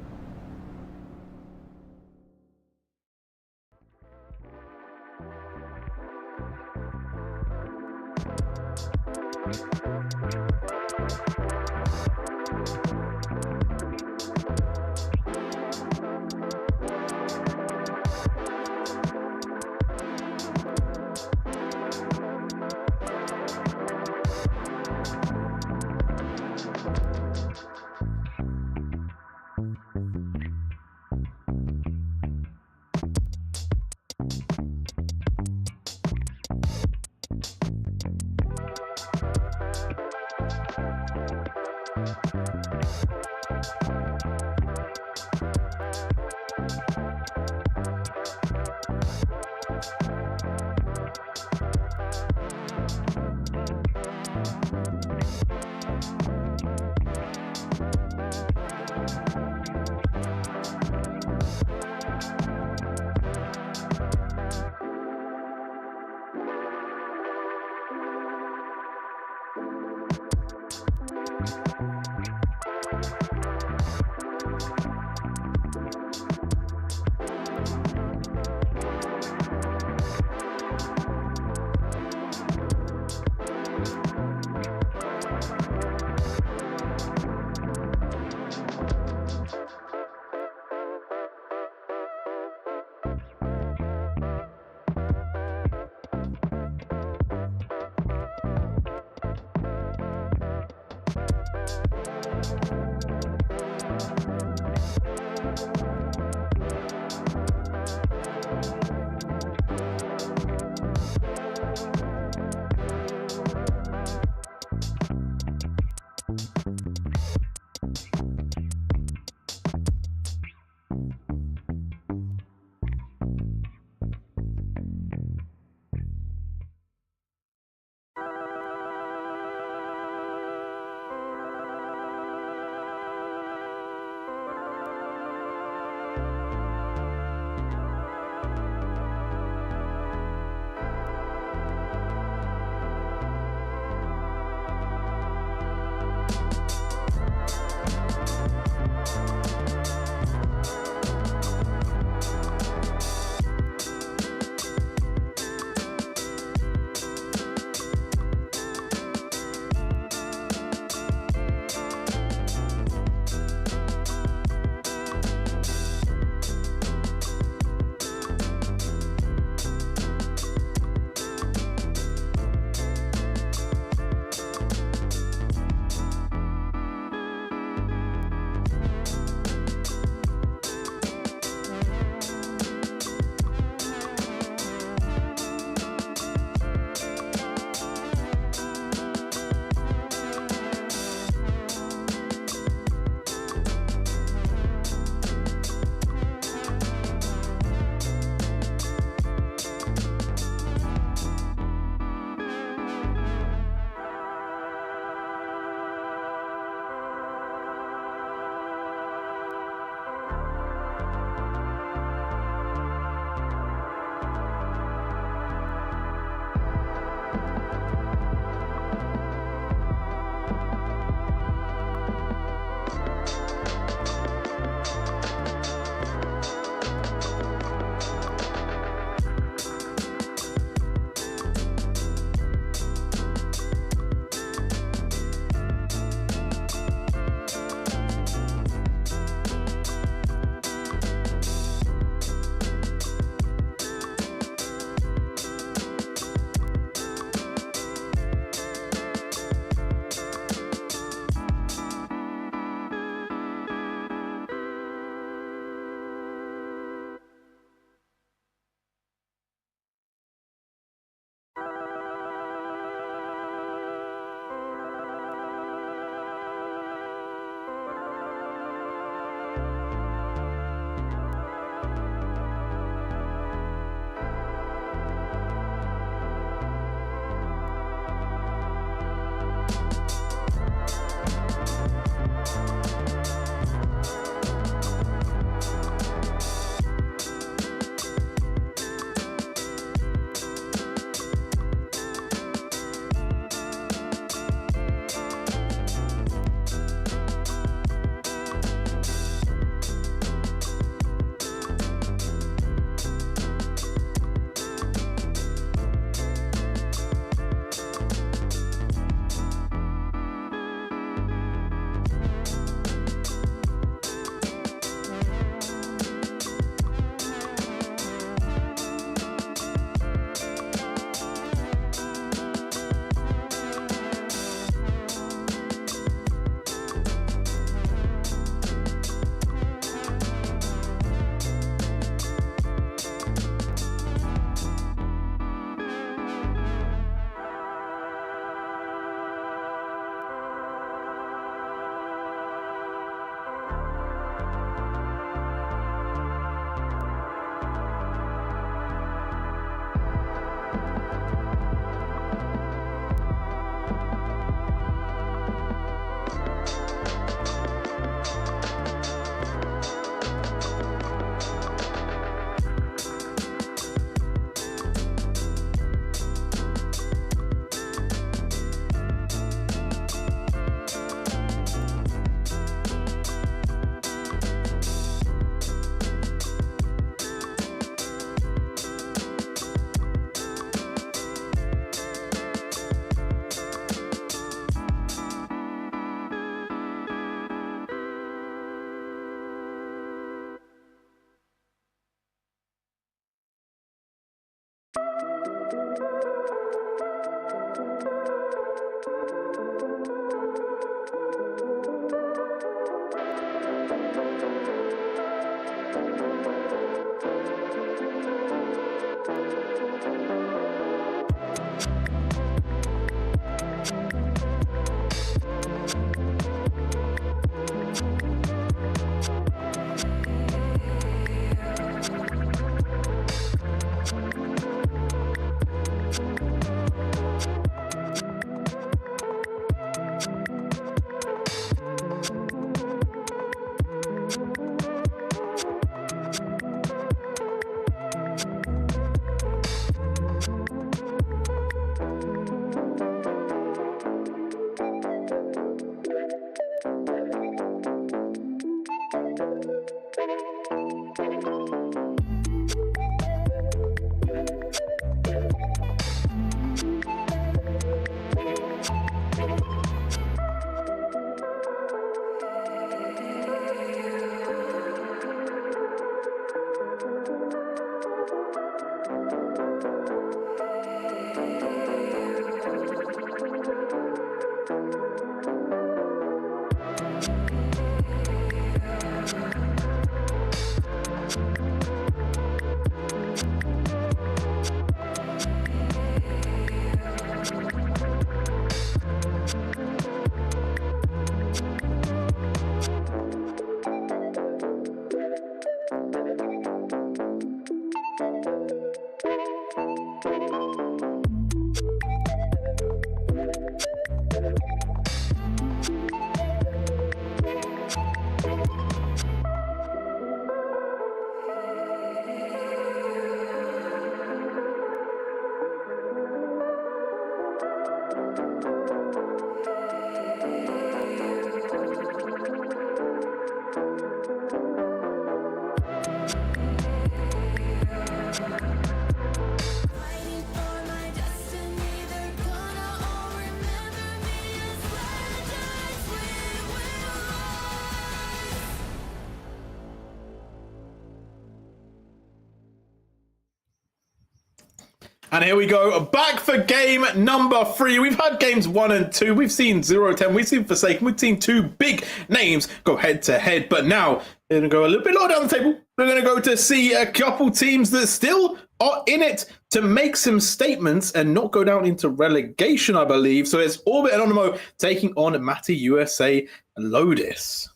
And here we go, back for game number 3. We've had games 1 and 2. We've seen 0-10. We've seen Forsaken. We've seen 2 big names go head-to-head. But now, we're going to go a little bit lower down the table. We're going to go to see a couple teams that still are in it to make some statements and not go down into relegation, I believe. So it's Orbit and Anonymo taking on Matty USA LODIS.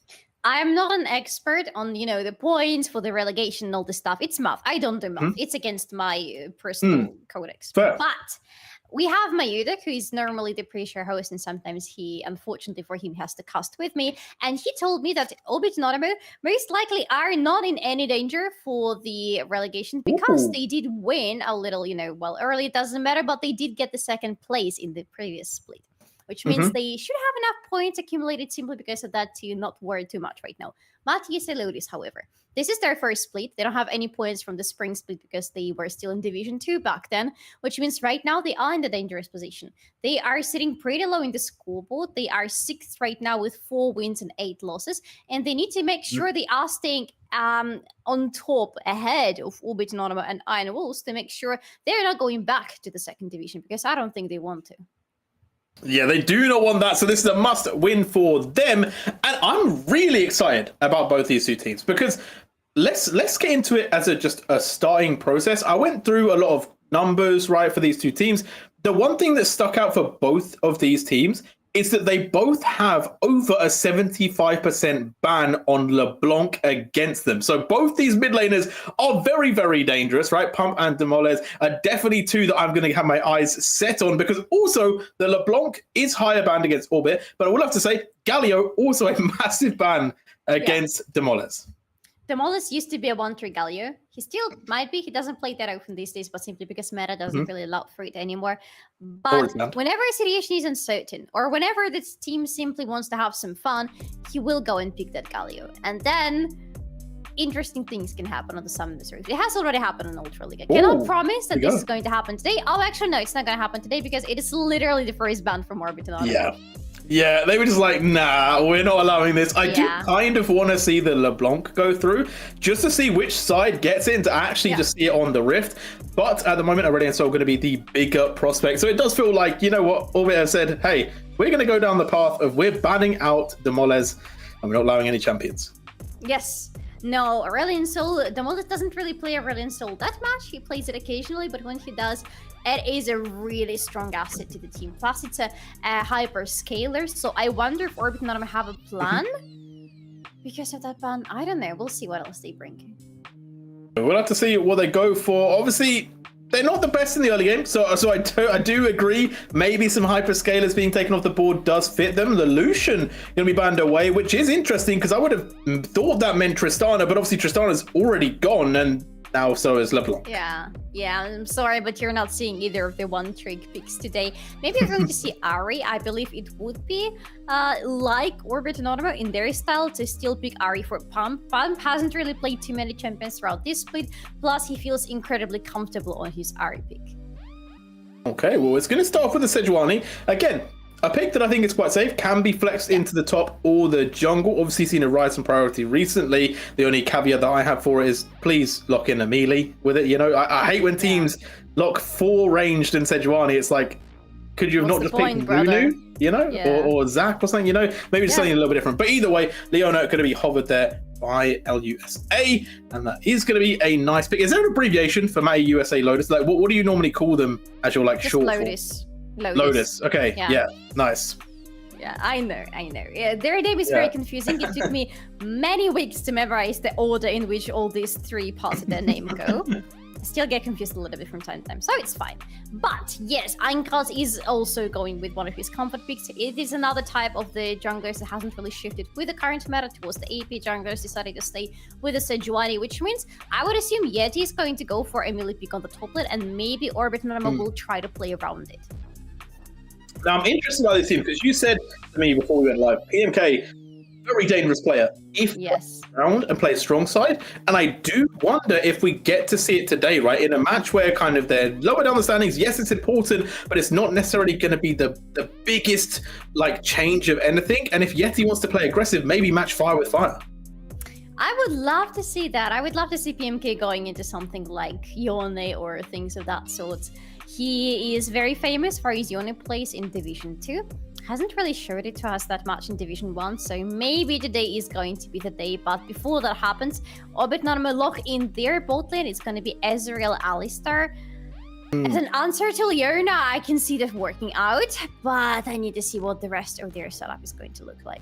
I'm not an expert on, the points for the relegation and all this stuff. It's math. I don't do math. It's against my personal codex. Fair. But we have Majutek, who is normally the pre-show host, and sometimes he, unfortunately for him, has to cast with me. And he told me that Orbit and Anonymo most likely are not in any danger for the relegation because they did win a little, early. It doesn't matter, but they did get the 2nd place in the previous split, which means they should have enough points accumulated simply because of that to not worry too much right now. Matty USA LODIS, however, this is their first split. They don't have any points from the spring split because they were still in Division 2 back then, which means right now they are in the dangerous position. They are sitting pretty low in the scoreboard. They are 6th right now with 4 wins and 8 losses, and they need to make sure they are staying on top ahead of Orbit and Anonymo and Iron Wolves to make sure they're not going back to the 2nd division because I don't think they want to. Yeah, they do not want that, so this is a must-win for them. And I'm really excited about both these 2 teams because let's get into it as just a starting process. I went through a lot of numbers, right, for these 2 teams. The one thing that stuck out for both of these teams is that they both have over a 75% ban on LeBlanc against them. So both these mid laners are very, very dangerous, right? Pump and Demoles are definitely 2 that I'm going to have my eyes set on because also the LeBlanc is higher banned against Orbit, but I will have to say Galio also a massive ban against Demoles. Demoles used to be a 1-3 Galio. He still might be. He doesn't play that often these days, but simply because meta doesn't really allow for it anymore. But whenever a situation is uncertain, or whenever this team simply wants to have some fun, he will go and pick that Galio. And then interesting things can happen on the Summon Series. It has already happened on Ultraliga. Cannot promise that this is going to happen today. Oh, actually, no, it's not going to happen today because it is literally the first ban from Orbit and Anonymo. Yeah, they were just like, nah, we're not allowing this. I do kind of want to see the LeBlanc go through, just to see which side gets it and to actually just see it on the Rift. But at the moment, Aurelion Sol going to be the bigger prospect. So it does feel like, you know what, Orbit have said, hey, we're going to go down the path of we're banning out Demoles and we're not allowing any champions. Yes. No, Aurelion Sol, Demoles doesn't really play Aurelion Sol that much. He plays it occasionally, but when he does, it is a really strong asset to the team. Plus, it's a hyper scaler, so I wonder if Orbit and Anonymo have a plan because of that ban. I don't know. We'll see what else they bring. We'll have to see what they go for. Obviously, they're not the best in the early game, so I do agree. Maybe some hyperscalers being taken off the board does fit them. The Lucian going to be banned away, which is interesting because I would have thought that meant Tristana, but obviously Tristana's already gone, and now so is LeBlanc. Yeah, I'm sorry, but you're not seeing either of the 1-trick picks today. Maybe you're going to see Ahri. I believe it would be like Orbit and Anonymo in their style to still pick Ahri for Pump. Pump hasn't really played too many champions throughout this split, plus he feels incredibly comfortable on his Ahri pick. Okay, well, it's going to start off with the Sejuani. Again, a pick that I think is quite safe, can be flexed into the top or the jungle. Obviously seen a rise in priority recently. The only caveat that I have for it is please lock in a melee with it. You know, I hate when teams lock 4 ranged in Sejuani. It's like, could you have not just picked Runu, you know, or Zach or something, you know? Maybe just something a little bit different. But either way, Leona going to be hovered there by LUSA, and that is going to be a nice pick. Is there an abbreviation for Matty USA LODIS? Like, what do you normally call them as your like short LODIS. LODIS. Okay. Yeah. Nice. Yeah, I know. Yeah, their name is very confusing. It took me many weeks to memorize the order in which all these 3 parts of their name go. Still get confused a little bit from time to time, so it's fine. But yes, Einkras is also going with one of his comfort picks. It is another type of the junglers that hasn't really shifted with the current meta towards the AP junglers, decided to stay with the Sejuani, which means I would assume Yeti is going to go for a melee pick on the top lane, and maybe Orbit and Anonymo will try to play around it. Now, I'm interested by this team because you said to me before we went live, PMK, very dangerous player if around and play strong side. And I do wonder if we get to see it today, right? In a match where kind of they're lower down the standings. Yes, it's important, but it's not necessarily going to be the biggest like change of anything. And if Yeti wants to play aggressive, maybe match fire with fire. I would love to see that. I would love to see PMK going into something like Yone or things of that sort. He is very famous for his unit plays in Division 2. Hasn't really showed it to us that much in Division 1, so maybe today is going to be the day. But before that happens, Orbit.one lock in their bot lane. It's going to be Ezreal Alistar. As an answer to Leona, I can see that working out, but I need to see what the rest of their setup is going to look like.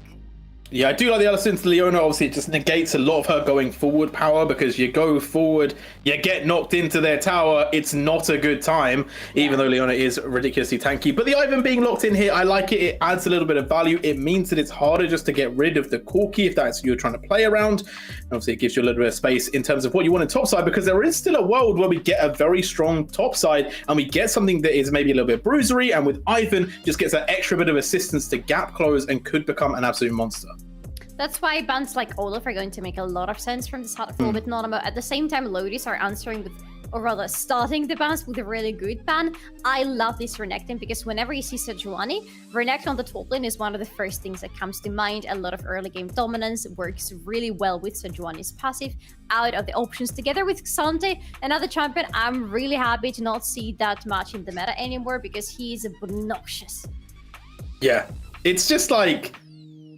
Yeah, I do like the other since Leona. Obviously, it just negates a lot of her going forward power because you go forward, you get knocked into their tower. It's not a good time, even though Leona is ridiculously tanky. But the Ivan being locked in here, I like it. It adds a little bit of value. It means that it's harder just to get rid of the Korotkiy if that's you're trying to play around. And obviously, it gives you a little bit of space in terms of what you want in topside because there is still a world where we get a very strong topside and we get something that is maybe a little bit bruisery. And with Ivan, just gets that extra bit of assistance to gap close and could become an absolute monster. That's why bans like Olaf are going to make a lot of sense from the start of Orbit.one. At the same time, Lodis are answering with, or rather starting the bans with a really good ban. I love this Renekton because whenever you see Sejuani, Renekton on the top lane is one of the first things that comes to mind. A lot of early game dominance works really well with Sejuani's passive. Out of the options together with Xante, another champion, I'm really happy to not see that much in the meta anymore because he is obnoxious. Yeah, it's just like,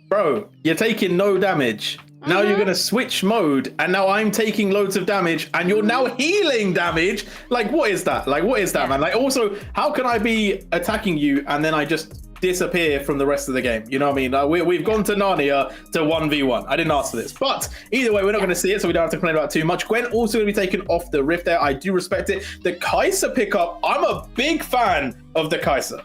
bro, you're taking no damage. Now you're going to switch mode, and now I'm taking loads of damage, and you're now healing damage. Like, what is that? Like, what is that, man? Like, also, how can I be attacking you, and then I just disappear from the rest of the game? You know what I mean? We've gone to Narnia to 1v1. I didn't ask for this. But either way, we're not going to see it, so we don't have to complain about it too much. Gwen also going to be taken off the Rift there. I do respect it. The Kai'Sa pickup, I'm a big fan of the Kai'Sa.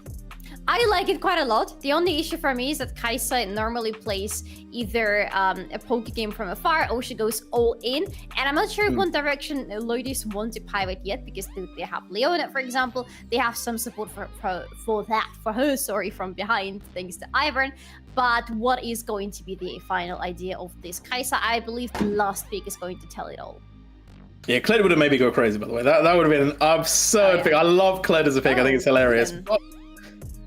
I like it quite a lot. The only issue for me is that Kai'Sa normally plays either a poke game from afar or she goes all in. And I'm not sure what direction Lodis want to pivot yet because they have Leona, for example. They have some support for her, from behind, thanks to Ivern. But what is going to be the final idea of this Kai'Sa? I believe the last pick is going to tell it all. Yeah, Kled would have made me go crazy, by the way. That would have been an absurd pick. I love Kled as a pick. I think it's hilarious. But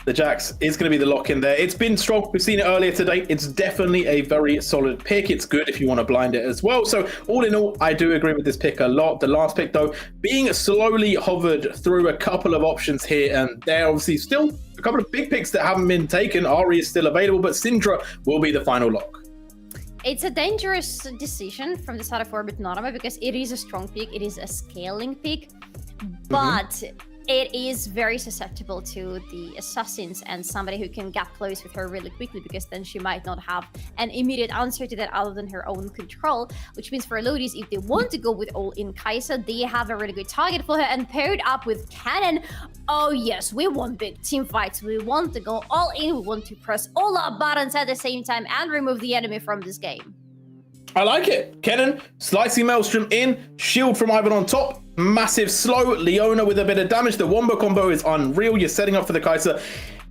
the Jax is going to be the lock in there. It's been strong. We've seen it earlier today. It's definitely a very solid pick. It's good if you want to blind it as well. So all in all, I do agree with this pick a lot. The last pick, though, being slowly hovered through a couple of options here, and there obviously still a couple of big picks that haven't been taken. Ahri is still available, but Syndra will be the final lock. It's a dangerous decision from the start of Orbit.one because it is a strong pick. It is a scaling pick, but it is very susceptible to the assassins and somebody who can gap close with her really quickly because then she might not have an immediate answer to that other than her own control, which means for Lodis, if they want to go with all-in Kai'Sa, they have a really good target for her, and paired up with Cannon, oh yes, we want big team fights, we want to go all in, we want to press all our buttons at the same time and remove the enemy from this game. I like it. Kennen, slicing Maelstrom in, shield from Ivan on top, massive slow, Leona with a bit of damage. The Wombo combo is unreal. You're setting up for the Kai'Sa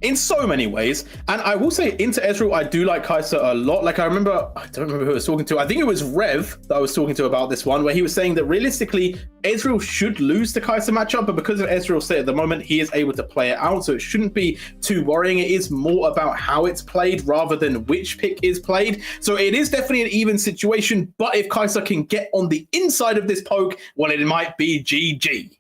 in so many ways. And I will say, into Ezreal, I do like Kai'Sa a lot. Like, I don't remember who I was talking to. I think it was Rev that I was talking to about this one, where he was saying that realistically, Ezreal should lose the Kai'Sa matchup, but because of Ezreal's state at the moment, he is able to play it out, so it shouldn't be too worrying. It is more about how it's played rather than which pick is played. So it is definitely an even situation, but if Kai'Sa can get on the inside of this poke, well, it might be GG.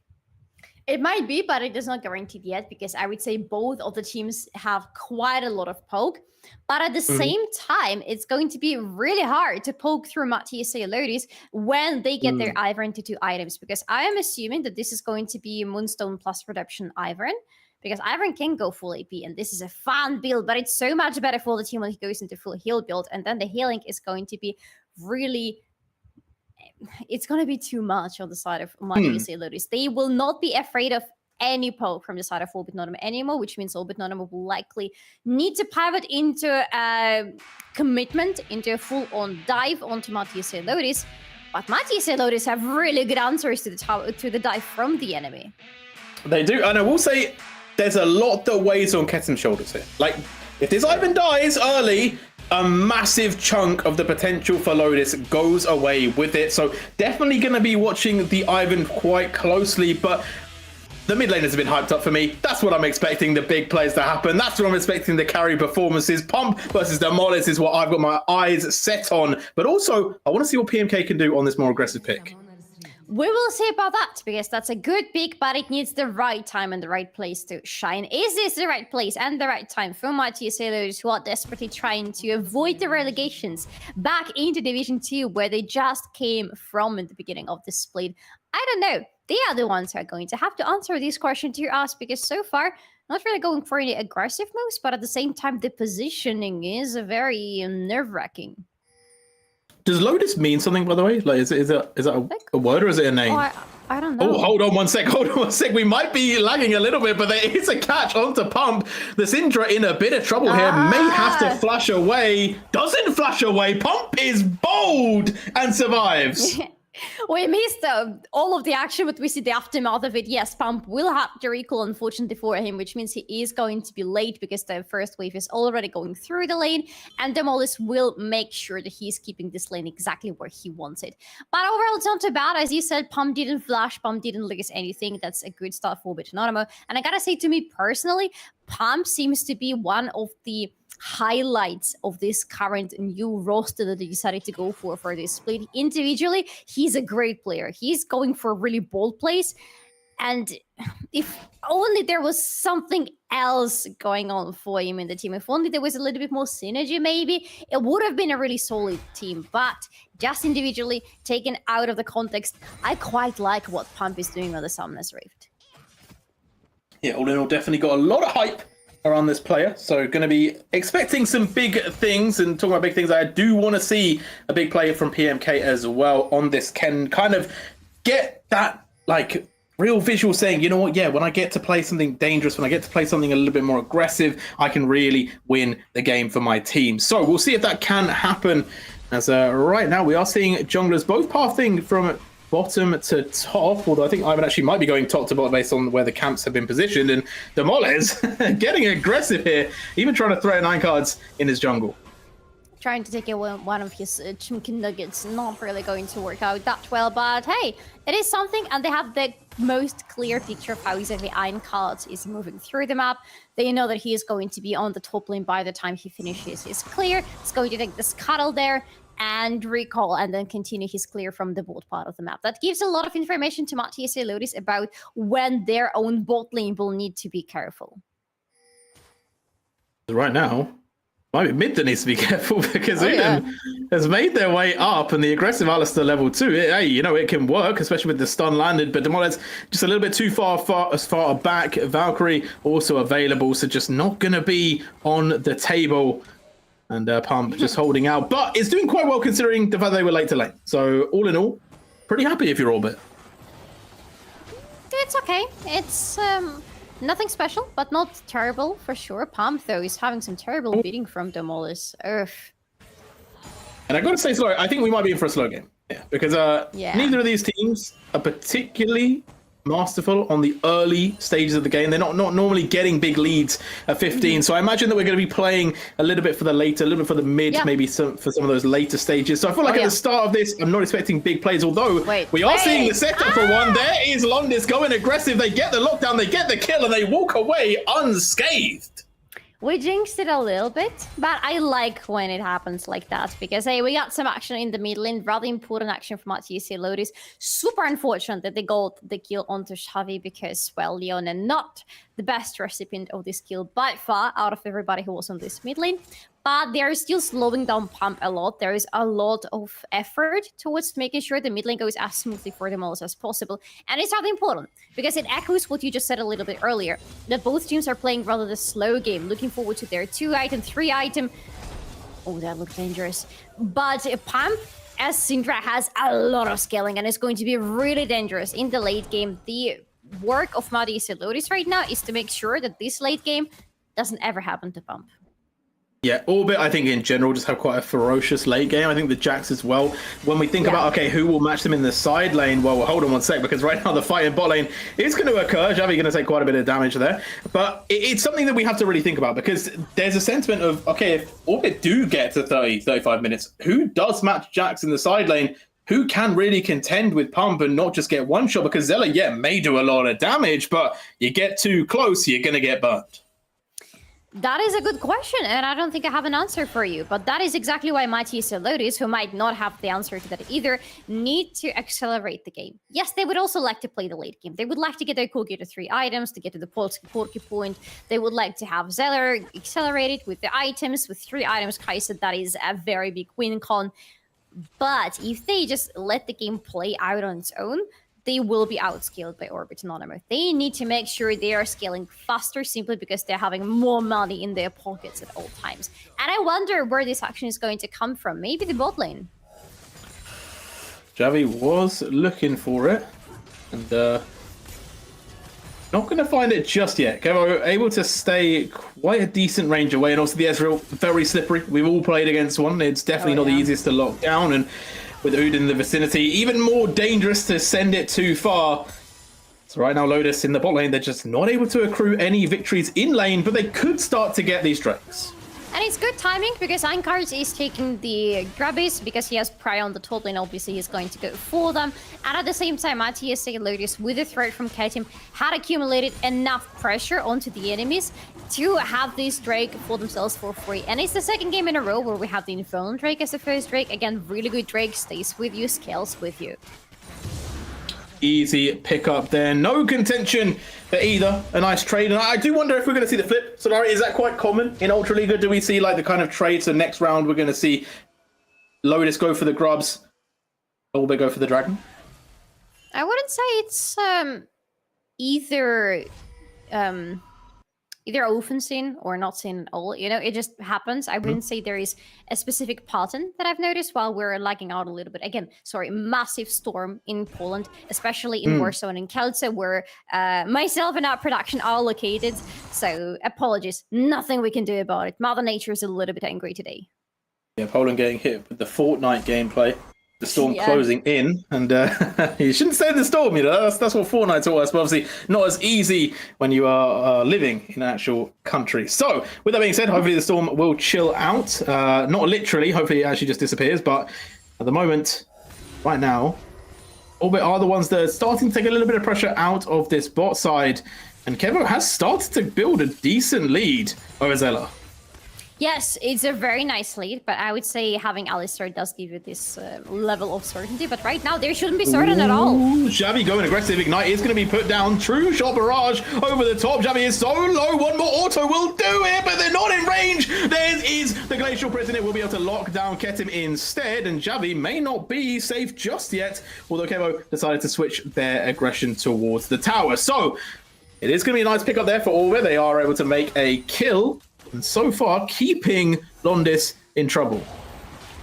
It might be, but it is not guaranteed yet because I would say both of the teams have quite a lot of poke. But at the same time, it's going to be really hard to poke through Matty USA LODIS when they get their Ivern to 2 items, because I am assuming that this is going to be Moonstone plus Redemption Ivern, because Ivern can go full AP, and this is a fun build, but it's so much better for the team when he goes into full heal build, and then the healing is going to be really... It's going to be too much on the side of Matty USA LODIS. They will not be afraid of any poke from the side of Orbit.one anymore, which means Orbit.one will likely need to pivot into a commitment, into a full-on dive onto Matty USA LODIS. But Matty USA LODIS have really good answers to the dive from the enemy. They do, and I will say there's a lot that weighs on Ketten's shoulders here. Like, if this Ivan dies early, a massive chunk of the potential for Lodis goes away with it. So definitely going to be watching the Ivan quite closely, but the mid laners have been hyped up for me. That's what I'm expecting the big plays to happen. That's what I'm expecting the carry performances. Pump versus Demolis is what I've got my eyes set on. But also, I want to see what PMK can do on this more aggressive pick. We will see about that, because that's a good pick, but it needs the right time and the right place to shine. Is this the right place and the right time for Matty USA LODIS, who are desperately trying to avoid the relegations back into Division 2, where they just came from in the beginning of the split? I don't know. They are the ones who are going to have to answer this question to us, because so far, not really going for any aggressive moves, but at the same time, the positioning is very nerve-wracking. Does Lodis mean something, by the way? Like, is it a word or is it a name? Oh, I don't know. Oh, hold on one sec. We might be lagging a little bit, but there is a catch onto Pump. The Syndra in a bit of trouble here. May have to flash away. Doesn't flash away. Pump is bold and survives. We missed all of the action, but we see the aftermath of it. Yes, Pump will have the recall, unfortunately for him, which means he is going to be late because the first wave is already going through the lane, and Demolis will make sure that he's keeping this lane exactly where he wants it. But overall, it's not too bad. As you said, Pump didn't flash, Pump didn't lose anything. That's a good start for Anonymo. And I gotta say, to me personally, Pump seems to be one of the highlights of this current new roster that they decided to go for this split. Individually, he's a great player. He's going for really bold plays, and if only there was something else going on for him in the team, if only there was a little bit more synergy, maybe it would have been a really solid team. But just individually, taken out of the context, I quite like what Pump is doing on the Summoner's Rift. Yeah, all in all, definitely got a lot of hype around this player, so going to be expecting some big things. And talking about big things, I do want to see a big player from PMK as well on this, can kind of get that like real visual saying, you know what, yeah, when I get to play something dangerous, when I get to play something a little bit more aggressive, I can really win the game for my team. So we'll see if that can happen, as right now we are seeing junglers both pathing from bottom to top, although I think Ivan actually might be going top to bottom based on where the camps have been positioned. And Demolis getting aggressive here, even trying to throw 9 cards in his jungle. Trying to take away one of his chicken nuggets, not really going to work out that well, but hey, it is something, and they have the most clear picture of how exactly Iron Cards is moving through the map. They know that he is going to be on the top lane by the time he finishes his clear. It's going to take the scuttle there and recall, and then continue his clear from the bot part of the map. That gives a lot of information to Matty USA LODIS about when their own bot lane will need to be careful. Right now, maybe mid needs to be careful, because Uden has made their way up, and the aggressive Alisia level 2, hey, you know, it can work, especially with the stun landed, but Demolis just a little bit too far back. Valkyrie also available, so just not going to be on the table. And Pump just holding out, but it's doing quite well considering the fact they were late to lane. So all in all, pretty happy if you're Orbit. It's okay. It's nothing special, but not terrible for sure. Pump, though, is having some terrible beating from Demolis. Ugh. And I got to say, Solari, I think we might be in for a slow game. Yeah, because neither of these teams are particularly masterful on the early stages of the game. They're not normally getting big leads at 15. So I imagine that we're going to be playing a little bit for the later, a little bit for the mid, maybe for some of those later stages. So I feel like at the start of this, I'm not expecting big plays, although we are seeing the setup for one. There is Londis going aggressive. They get the lockdown, they get the kill, and they walk away unscathed. We jinxed it a little bit, but I like when it happens like that, because hey, we got some action in the mid lane, rather important action from Matty USA LODIS. Super unfortunate that they got the kill onto Xavi, because, well, Leona not the best recipient of this kill by far out of everybody who was on this mid lane. But they're still slowing down Pump a lot. There is a lot of effort towards making sure the mid lane goes as smoothly for them all as possible. And it's rather important, because it echoes what you just said a little bit earlier, that both teams are playing rather the slow game, looking forward to their 2-item, 3-item. Oh, that looked dangerous. But Pump, as Syndra, has a lot of scaling, and it's going to be really dangerous in the late game. The work of Matty USA LODIS right now is to make sure that this late game doesn't ever happen to Pump. Yeah, Orbit, I think in general, just have quite a ferocious late game. I think the Jax as well. When we think about, okay, who will match them in the side lane? Well, hold on one sec, because right now the fight in bot lane is going to occur. Xavi going to take quite a bit of damage there. But it's something that we have to really think about, because there's a sentiment of, okay, if Orbit do get to 30, 35 minutes, who does match Jax in the side lane? Who can really contend with Pump and not just get one shot? Because Zella, may do a lot of damage, but you get too close, you're going to get burnt. That is a good question, and I don't think I have an answer for you. But that is exactly why Matty USA LODIS, who might not have the answer to that either, need to accelerate the game. Yes, they would also like to play the late game. They would like to get their Korotkiy to 3 items, to get to the Korotkiy point. They would like to have Zeller accelerated with the items, with 3 items. Kai said that is a very big win con. But if they just let the game play out on its own, they will be outscaled by Orbit and Anonymo. They need to make sure they are scaling faster simply because they're having more money in their pockets at all times. And I wonder where this action is going to come from. Maybe the bot lane. Javi was looking for it, and not going to find it just yet. Kevo able to stay quite a decent range away, and also the Ezreal, very slippery. We've all played against one. It's definitely not the easiest to lock down, and with Ood in the vicinity, even more dangerous to send it too far. So right now, Lodis in the bot lane, they're just not able to accrue any victories in lane, but they could start to get these drakes. And it's good timing because Einkarts is taking the grabbies because he has Pry on the top lane. Obviously, he's going to go for them. And at the same time, Matty USA LODIS, with the threat from K-Team, had accumulated enough pressure onto the enemies to have this Drake for themselves for free. And it's the second game in a row where we have the Infernal Drake as the first Drake. Again, really good Drake, stays with you, scales with you. Easy pickup there. No contention for either. A nice trade. And I do wonder if we're going to see the flip. Solari, is that quite common in Ultraliga? Do we see like the kind of trade? So next round, we're going to see Lodis go for the grubs, Olbe go for the dragon? I wouldn't say it's either often seen or not seen at all. You know, it just happens. I wouldn't say there is a specific pattern that I've noticed while we're lagging out a little bit. Again, sorry, massive storm in Poland, especially in Warsaw and in Kielce, where myself and our production are located. So apologies, nothing we can do about it. Mother Nature is a little bit angry today. Yeah, Poland getting hit with the Fortnite gameplay. The storm closing in, and you shouldn't say the storm, you know, that's what Fortnite's all about, but obviously not as easy when you are living in an actual country. So, with that being said, hopefully the storm will chill out. Not literally, hopefully it actually just disappears, but at the moment, right now, Orbit are the ones that are starting to take a little bit of pressure out of this bot side, and Kevo has started to build a decent lead over Zeller. Yes, it's a very nice lead, but I would say having Alistar does give you this level of certainty. But right now, there shouldn't be certain at all. Xavi going aggressive. Ignite is going to be put down. True shot barrage over the top. Xavi is so low. One more auto will do it, but they're not in range. There is the Glacial Prison. It will be able to lock down Ketim instead, and Xavi may not be safe just yet, although Kevo decided to switch their aggression towards the tower. So it is going to be a nice pick up there for Orbe. They are able to make a kill. And so far, keeping Londis in trouble.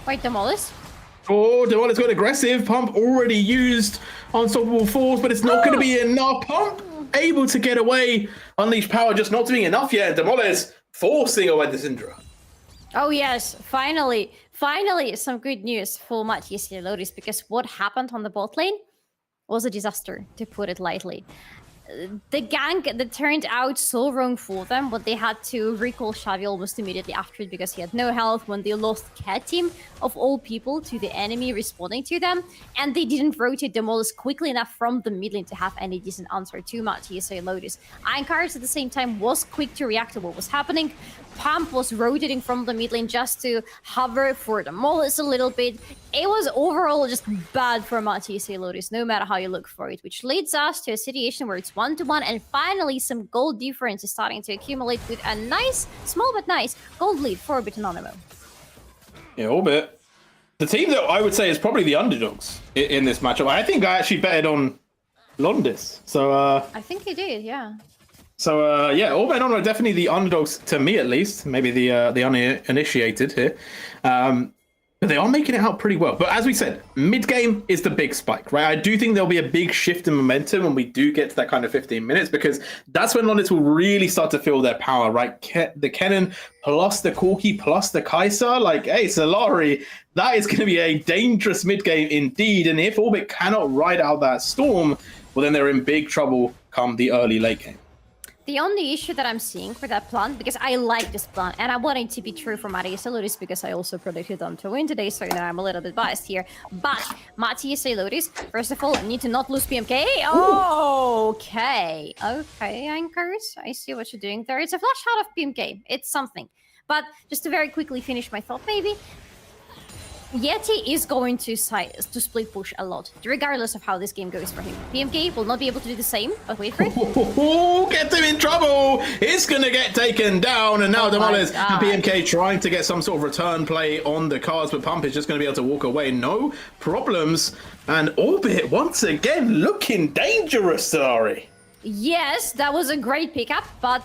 Wait, Demolis? Oh, Demolis got aggressive. Pump already used Unstoppable Force, but it's not going to be enough. Pump able to get away. Unleash Power just not doing enough yet. Demolis forcing away the Syndra. Oh yes, finally some good news for Matty USA LODIS, because what happened on the bot lane was a disaster, to put it lightly. The gank that turned out so wrong for them, but they had to recall Xavi almost immediately after it because he had no health when they lost Cat Team, of all people, to the enemy responding to them, and they didn't rotate Demolis quickly enough from the mid lane to have any decent answer to Matty USA LODIS. Einkarts at the same time was quick to react to what was happening. Pump was rotating from the mid lane just to hover for Demolis a little bit. It was overall just bad for Matty USA LODIS, no matter how you look for it, which leads us to a situation where it's 1-1, and finally some gold difference is starting to accumulate with a nice, small but nice, gold lead for Orbit and Anonymo. Yeah, Orbit. The team that I would say is probably the underdogs in this matchup. I think I actually betted on Londis. So I think you did, yeah. So yeah, Orbit and Anonymo are definitely the underdogs to me, at least. Maybe the uninitiated here. But they are making it out pretty well. But as we said, mid-game is the big spike, right? I do think there'll be a big shift in momentum when we do get to that kind of 15 minutes, because that's when Londis will really start to feel their power, right? The Kennen plus the Korotkiy plus the Kai'Sa, like, hey, Solari, that is going to be a dangerous mid-game indeed. And if Orbit cannot ride out that storm, well, then they're in big trouble come the early late game. The only issue that I'm seeing for that plan, because I like this plan, and I want it to be true for Matty USA LODIS because I also predicted them to win today, so I'm a little bit biased here. But Matty USA LODIS, first of all, need to not lose PMK. Oh, okay. Okay, Anchors. I see what you're doing there. It's a flash out of PMK. It's something. But just to very quickly finish my thought, maybe. Yeti is going to split push a lot, regardless of how this game goes for him. PMK will not be able to do the same, but wait for it. Get him in trouble! He's gonna get taken down, and now Demoles and PMK trying to get some sort of return play on the cards, but Pump is just gonna be able to walk away. No problems. And Orbit, once again, looking dangerous, Solari. Yes, that was a great pickup, but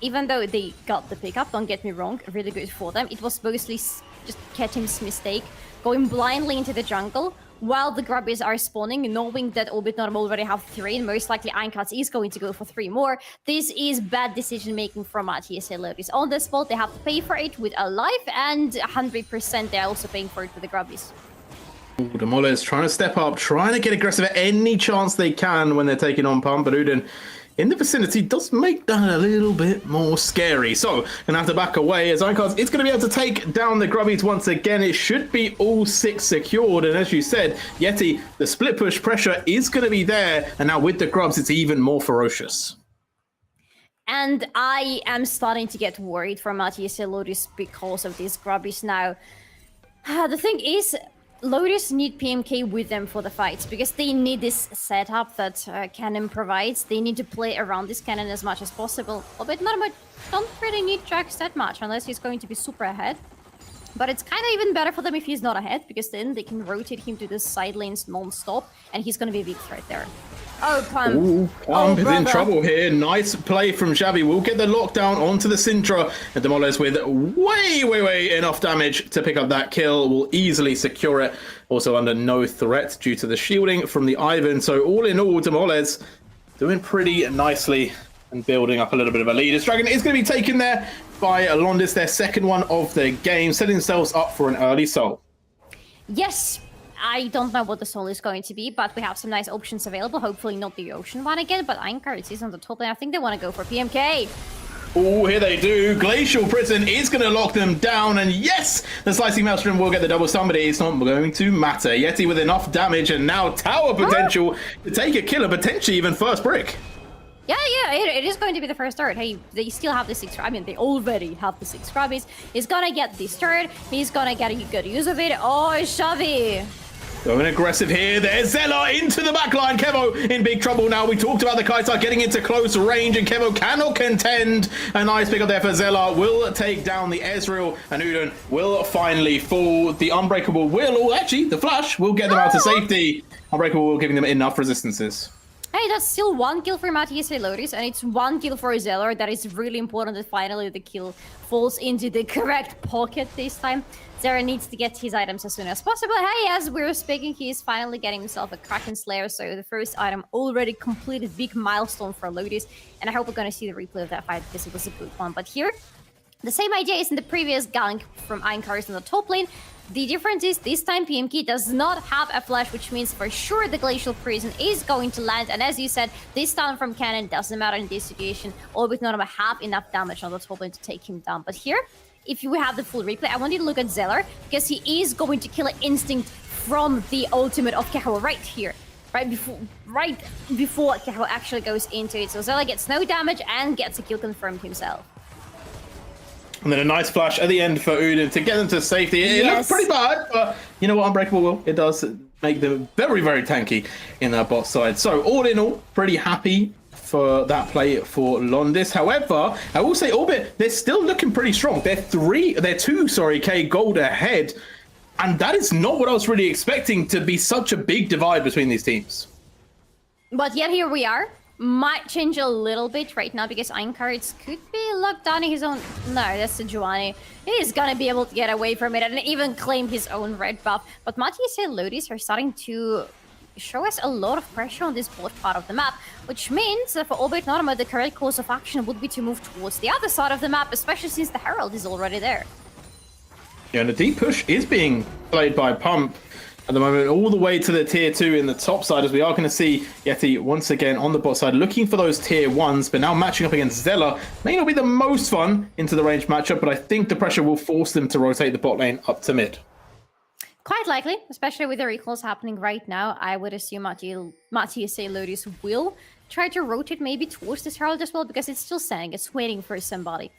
even though they got the pickup, don't get me wrong, really good for them, it was mostly just Ketim's mistake, going blindly into the jungle while the grubbies are spawning, knowing that Orbit Normal already have 3, and most likely Einkarts is going to go for 3 more. This is bad decision making from Matty USA LODIS. On the spot, they have to pay for it with a life, and 100% they're also paying for it with the grubbies. Demoles trying to step up, trying to get aggressive at any chance they can when they're taking on Pump, but Udin in the vicinity does make that a little bit more scary. So, gonna have to back away as Einkarts is gonna be able to take down the grubbies once again. It should be all 6 secured, and as you said, Yeti, the split push pressure is gonna be there, and now with the grubs, it's even more ferocious. And I am starting to get worried for Matty USA LODIS because of these grubbies now. The thing is, LODIS need PMK with them for the fights because they need this setup that Cannon provides. They need to play around this Cannon as much as possible. But don't really need Jax that much unless he's going to be super ahead. But it's kind of even better for them if he's not ahead, because then they can rotate him to the side lanes non-stop, and he's going to be a big threat there. Oh, Pump. Ooh, Pump is in trouble here. Nice play from Xavi. We'll get the lockdown onto the Syndra. And Demoles with way enough damage to pick up that kill. Will easily secure it. Also under no threat due to the shielding from the Ivan. So all in all, Demoles doing pretty nicely and building up a little bit of a lead. This Dragon is going to be taken there by Londis, their second one of the game, setting themselves up for an early soul. Yes. I don't know what the soul is going to be, but we have some nice options available. Hopefully not the ocean one again, but Einkarts is on the top, and I think they want to go for PMK. Oh, here they do. Glacial Prison is going to lock them down, and yes, the Slicing Maelstrom will get the double stun, but it's not going to matter. Yeti with enough damage, and now tower potential to take a kill, and potentially even first brick. Yeah, it is going to be the first turret. Hey, they still have the 6, I mean, they already have the 6 grubbies. He's gonna get this turret, he's gonna get a good use of it. Oh, Xavi! Going aggressive here. There's Zella into the backline. Kevo in big trouble now. We talked about the Kaisa getting into close range, and Kevo cannot contend. A nice pick up there for Zella. Will take down the Ezreal, and Udon will finally fall. The Unbreakable will, actually, the Flash will get them out to safety. Unbreakable will giving them enough resistances. Hey, that's still 1 kill for Matty USA LODIS, and it's 1 kill for Zeller. That is really important that finally the kill falls into the correct pocket this time. Zeller needs to get his items as soon as possible. Hey, as we're speaking, he is finally getting himself a Kraken Slayer, so the first item already completed, big milestone for LODIS, and I hope we're going to see the replay of that fight because it was a good one. But here, the same idea is in the previous gank from Einkarts in the top lane. The difference is this time PMK does not have a flash, which means for sure the Glacial Prison is going to land. And as you said, this stun from Cannon doesn't matter in this situation. Orbit Normal have enough damage on the top lane to take him down. But here, if you have the full replay, I want you to look at Zeller, because he is going to kill an instinct from the ultimate of Keho right here. Right before Keho actually goes into it. So Zeller gets no damage and gets a kill confirmed himself. And then a nice flash at the end for Udin to get them to safety. It looks pretty bad, but you know what, Unbreakable will. It does make them very tanky in that bot side. So all in all, pretty happy for that play for Londis. However, I will say Orbit, they're still looking pretty strong. They're 2K gold ahead. And that is not what I was really expecting to be such a big divide between these teams. But yet here we are. Might change a little bit right now because Einkarts could be locked down in his own... No, that's Sejuani. He's gonna be able to get away from it and even claim his own red buff. But Matty USA LODIS are starting to show us a lot of pressure on this bot part of the map, which means that for Orbit Normal, the correct course of action would be to move towards the other side of the map, especially since the Herald is already there. Yeah, and the deep push is being played by Pump. at the moment, all the way to the tier 2 in the top side, as we are going to see Yeti once again on the bot side looking for those tier 1s, but now matching up against Zeller may not be the most fun into the range matchup, but I think the pressure will force them to rotate the bot lane up to mid. Quite likely, especially with the recalls happening right now. I would assume Matty USA LODIS will try to rotate maybe towards this Herald as well, because it's still saying it's waiting for somebody.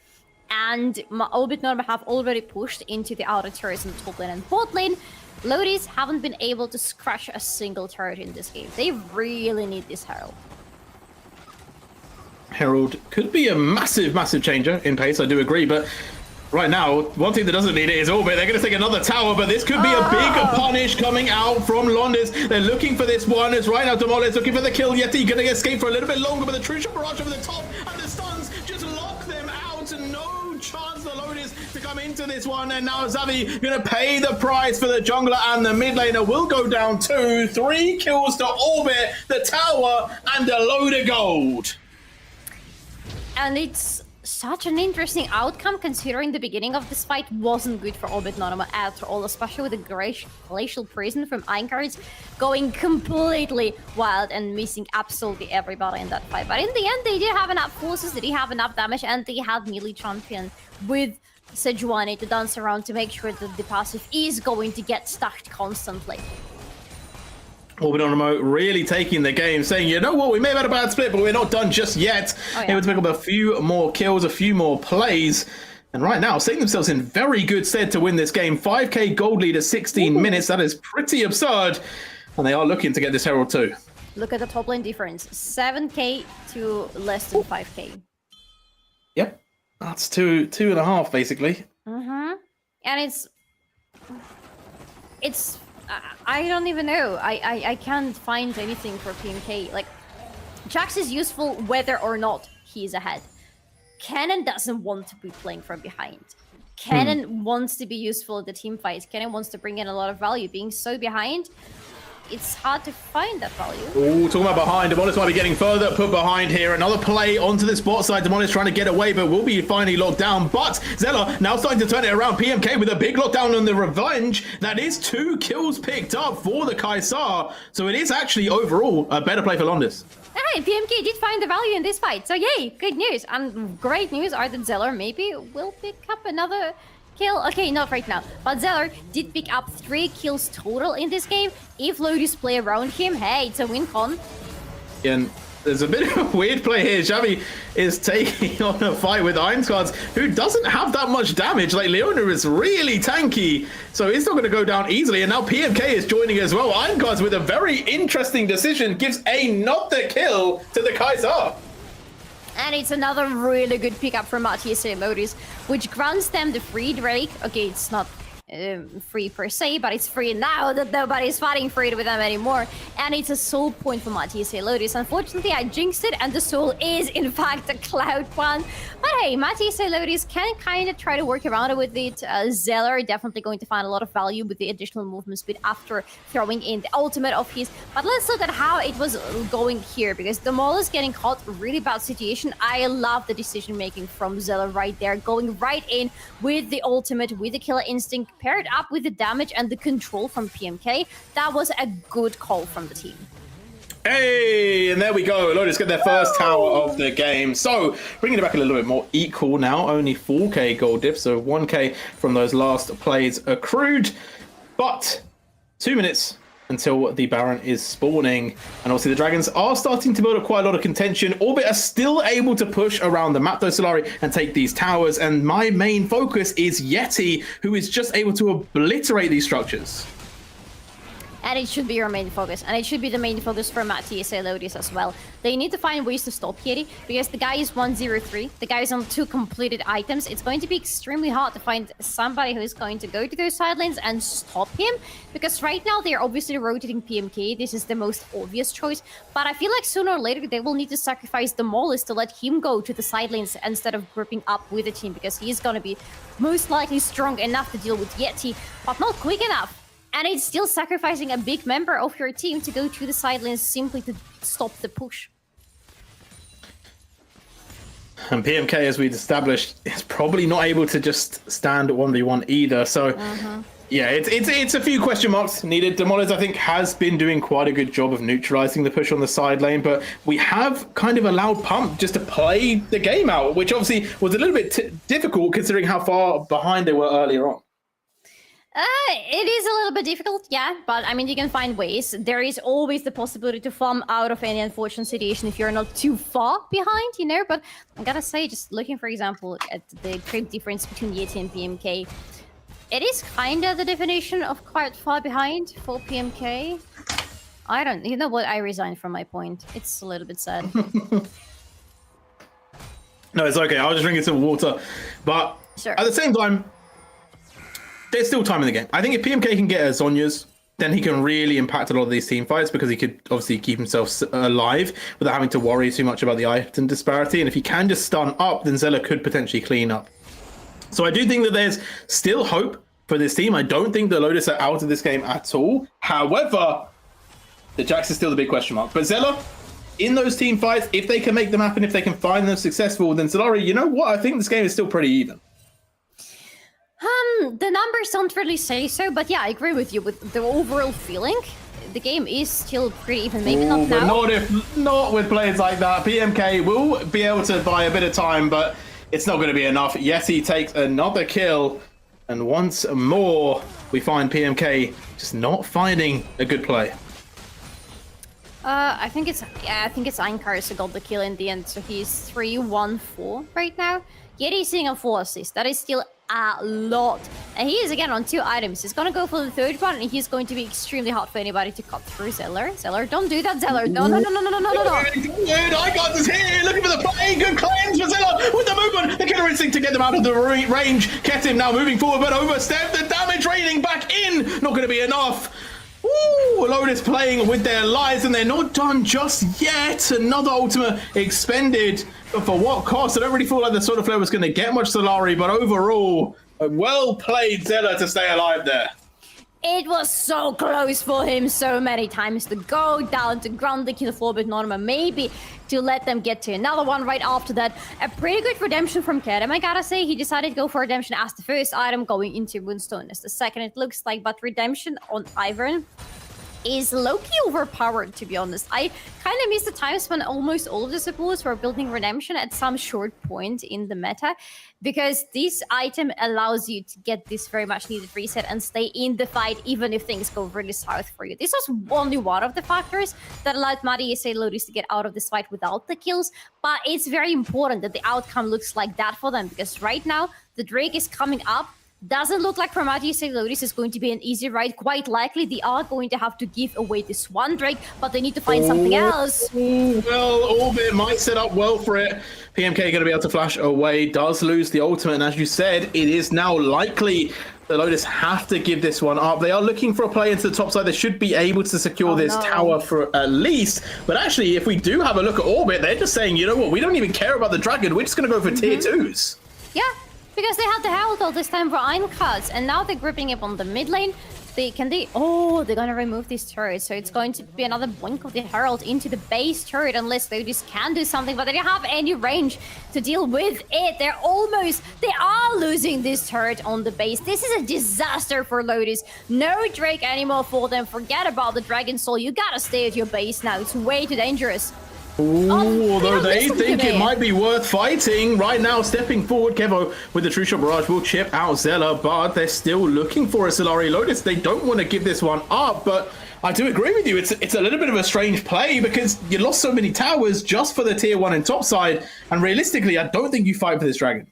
And Anonymo have already pushed into the outer turrets in the top lane and bot lane. LODIS haven't been able to scratch a single turret in this game. They really need this Herald. Herald could be a massive, massive changer in pace, I do agree, but right now, one team that doesn't need it is Orbit. They're going to take another tower, but this could be a big punish coming out from Londis. They're looking for this one. It's right now Demolish looking for the kill. Yeti going to escape for a little bit longer, but the true shot barrage over the top, and the stuns just lock them out. No chance for Lodis to come into this one, and now Xavi going to pay the price for the jungler, and the mid laner will go down 2. 3 kills to Orbit, the tower, and a load of gold. And it's such an interesting outcome, considering the beginning of this fight wasn't good for Anonymo at all, especially with the Glacial Prison from Einkards going completely wild and missing absolutely everybody in that fight. But in the end, they did have enough forces, they did have enough damage, and they had melee champion with Sejuani to dance around to make sure that the passive is going to get stacked constantly. Anonymo really taking the game, saying, you know what, we may have had a bad split, but we're not done just yet. Able to pick up a few more kills, a few more plays, and right now setting themselves in very good stead to win this game. 5k gold lead at 16 minutes. That is pretty absurd, and they are looking to get this Herald too. Look at the top lane difference, 7k to less than 5k. Yep, that's two and a half basically. And it's I don't even know. I can't find anything for PMK. Like, Jax is useful whether or not he's ahead. Kennen doesn't want to be playing from behind. Kennen wants to be useful in the team fights. Kennen wants to bring in a lot of value. Being so behind, it's hard to find that value. Oh, talking about behind, Demolish might be getting further put behind here. Another play onto the spot side. Demolish trying to get away, but will be finally locked down. But Zeller now starting to turn it around. PMK with a big lockdown on the revenge. That is 2 kills picked up for the Kaisar. So it is actually overall a better play for Londis. Hey, PMK did find the value in this fight. So yay, good news. And great news are that Zeller maybe will pick up another kill. Okay, not right now. But Zeller did pick up 3 kills total in this game. If LODIS play around him, hey, it's a win con. And there's a bit of a weird play here. Xavi is taking on a fight with Einkards, who doesn't have that much damage. Like, Leona is really tanky, so he's not going to go down easily. And now PMK is joining as well. Einkards with a very interesting decision gives another kill to the Kaisar. And it's another really good pickup from Matty USA LODIS, which grants them the free Drake. Okay, it's not free per se, but it's free now that nobody's fighting for it with them anymore. And it's a soul point for Matty USA LODIS. Unfortunately, I jinxed it, and the soul is in fact a cloud one. But hey, Matty USA LODIS can kind of try to work around it with it. Zeller definitely going to find a lot of value with the additional movement speed after throwing in the ultimate of his. But let's look at how it was going here, because the Maul is getting caught, really bad situation. I love the decision making from Zeller right there, going right in with the ultimate, with the killer instinct, paired up with the damage and the control from PMK. That was a good call from the team. Hey, and there we go. LODIS get their first tower of the game. So, bringing it back a little bit more equal now. Only 4k gold diff, so 1k from those last plays accrued. But 2 minutes until the Baron is spawning. And obviously the Dragons are starting to build up quite a lot of contention. Orbit are still able to push around the map though, Solari, and take these towers. And my main focus is Yeti, who is just able to obliterate these structures. And it should be your main focus. And it should be the main focus for Matty USA LODIS as well. They need to find ways to stop Yeti, because the guy is 103. The guy is on 2 completed items. It's going to be extremely hard to find somebody who is going to go to those side lanes and stop him. Because right now they're obviously rotating PMK. This is the most obvious choice. But I feel like sooner or later they will need to sacrifice the Mollis to let him go to the side lanes instead of grouping up with the team. Because he's going to be most likely strong enough to deal with Yeti, but not quick enough. And it's still sacrificing a big member of your team to go to the side lanes simply to stop the push. And PMK, as we've established, is probably not able to just stand 1v1 either. So Yeah, it's a few question marks needed. Demoliz, I think, has been doing quite a good job of neutralizing the push on the side lane, but we have kind of allowed Pump just to play the game out, which obviously was a little bit difficult considering how far behind they were earlier on. It is a little bit difficult, yeah, but I mean, you can find ways. There is always the possibility to farm out of any unfortunate situation if you're not too far behind, you know, but I gotta say, just looking, for example, at the creep difference between Yeti and PMK, it is kind of the definition of quite far behind for PMK. You know what, I resigned from my point. It's a little bit sad. No, it's okay, I'll just drink some water, but sure. At the same time, there's still time in the game. I think if PMK can get a Zhonya's, then he can really impact a lot of these team fights because he could obviously keep himself alive without having to worry too much about the item disparity. And if he can just stun up, then Zella could potentially clean up. So I do think that there's still hope for this team. I don't think the Lotus are out of this game at all. However, the Jax is still the big question mark. But Zella, in those team fights, if they can make them happen, if they can find them successful, then Solari, you know what? I think this game is still pretty even. The numbers don't really say so, but yeah, I agree with you with the overall feeling. The game is still pretty even, maybe not now. But not with players like that. PMK will be able to buy a bit of time, but it's not going to be enough. Yeti takes another kill, and once more, we find PMK just not finding a good play. I think it's Einkars who got the kill in the end, so he's 3-1-4 right now. Yeti's sitting on 4 assists. That is still a lot. And he is again on 2 items. He's gonna go for the 3rd one, and he's going to be extremely hard for anybody to cut through Zeller. Zeller, don't do that, Zeller. No. I got this here, looking for the play. Good cleanse for Zeller with the movement. The killer instinct to get them out of the range. Ketim now moving forward, but overstep. The damage raining back in. Not going to be enough. Ooh, Lotus playing with their lives, and they're not done just yet. Another ultimate expended, but for what cost? I don't really feel like the Sword of Flare was going to get much Solari, but overall, a well played Zella to stay alive there. It was so close for him so many times to go down, to ground the kill for Anonymo, maybe to let them get to another one right after that. A pretty good redemption from Kedem, I gotta say. He decided to go for redemption as the first item, going into Moonstone as the second, it looks like. But redemption on Ivern is low-key overpowered, to be honest. I kind of miss the times when almost all of the supports were building redemption at some short point in the meta, because this item allows you to get this very much needed reset and stay in the fight even if things go really south for you. This was only one of the factors that allowed Matty USA LODIS to get out of this fight without the kills, but it's very important that the outcome looks like that for them, because right now the Drake is coming up. Doesn't look like for Matty USA LODIS is going to be an easy ride. Quite likely they are going to have to give away this one Drake, but they need to find something else. Well, Orbit might set up well for it. PMK going to be able to flash away, does lose the ultimate, and as you said, it is now likely the Lotus have to give this one up. They are looking for a play into the top side. They should be able to secure this tower for at least. But actually, if we do have a look at Orbit, they're just saying, you know what, we don't even care about the Dragon. We're just going to go for tier 2s. Yeah. Because they had the Herald all this time for Einkarts, and now they're gripping up on the mid lane. They're gonna remove this turret, so it's going to be another blink of the Herald into the base turret, unless they just can do something, but they don't have any range to deal with it. They are losing this turret on the base. This is a disaster for Lotus. No Drake anymore for them. Forget about the Dragon Soul. You gotta stay at your base now. It's way too dangerous. Although they think it might be worth fighting. Right now, stepping forward, Kevo with the True Shot Barrage will chip out Zella, but they're still looking for a Solari Lotus. They don't want to give this one up, but I do agree with you. It's a little bit of a strange play because you lost so many towers just for the tier 1 and top side, and realistically, I don't think you fight for this Dragon.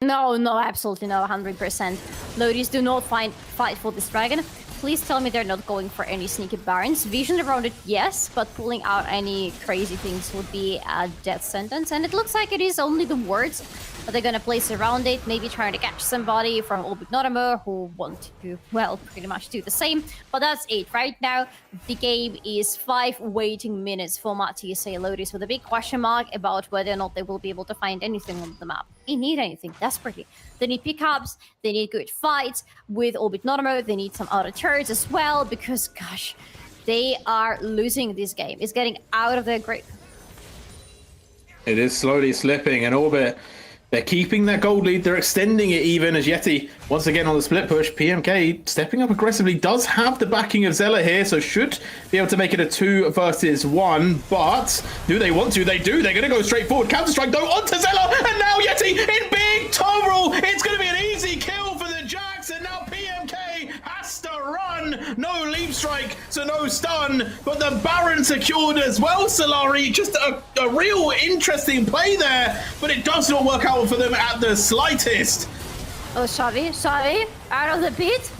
No, absolutely no, 100%. Lotus do not fight for this Dragon. Please tell me they're not going for any sneaky barons. Vision around it, yes, but pulling out any crazy things would be a death sentence. And it looks like it is only the words that they're gonna place around it, maybe trying to catch somebody from Anonymo who want to, well, pretty much do the same. But that's it. Right now, the game is 5 waiting minutes for Matty USA LODIS, with a big question mark about whether or not they will be able to find anything on the map. They need anything desperately. They need pickups, they need good fights with Anonymo, they need some other turrets as well, because gosh, they are losing this game. It's getting out of their grip. It is slowly slipping, and Orbit They're keeping that gold lead. They're extending it even as Yeti, once again on the split push. PMK stepping up aggressively, does have the backing of Zella here, so should be able to make it a 2 versus 1. But do they want to? They do. They're going to go straight forward. Counter-strike though onto Zella. And now Yeti in big tumble. It's going to be an easy kill for the Jax. And now PMK has to run. No leap strike, so no stun. But the Baron secured as well, Solari. Just a real interesting play there. But it does not work out for them at the slightest. Oh, sorry, out of the pit.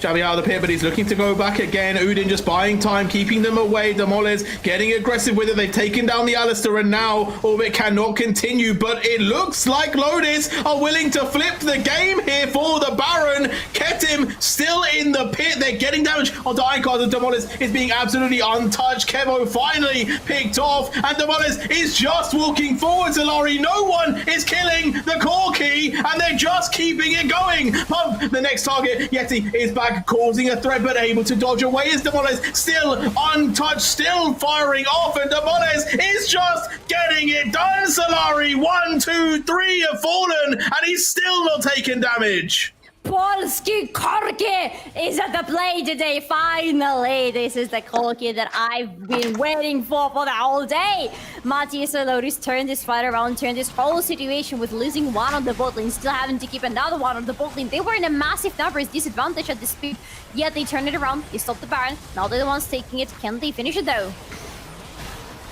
Xavi out of the pit, but he's looking to go back again. Udin just buying time, keeping them away. Demoles getting aggressive with it. They've taken down the Alistair, and now Orbit cannot continue. But it looks like Lodis are willing to flip the game here for the Baron. Ketim still in the pit. They're getting damage onto Icons, and Demoles is being absolutely untouched. Kevo finally picked off, and Demoles is just walking forward. Solari, no one is killing the Korotkiy, and they're just keeping it going. Pump, the next target. Yeti is back, causing a threat, but able to dodge away. Is Demoles still untouched, still firing off, and Demoles is just getting it done. Solari, 1, 2, 3 have fallen, and he's still not taking damage. Polsky Korotkiy is at the play today. Finally, this is the Korotkiy that I've been waiting for the whole day. Matty USA LODIS turned this fight around, turned this whole situation with losing one on the bot lane, still having to keep another one on the bot lane. They were in a massive numbers disadvantage at this speed, yet they turned it around. They stopped the Baron. Now they're the ones taking it. Can they finish it though?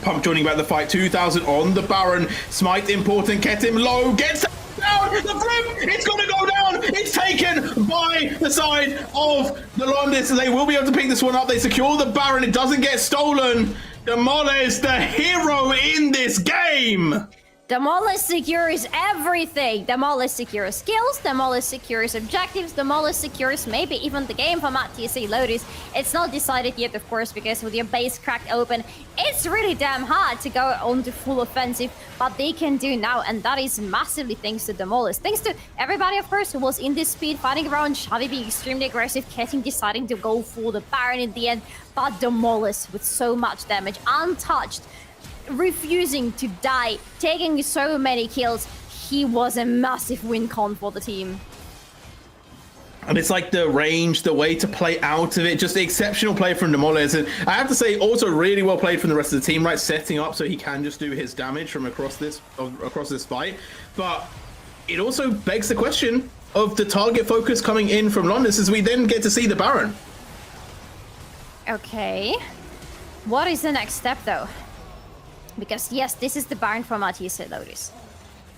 Pump joining back the fight. 2,000 on the Baron. Smite important. Ketim low. Gets down. The flip. It's going to go down. It's taken by the side of the Londis. They will be able to pick this one up. They secure the Baron. It doesn't get stolen. Demoles, the hero in this game. Demoles secures everything. Demoles secures skills, Demoles secures objectives, Demoles secures maybe even the game for Matty USA LODIS. It's not decided yet, of course, because with your base cracked open, it's really damn hard to go on to full offensive, but they can do now, and that is massively thanks to Demoles. Thanks to everybody, of course, who was in this speed, fighting around, Xavi being extremely aggressive, Ketim deciding to go for the Baron in the end, but Demoles with so much damage, untouched, refusing to die, taking so many kills. He was a massive win con for the team. And it's like the range, the way to play out of it, just the exceptional play from Demoles. And I have to say, also really well played from the rest of the team, right? Setting up so he can just do his damage from across this fight. But it also begs the question of the target focus coming in from Londis as we then get to see the Baron. Okay. What is the next step, though? Because yes, this is the Baron for Matty USA LODIS.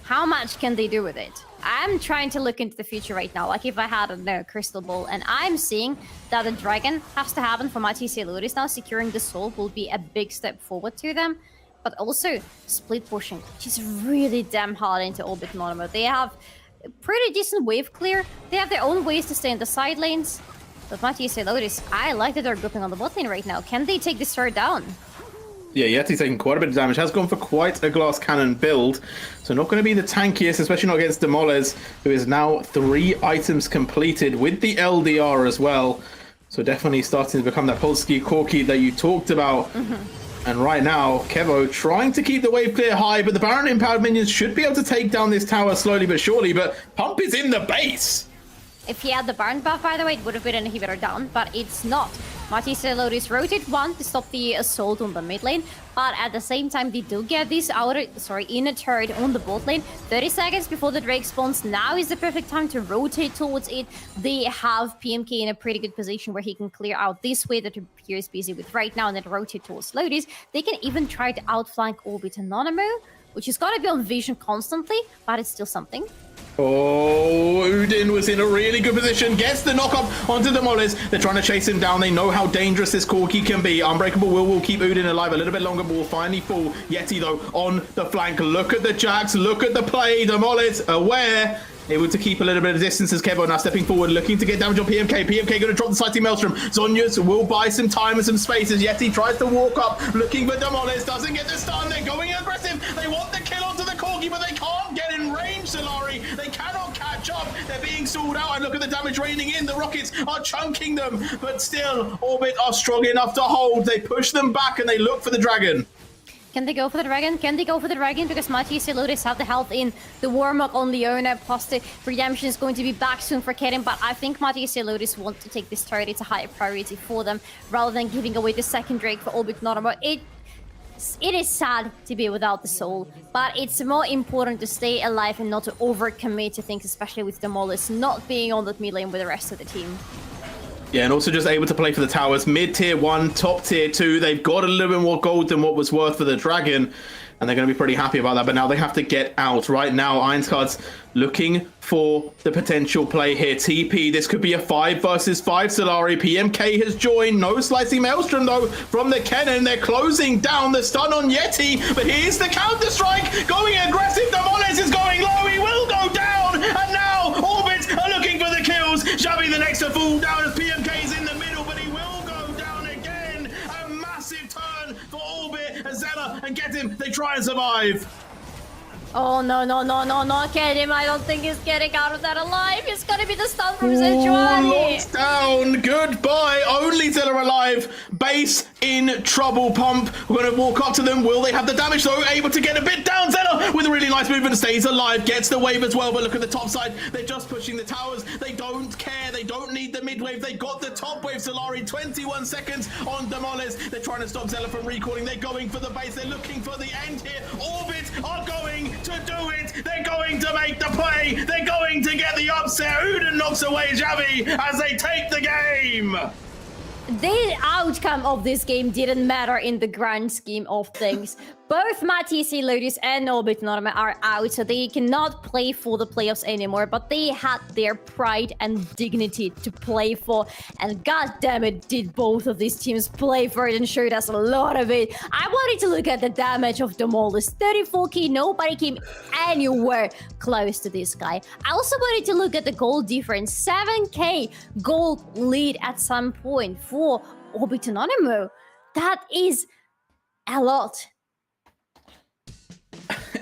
How much can they do with it? I'm trying to look into the future right now, like if I had a crystal ball, and I'm seeing that the dragon has to happen for Matty USA LODIS now. Securing the soul will be a big step forward to them, but also split pushing, which is really damn hard into Orbit Anonymo. They have a pretty decent wave clear. They have their own ways to stay in the side lanes, but Matty USA LODIS, I like that they're grouping on the bot lane right now. Can they take this turret down? Yeah, Yeti's taking quite a bit of damage. Has gone for quite a glass cannon build. So not going to be the tankiest, especially not against Demoles, who is now 3 items completed with the LDR as well. So definitely starting to become that Polsky Korotkiy that you talked about. And right now, Kevo trying to keep the wave clear high, but the Baron empowered minions should be able to take down this tower slowly but surely. But Pump is in the base. If he had the Baron buff, by the way, it would have been an inhibitor down, but it's not. Matty USA LODIS rotate 1 to stop the assault on the mid lane, but at the same time they do get this inner turret on the bot lane. 30 seconds before the Drake spawns, now is the perfect time to rotate towards it. They have PMK in a pretty good position where he can clear out this way that he is busy with right now and then rotate towards LODIS. They can even try to outflank Orbit Anonymo, which is going to be on vision constantly, but it's still something. Oh, Udin was in a really good position. Gets the knock up onto Demoles. They're trying to chase him down. They know how dangerous this Korotkiy can be. Unbreakable will keep Udin alive a little bit longer, but will finally fall. Yeti, though, on the flank. Look at the Jax. Look at the play. Demoles aware. Able to keep a little bit of distance as Kevo now stepping forward, looking to get damage on PMK. PMK going to drop the Sighting Maelstrom. Zhonya's will buy some time and some space as Yeti tries to walk up, looking for Demoles. Doesn't get the stun. They're going aggressive. They want the kill onto the Korotkiy, but they can't get in range, Solari. They cannot catch up. They're being stalled out, and look at the damage raining in. The Rockets are chunking them, but still, Orbit are strong enough to hold. They push them back, and they look for the Dragon. Can they go for the dragon? Can they go for the dragon? Because Matty USA LODIS have the health in, the Warmog on Leona, plus the redemption is going to be back soon for Kerin. But I think Matty USA LODIS want to take this turret. It's a higher priority for them, rather than giving away the second Drake for Obit Norma. It is sad to be without the soul, but it's more important to stay alive and not to overcommit to things, especially with Demolis not being on that mid lane with the rest of the team. Yeah, and also just able to play for the towers. Mid tier 1, top tier 2. They've got a little bit more gold than what was worth for the dragon, and they're going to be pretty happy about that. But now they have to get out. Right now, Ironscards looking for the potential play here. TP, this could be a 5 versus 5. Solari, PMK has joined. No slicing Maelstrom, though, from the cannon. They're closing down the stun on Yeti, but here's the counter-strike. Going aggressive. Demolis is going low. He will go down, and now Orbit are looking for the kills. Xavi the next to fall down as PMK's in the middle, but he will go down again. A massive turn for Orbit and Zella, and get him. They try and survive. Oh, no, get him. I don't think he's getting out of that alive. It's gonna be the stun from Sejuani. Locked down. Goodbye. Only Zella alive. Base in trouble. Pump. We're going to walk up to them. Will they have the damage, though? Able to get a bit down. Zella with a really nice movement. Stays alive. Gets the wave as well. But look at the top side. They're just pushing the towers. They don't care. They don't need the mid wave. They got the top wave. Solari, 21 seconds on Demolis. They're trying to stop Zella from recalling. They're going for the base. They're looking for the end here. Orbit are going to do it. They're going to make the play. They're going to get the upset. Uden knocks away Xavi as they take the game. The outcome of this game didn't matter in the grand scheme of things. Both Matty USA LODIS and Obit Norma are out, so they cannot play for the playoffs anymore, but they had their pride and dignity to play for, and god damn it, did both of these teams play for it and showed us a lot of it. I wanted to look at the damage of Demolis. 34k, nobody came anywhere close to this guy. I also wanted to look at the gold difference. 7k gold lead at some point for Obit Anonymo. That is a lot.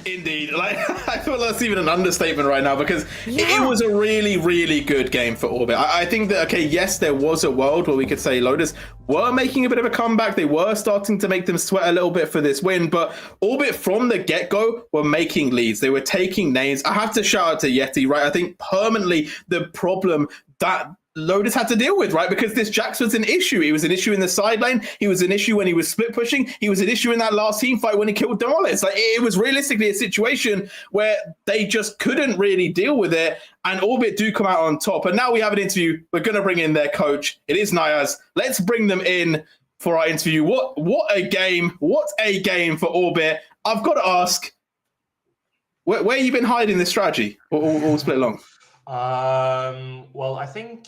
Indeed, like I feel that's even an understatement right now, because it was a really, really good game for Orbit. I think that, okay, yes, there was a world where we could say Lotus were making a bit of a comeback. They were starting to make them sweat a little bit for this win, but Orbit from the get-go were making leads. They were taking names. I have to shout out to Yeti, right? I think permanently the problem that Lotus had to deal with, right? Because this Jax was an issue. He was an issue in the side lane. He was an issue when he was split pushing. He was an issue in that last team fight when he killed Demolis. Like, it was realistically a situation where they just couldn't really deal with it. And Orbit do come out on top. And now we have an interview. We're going to bring in their coach. It is Nayaz. Let's bring them in for our interview. What a game. What a game for Orbit. I've got to ask, where you been hiding this strategy? All split along. Well, I think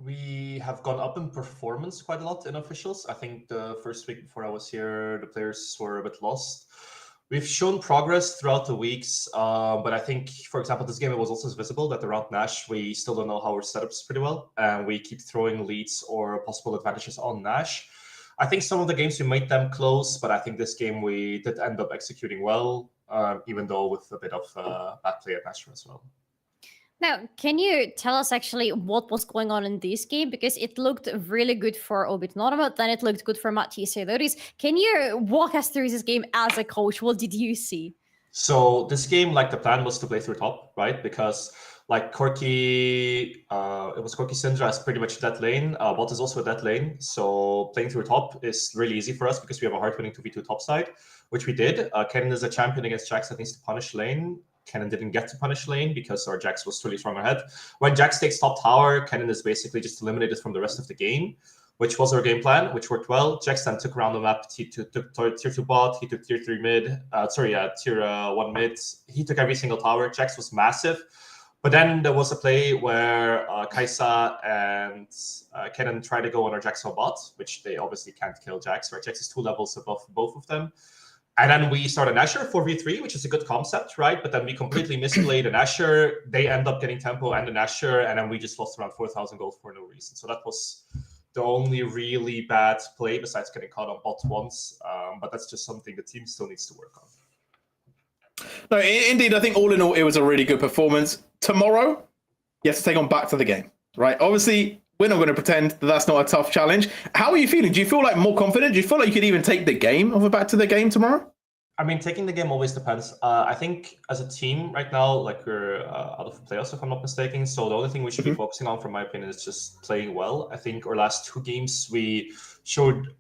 we have gone up in performance quite a lot in officials. I think the first week before I was here, the players were a bit lost. We've shown progress throughout the weeks, but I think, for example, this game, it was also visible that around Nash, we still don't know how our setups pretty well, and we keep throwing leads or possible advantages on Nash. I think some of the games we made them close, but I think this game we did end up executing well, even though with a bit of bad play at Nash as well. Now, can you tell us actually what was going on in this game? Because it looked really good for Obit Norma, then it looked good for Matty USA LODIS. Can you walk us through this game as a coach? What did you see? So this game, like the plan was to play through top, right? Because like Korotkiy, it was Korotkiy Syndra is pretty much that lane. Bot is also that lane. So playing through top is really easy for us because we have a hard winning 2v2 top side, which we did. Kennen is a champion against Jax that needs to punish lane. Kennen didn't get to punish lane because our Jax was really strong ahead. When Jax takes top tower, Kennen is basically just eliminated from the rest of the game, which was our game plan, which worked well. Jax then took around the map. He took tier 2 bot, he took tier 3 mid, tier 1 mid. He took every single tower. Jax was massive. But then there was a play where Kaisa and Kennen tried to go on our Jax on bot, which they obviously can't kill Jax, right? Jax is 2 levels above both of them. And then we start an Asher 4v3, which is a good concept, right? But then we completely misplayed an Asher. They end up getting tempo and an Asher, and then we just lost around 4,000 gold for no reason. So that was the only really bad play besides getting caught on bot once. But that's just something the team still needs to work on. No, indeed, I think all in all, it was a really good performance. Tomorrow, you have to take on back to the game, right? Obviously, we're not going to pretend that that's not a tough challenge. How are you feeling? Do you feel like more confident? Do you feel like you could even take the game off a back to the game tomorrow? I mean, taking the game always depends. I think as a team right now, like we're out of playoffs, if I'm not mistaken. So the only thing we should be focusing on, from my opinion, is just playing well. I think our last 2 games, we showed,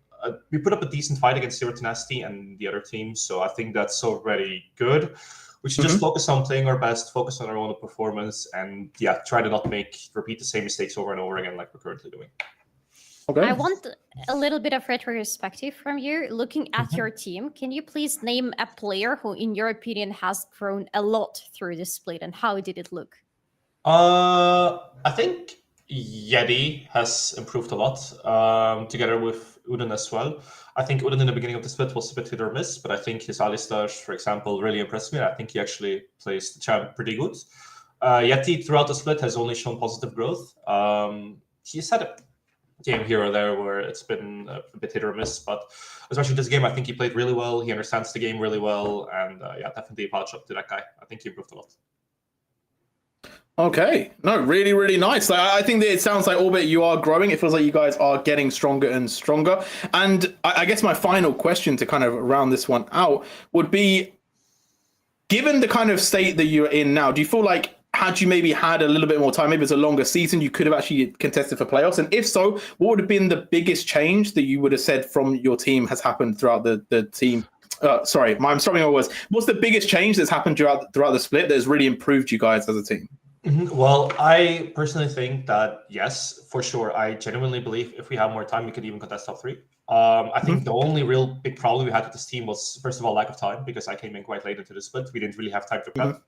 we put up a decent fight against Zero Tenacity and the other team. So I think that's already good. We should just focus on playing our best, focus on our own performance, and yeah, try to not repeat the same mistakes over and over again like we're currently doing. Okay. I want a little bit of retrospective from you. Looking at your team, can you please name a player who, in your opinion, has grown a lot through this split, and how did it look? I think Yeti has improved a lot, together with Uden as well. I think Uden in the beginning of the split was a bit hit or miss, but I think his Alistar, for example, really impressed me. I think he actually plays the champ pretty good. Yeti, throughout the split, has only shown positive growth. He's had a game here or there where it's been a bit hit or miss, but especially this game, I think he played really well. He understands the game really well, and yeah, definitely a patch up to that guy. I think he improved a lot. Okay, no, really, really nice. I think that it sounds like, albeit you are growing, it feels like you guys are getting stronger and stronger. And I guess my final question to kind of round this one out would be, given the kind of state that you're in now, do you feel like had you maybe had a little bit more time, maybe it's a longer season, you could have actually contested for playoffs? And if so, what would have been the biggest change that you would have said from your team has happened throughout the team? Sorry, I'm struggling with words. What's the biggest change that's happened throughout the split that has really improved you guys as a team? Well, I personally think that, yes, for sure. I genuinely believe if we have more time, we could even contest top 3. I think the only real big problem we had with this team was, first of all, lack of time, because I came in quite late into the split. We didn't really have time to prep.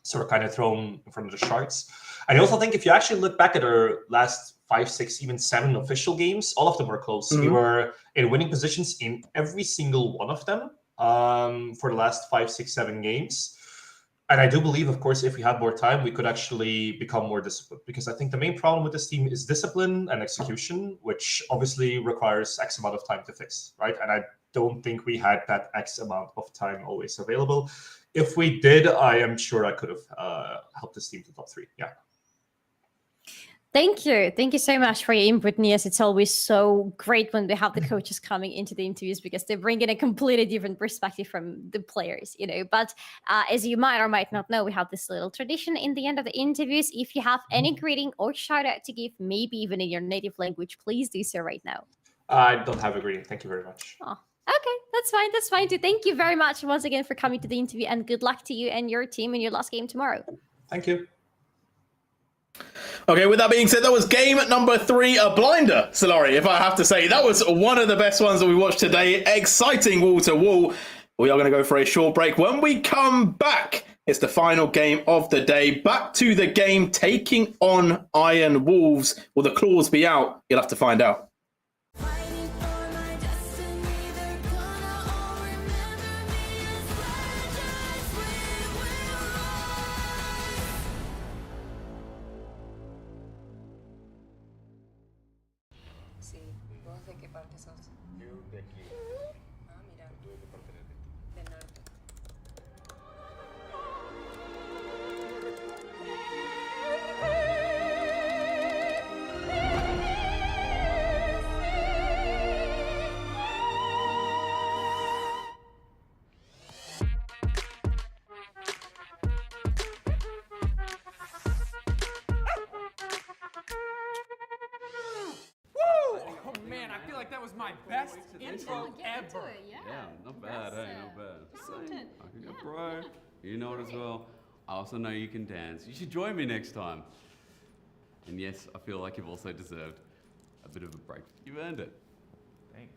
So we're kind of thrown in front of the sharks. I also think if you actually look back at our last 5, 6, even 7 official games, all of them were close. We were in winning positions in every single one of them for the last 5, 6, 7 games. And I do believe, of course, if we had more time, we could actually become more disciplined. Because I think the main problem with this team is discipline and execution, which obviously requires X amount of time to fix, right? And I don't think we had that X amount of time always available. If we did, I am sure I could have helped this team to top 3. Yeah. Thank you. Thank you so much for your input, Nias. It's always so great when we have the coaches coming into the interviews because they bring in a completely different perspective from the players, you know. But as you might or might not know, we have this little tradition in the end of the interviews. If you have any greeting or shout out to give, maybe even in your native language, please do so right now. I don't have a greeting. Thank you very much. Oh, okay, that's fine. That's fine too. Thank you very much once again for coming to the interview, and good luck to you and your team in your last game tomorrow. Thank you. Okay, with that being said, that was game number 3, a blinder, Solari, if I have to say. That was one of the best ones that we watched today. Exciting wall to wall. We are going to go for a short break. When we come back, it's the final game of the day. Back to the game, taking on Iron Wolves. Will the claws be out? You'll have to find out. That was my best intro ever. Yeah, not bad, hey, not bad. Same. I can go pro. You know it as well. I also know you can dance. You should join me next time. And yes, I feel like you've also deserved a bit of a break. You've earned it. Thanks.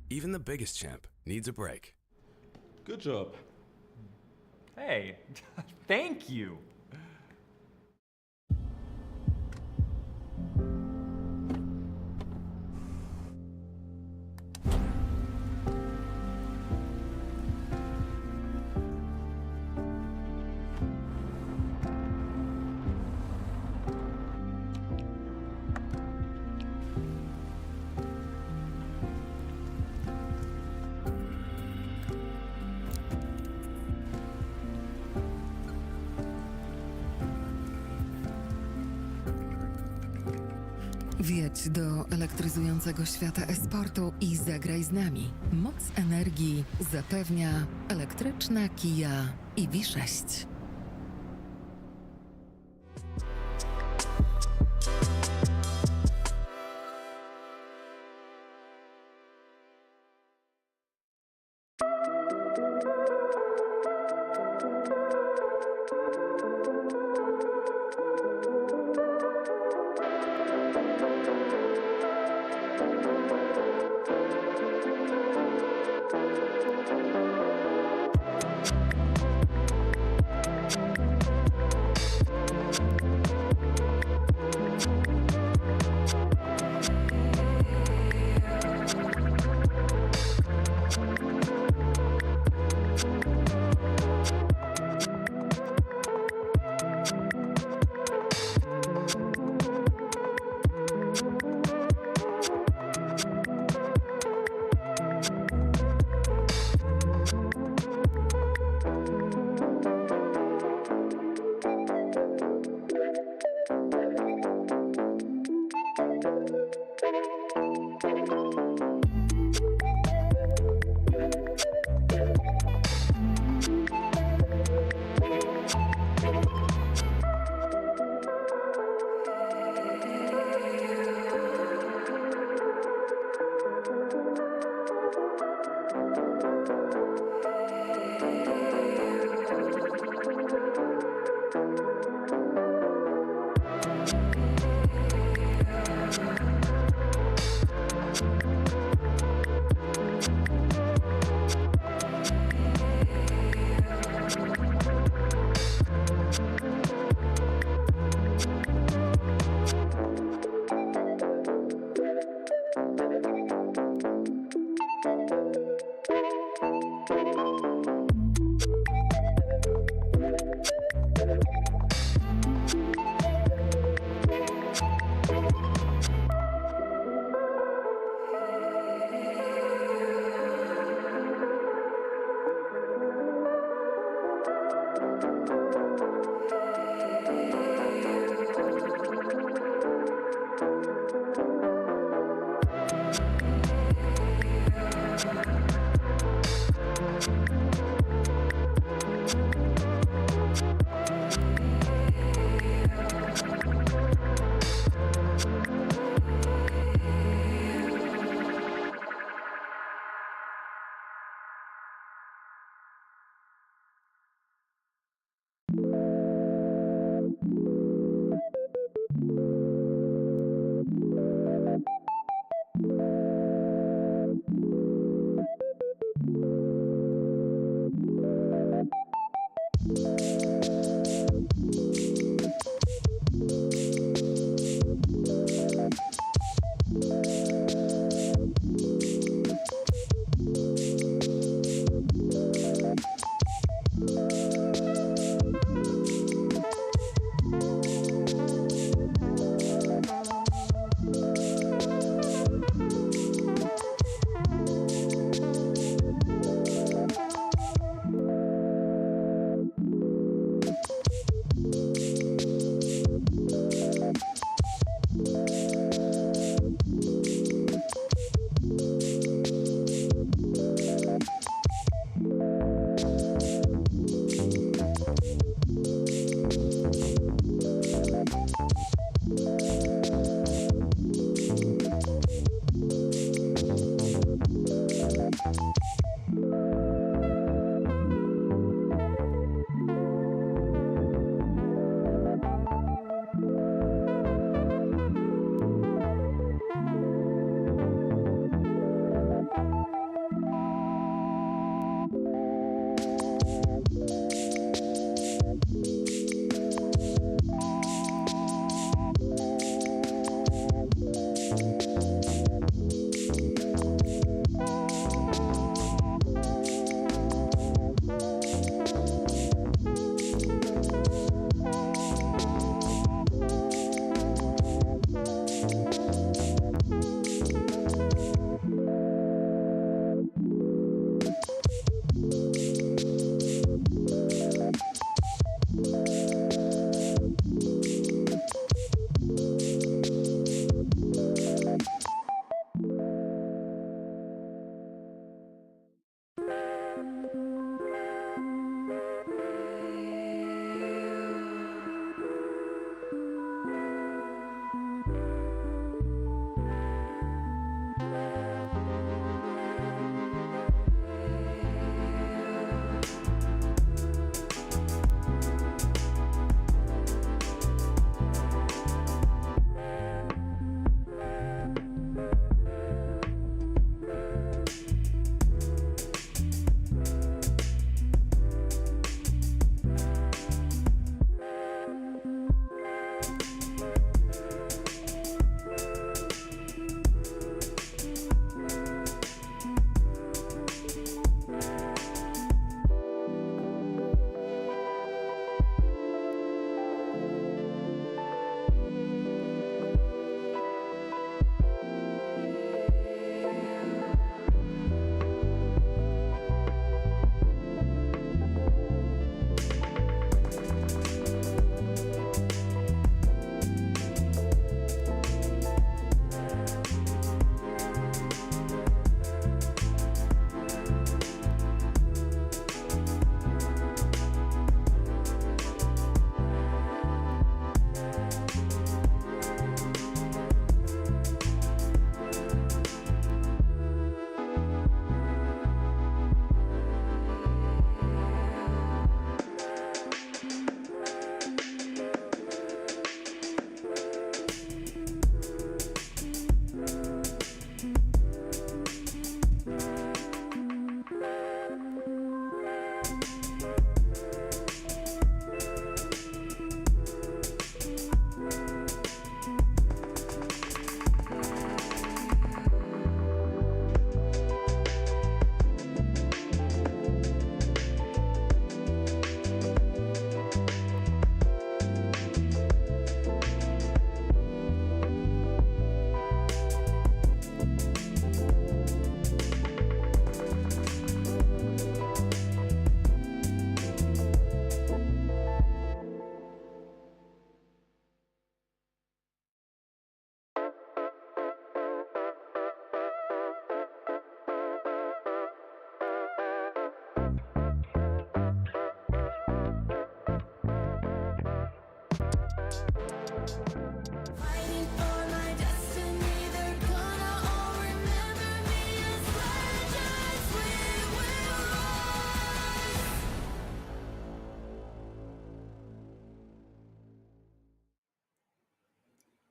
Even the biggest champ needs a break. Good job. Hey, thank you. Wjedź do elektryzującego świata esportu i zagraj z nami. Moc energii zapewnia elektryczna kija EV6.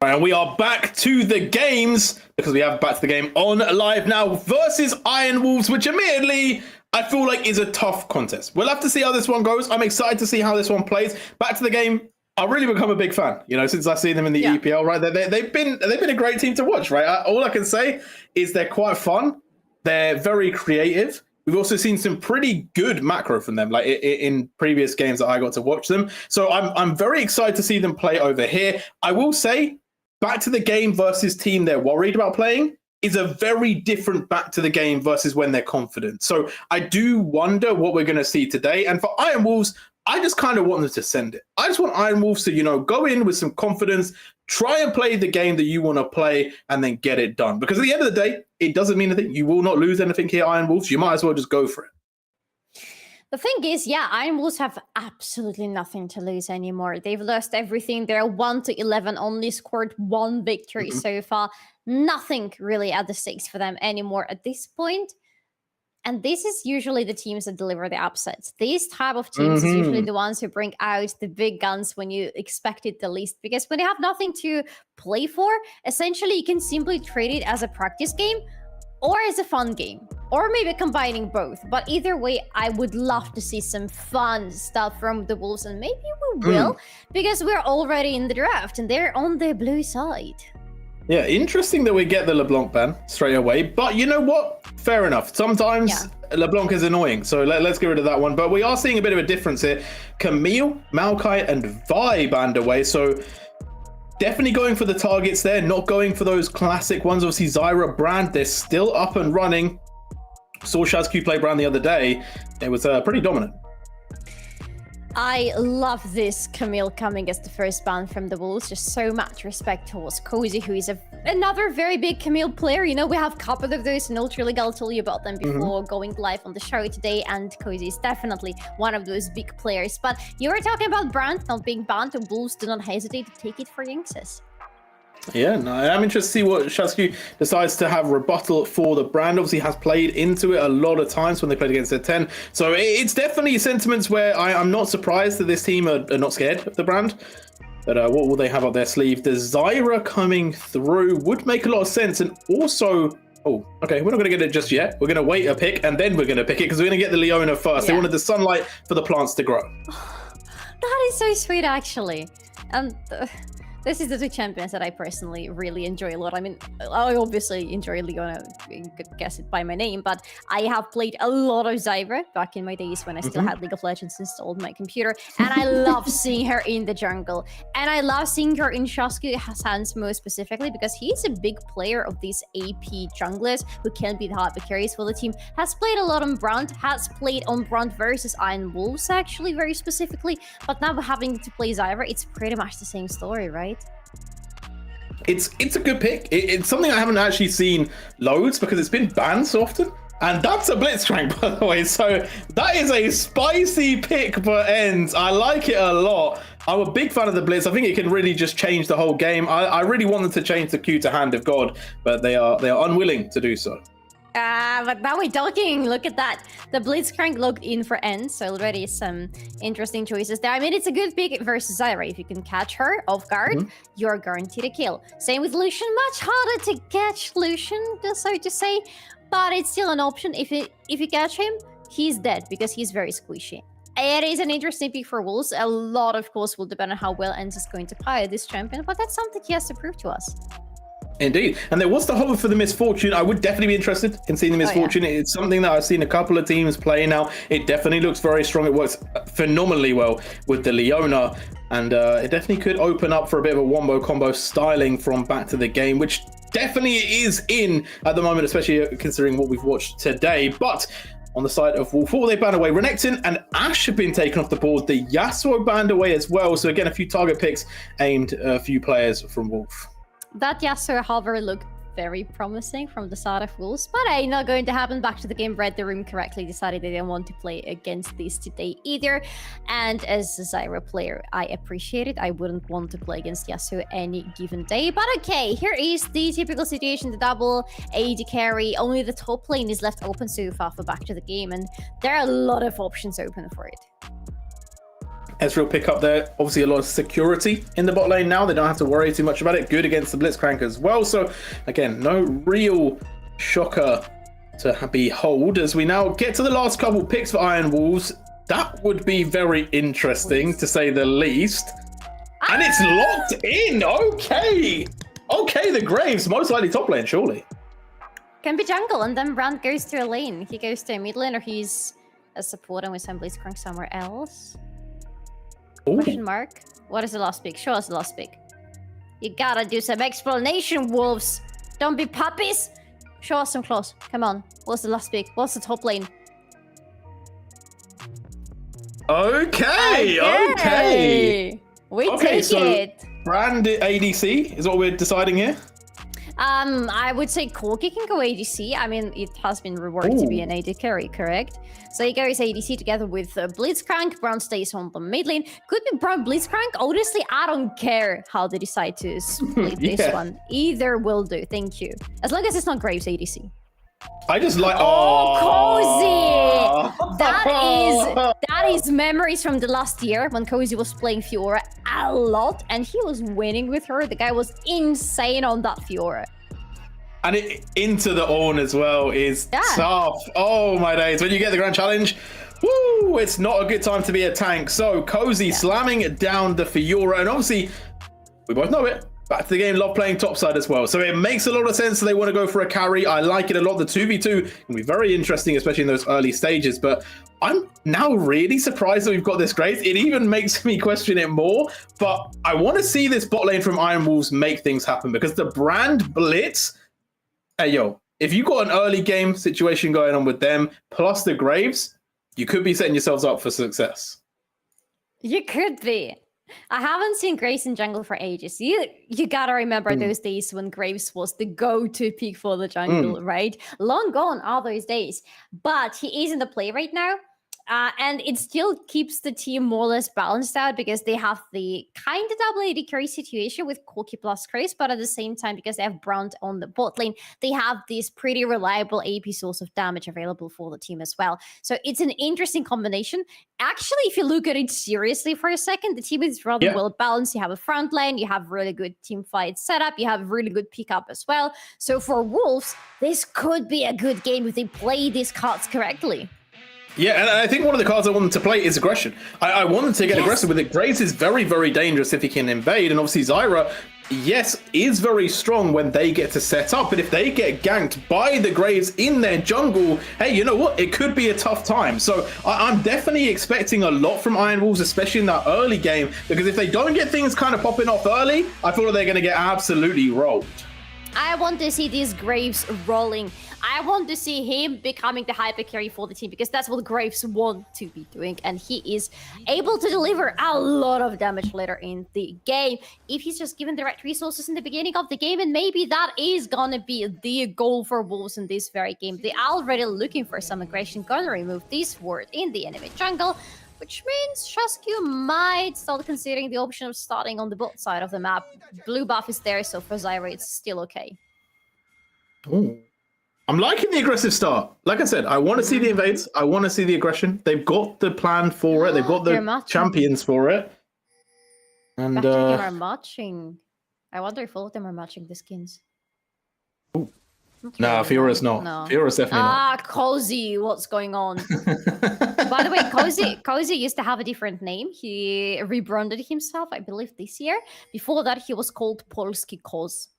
right, and we are back to the games because we have Back to the Game on live now versus Iron Wolves, which admittedly I feel like is a tough contest. We'll have to see how this one goes. I'm excited to see how this one plays. Back to the Game, I've really become a big fan, you know, since I've seen them in the EPL, right? They've been a great team to watch, right? All I can say is they're quite fun. They're very creative. We've also seen some pretty good macro from them, like in previous games that I got to watch them. So I'm very excited to see them play over here. I will say, Back to the Game versus team they're worried about playing is a very different Back to the Game versus when they're confident. So I do wonder what we're going to see today. And for Iron Wolves, I just kind of want them to send it. I just want Iron Wolves to, you know, go in with some confidence, try and play the game that you want to play, and then get it done. Because at the end of the day, it doesn't mean anything. You will not lose anything here, Iron Wolves. You might as well just go for it. The thing is, yeah, Iron Wolves have absolutely nothing to lose anymore. They've lost everything. They're 1-11, only scored 1 victory so far. Nothing really at the stakes for them anymore at this point. And this is usually the teams that deliver the upsets. These type of teams is usually the ones who bring out the big guns when you expect it the least. Because when you have nothing to play for, essentially you can simply treat it as a practice game or as a fun game. Or maybe combining both. But either way, I would love to see some fun stuff from the Wolves. And maybe we will, because we're already in the draft and they're on the blue side. Yeah, interesting that we get the LeBlanc ban straight away. But you know what? Fair enough. Sometimes LeBlanc is annoying. So let's get rid of that one. But we are seeing a bit of a difference here. Camille, Maokai, and Vi banned away. So definitely going for the targets there. Not going for those classic ones. Obviously, Zyra, Brand, they're still up and running. Saw Shazq play Brand the other day. It was pretty dominant. I love this Camille coming as the first ban from the Wolves. Just so much respect towards Cozy, who is another very big Camille player. You know, we have a couple of those in Ultraliga. I'll tell you about them before going live on the show today. And Cozy is definitely one of those big players. But you were talking about Brand not being banned. The Wolves do not hesitate to take it for Yinxes. Yeah, no, I'm interested to see what Shazq decides to have rebuttal for the Brand. Obviously has played into it a lot of times when they played against their 10. So it's definitely sentiments where I'm not surprised that this team are not scared of the Brand. But what will they have up their sleeve? The Zyra coming through would make a lot of sense. And also, oh, okay, we're not going to get it just yet. We're going to wait a pick and then we're going to pick it because we're going to get the Leona first. They wanted the sunlight for the plants to grow. That is so sweet, actually. This is the two champions that I personally really enjoy a lot. I mean, I obviously enjoy Leona, you could guess it by my name, but I have played a lot of Zyra back in my days when I still had League of Legends installed on my computer, and I love seeing her in the jungle. And I love seeing her in Shazq's hands most specifically because he's a big player of these AP junglers who can be the hyper carries for the team. Has played a lot on Brand, has played on Brand versus Iron Wolves actually very specifically, but now having to play Zyra, it's pretty much the same story, right? It's a good pick. It's something I haven't actually seen loads because it's been banned so often. And that's a Blitzcrank, by the way. So that is a spicy pick for ends. I like it a lot. I'm a big fan of the Blitz. I think it can really just change the whole game. I really want them to change the Q to Hand of God, but they are unwilling to do so. But now we're talking. Look at that. The Blitzcrank logged in for ends, so already some interesting choices there. I mean, it's a good pick versus Zyra. If you can catch her off guard, you're guaranteed a kill. Same with Lucian. Much harder to catch Lucian, so to say, but it's still an option. If you catch him, he's dead because he's very squishy. It is an interesting pick for Wolves. A lot, of course, will depend on how well ends is going to play this champion, but that's something he has to prove to us. Indeed. And there was the hover for the Misfortune. I would definitely be interested in seeing the Misfortune. It's something that I've seen a couple of teams play now. It definitely looks very strong. It works phenomenally well with the Leona. And it definitely could open up for a bit of a wombo combo styling from Back to the Game, which definitely is in at the moment, especially considering what we've watched today. But on the side of Wolf, they banned away. Renekton and Ashe have been taken off the board. The Yasuo banned away as well. So again, a few target picks aimed at a few players from Wolf. That Yasuo hover looked very promising from the side of Wolves, but hey, not going to happen. Back to the Game read the room correctly, decided they didn't want to play against this today either. And as a Zyra player, I appreciate it. I wouldn't want to play against Yasuo any given day. But okay, here is the typical situation, the double AD carry. Only the top lane is left open so far for Back to the Game, and there are a lot of options open for it. Ezreal pick up there. Obviously a lot of security in the bot lane now. They don't have to worry too much about it. Good against the Blitzcrank as well. So again, no real shocker to behold as we now get to the last couple picks for Iron Wolves. That would be very interesting to say the least. And it's locked in. Okay. Okay, the Graves, most likely top lane, surely. Can be jungle, and then Brand goes to a lane. He goes to a mid lane, or he's a support and with some Blitzcrank somewhere else. Ooh. Question mark. What is the last pick? Show us the last pick. You gotta do some explanation, wolves. Don't be puppies. Show us some claws. Come on. What's the last pick? What's the top lane? Okay. We take it. Brand ADC is what we're deciding here. I would say Korotkiy can go ADC. I mean, it has been rewarded to be an AD carry, correct? So he goes ADC together with Blitzcrank. Brown stays on the mid lane. Could be Brown Blitzcrank. Honestly, I don't care how they decide to split this one. Either will do. Thank you. As long as it's not Graves ADC. I just like Cozy! That is memories from the last year when Cozy was playing Fiora a lot and he was winning with her. The guy was insane on that Fiora. And into the Ornn as well is tough. Oh my days. When you get the Grand Challenge, woo, it's not a good time to be a tank. So Cozy slamming down the Fiora, and obviously we both know it. Back to the game, love playing topside as well. So it makes a lot of sense that they want to go for a carry. I like it a lot. The 2v2 can be very interesting, especially in those early stages. But I'm now really surprised that we've got this Graves. It even makes me question it more. But I want to see this bot lane from Iron Wolves make things happen because the Brand Blitz, hey, yo, if you've got an early game situation going on with them, plus the Graves, you could be setting yourselves up for success. You could be. I haven't seen Graves in jungle for ages. You gotta remember those days when Graves was the go-to pick for the jungle, right? Long gone are those days. But he is in the play right now. And it still keeps the team more or less balanced out because they have the kind of double AD carry situation with Korotkiy plus Graves, but at the same time, because they have Brown on the bot lane, they have this pretty reliable AP source of damage available for the team as well. So it's an interesting combination. Actually, if you look at it seriously for a second, the team is rather well balanced. You have a front lane, you have really good team fight setup, you have really good pickup as well. So for Wolves, this could be a good game if they play these cards correctly. Yeah, and I think one of the cards I want them to play is aggression. I want them to get aggressive with it. Graves is very, very dangerous if he can invade. And obviously Zyra, yes, is very strong when they get to set up. But if they get ganked by the Graves in their jungle, hey, you know what? It could be a tough time. So I'm definitely expecting a lot from Iron Wolves, especially in that early game. Because if they don't get things kind of popping off early, I feel like they're going to get absolutely rolled. I want to see these Graves rolling. I want to see him becoming the hyper carry for the team because that's what Graves want to be doing. And he is able to deliver a lot of damage later in the game if he's just given the right resources in the beginning of the game. And maybe that is going to be the goal for Wolves in this very game. They are already looking for some aggression, going to remove this ward in the enemy jungle, which means Shasku might start considering the option of starting on the bot side of the map. Blue buff is there, so for Zyra, it's still okay. Ooh. I'm liking the aggressive start. Like I said, I want to see the invades. I want to see the aggression. They've got the plan for it. They've got the champions for it. And they are matching. I wonder if all of them are matching the skins. Ooh. No, Fiora's not. No. Fiora's definitely not. Cozy, what's going on? By the way, Cozy used to have a different name. He rebranded himself, I believe, this year. Before that, he was called Polsky Koz.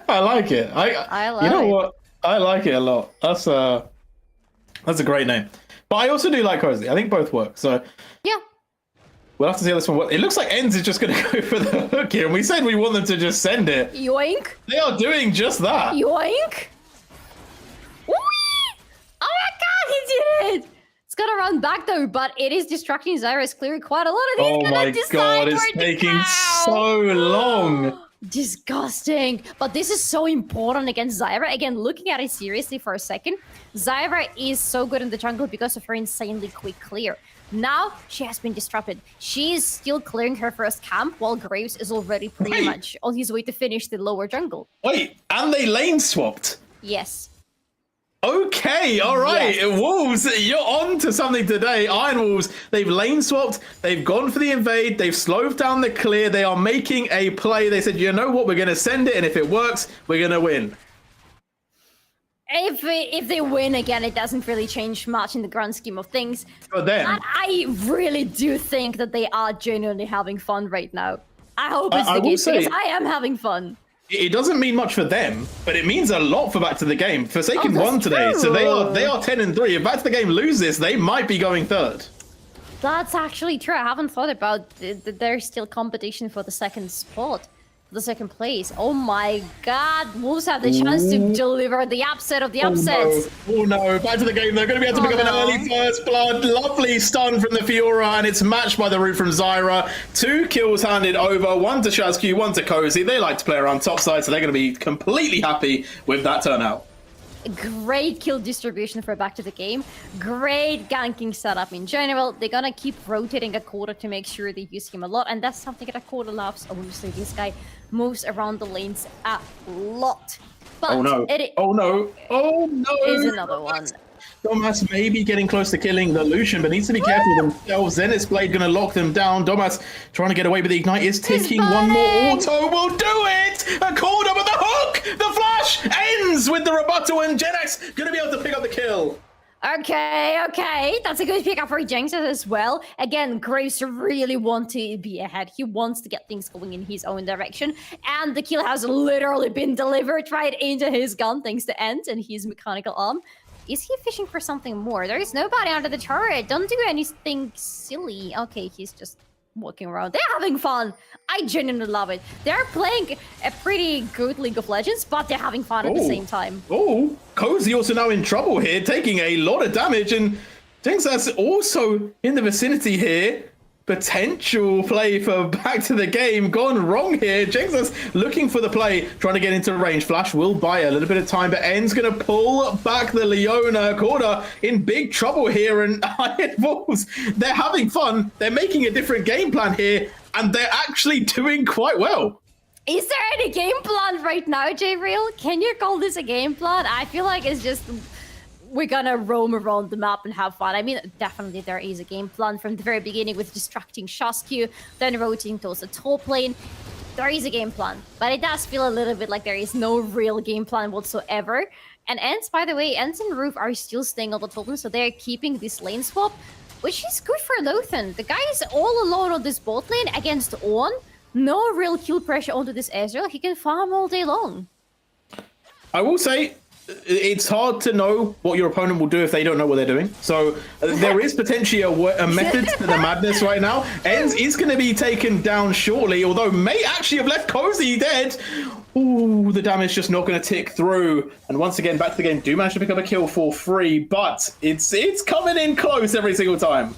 I like it. I like you know what? I like it a lot. That's a great name. But I also do like Cozy. I think both work. So yeah. We'll have to see how this one works. It looks like ENG is just going to go for the hook here. And we said we want them to just send it. Yoink. They are doing just that. Yoink. Whee! Oh my god, he did it! It's going to run back though, but it is distracting Zyra's clearing quite a lot of these. Oh my god, it's taking so long. Disgusting. But this is so important against Zyra. Again, looking at it seriously for a second, Zyra is so good in the jungle because of her insanely quick clear. Now she has been disrupted. She is still clearing her first camp while Graves is already pretty much on his way to finish the lower jungle. Wait, and they lane swapped? Yes. Okay, all right. Yes. Wolves, you're on to something today. Iron Wolves, they've lane swapped. They've gone for the invade. They've slowed down the clear. They are making a play. They said, you know what? We're going to send it. And if it works, we're going to win. If they win again, it doesn't really change much in the grand scheme of things. For them. But I really do think that they are genuinely having fun right now. I hope it's the case because I am having fun. It doesn't mean much for them, but it means a lot for Back to the Game. Forsaken Oh, won today, true. so they are 10-3. If Back to the Game lose this, they might be going third. That's actually true. I haven't thought about there's still competition for the second spot, for the second place. Oh my god, Wolves have the chance to deliver the upset of the upsets. Oh no, Back to the Game. They're going to be able to pick up an early first blood. Lovely stun from the Fiora, and it's matched by the root from Zyra. 2 kills handed over, 1 to Shazku, 1 to Cozy. They like to play around top side, so they're going to be completely happy with that turnout. Great kill distribution for Back to the Game. Great ganking setup in general. They're gonna keep rotating a quarter to make sure they use him a lot, and that's something that a quarter loves. Obviously, this guy moves around the lanes a lot. But Oh no, oh no, oh no! Is another one. Domas may be getting close to killing the Lucian, but needs to be careful with themselves. Zenith's Blade going to lock them down. Domas trying to get away, but the Ignite is taking one more auto. Will do it! A corner with the hook! The flash ends with the rebuttal, and Genex going to be able to pick up the kill. Okay. That's a good pickup for Jenks as well. Again, Graves really wants to be ahead. He wants to get things going in his own direction. And the kill has literally been delivered right into his gun thanks to Ent and his mechanical arm. Is he fishing for something more? There is nobody under the turret. Don't do anything silly. Okay, he's just walking around. They're having fun. I genuinely love it. They're playing a pretty good League of Legends, but they're having fun at the same time. Oh, Cozy also now in trouble here, taking a lot of damage, and Jinx that's also in the vicinity here. Potential play for Back to the Game gone wrong here. Jinx that's looking for the play, trying to get into range. Flash will buy a little bit of time, but End's going to pull back the Leona. Corda in big trouble here, and Iron Wolves, they're having fun. They're making a different game plan here, and they're actually doing quite well. Is there any game plan right now, DrBrilmann? Can you call this a game plan? I feel like it's just we're gonna roam around the map and have fun. I mean, definitely there is a game plan from the very beginning with distracting Shazku, then rotating towards the top lane. There is a game plan, but it does feel a little bit like there is no real game plan whatsoever. And Ents, by the way, Ents and Roof are still staying on the top lane, so they're keeping this lane swap, which is good for Lothan. The guy is all alone on this bot lane against Ornn. No real kill pressure onto this Ezreal. He can farm all day long. I will say, it's hard to know what your opponent will do if they don't know what they're doing. So there is potentially a method to the madness right now. Ends is going to be taken down shortly, although may actually have left Cozy dead. Ooh, the damage just not going to tick through. And once again, Back to the Game do manage to pick up a kill for free, but it's coming in close every single time.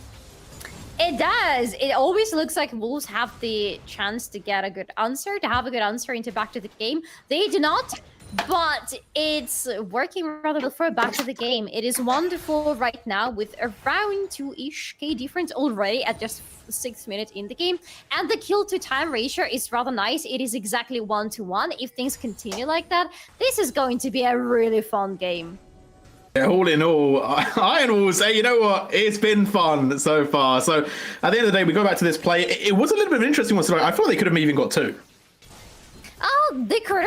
It does. It always looks like Wolves have the chance to get a good answer, to have a good answer into Back to the Game. They do not. But it's working rather well for Back to the Game. It is wonderful right now with around 2-ish K difference already at just 6 minutes in the game. And the kill to time ratio is rather nice. It is exactly 1-to-1. If things continue like that, this is going to be a really fun game. Yeah, all in all, Iron Wolves, hey, you know what? It's been fun so far. So at the end of the day, we go back to this play. It was a little bit of an interesting one. So I thought they could have even got 2. Oh, they could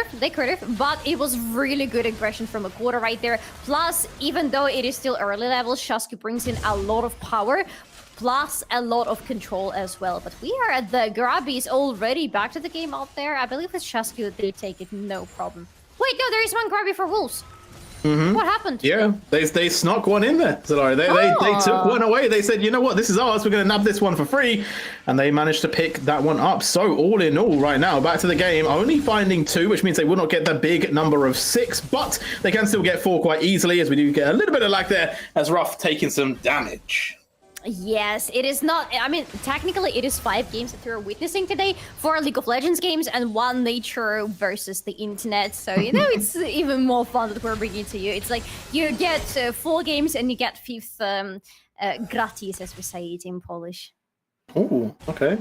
have, but it was really good aggression from a quarter right there. Plus, even though it is still early level, Shazku brings in a lot of power, plus a lot of control as well. But we are at the Grabbies already Back to the Game out there. I believe with Shazku, they take it no problem. Wait, no, there is one Grabby for Wolves. What happened? Yeah, they snuck one in there, Solari. They took one away. They said, you know what, this is ours. We're going to nab this one for free. And they managed to pick that one up. So all in all, right now, Back to the Game, only finding 2, which means they will not get the big number of 6. But they can still get 4 quite easily, as we do get a little bit of lag there, as Ruff taking some damage. Yes, it is not. I mean, technically, it is 5 games that we're witnessing today, 4 League of Legends games and 1 nature versus the internet. So, you know, it's even more fun that we're bringing to you. It's like you get 4 games and you get 5th gratis, as we say it in Polish. Oh, okay.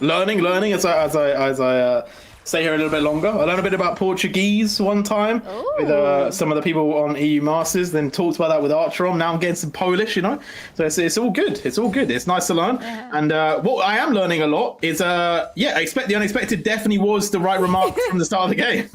Learning as I stay here a little bit longer. I learned a bit about Portuguese one time with some of the people on EU Masters, then talked about that with Archeron. Now I'm getting some Polish, you know. So it's all good. It's all good. It's nice to learn. And what I am learning a lot is, expect the unexpected definitely was the right remark from the start of the game.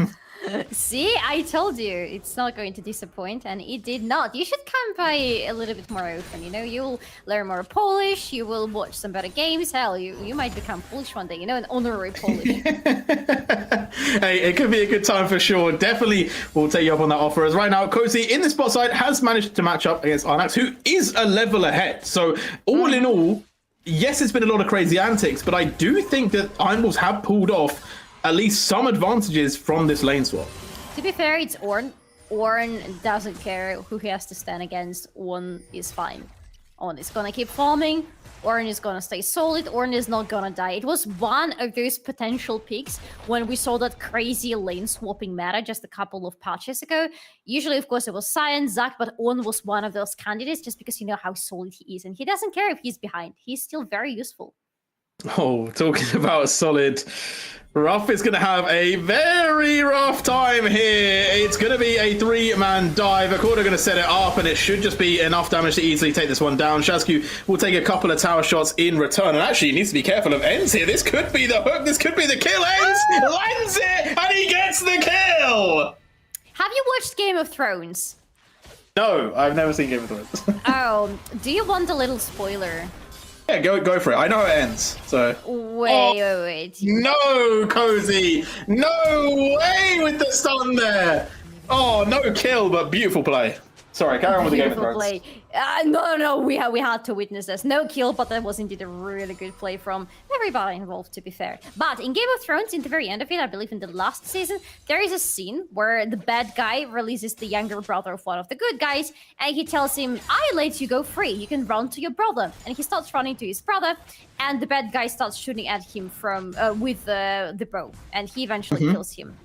See, I told you it's not going to disappoint, and it did not. You should come by a little bit more often, you know? You'll learn more Polish, you will watch some better games. Hell, you might become Polish one day, you know, an honorary Polish. Hey, it could be a good time for sure. Definitely we'll take you up on that offer. As right now, Cozy in the spot side has managed to match up against Arnax, who is a level ahead. So all in all, yes, it's been a lot of crazy antics, but I do think that Ironballs have pulled off at least some advantages from this lane swap. To be fair, it's Ornn. Ornn doesn't care who he has to stand against. Ornn is fine. Ornn is gonna keep farming. Ornn is gonna stay solid. Ornn is not gonna die. It was one of those potential picks when we saw that crazy lane swapping meta just a couple of patches ago. Usually, of course, it was Cyan, Zac, but Ornn was one of those candidates just because you know how solid he is. And he doesn't care if he's behind. He's still very useful. Oh, talking about solid, Ruff is going to have a very rough time here. It's going to be a 3-man dive. Accorda going to set it up, and it should just be enough damage to easily take this one down. Shazku will take a couple of tower shots in return, and actually he needs to be careful of ENG here. This could be the hook. This could be the kill. ENG lands it, and he gets the kill. Have you watched Game of Thrones? No, I've never seen Game of Thrones. Oh, do you want a little spoiler? Yeah, go for it. I know how it ends, so... Wait. No, Cozy! No way with the stun there! Oh, no kill, but beautiful play. Sorry, carry on with the Game of Thrones. Play. No, we had to witness this. No kill, but that was indeed a really good play from everybody involved, to be fair. But in Game of Thrones, in the very end of it, I believe in the last season, there is a scene where the bad guy releases the younger brother of one of the good guys, and he tells him, I let you go free, you can run to your brother. And he starts running to his brother, and the bad guy starts shooting at him from with the bow, and he eventually kills him.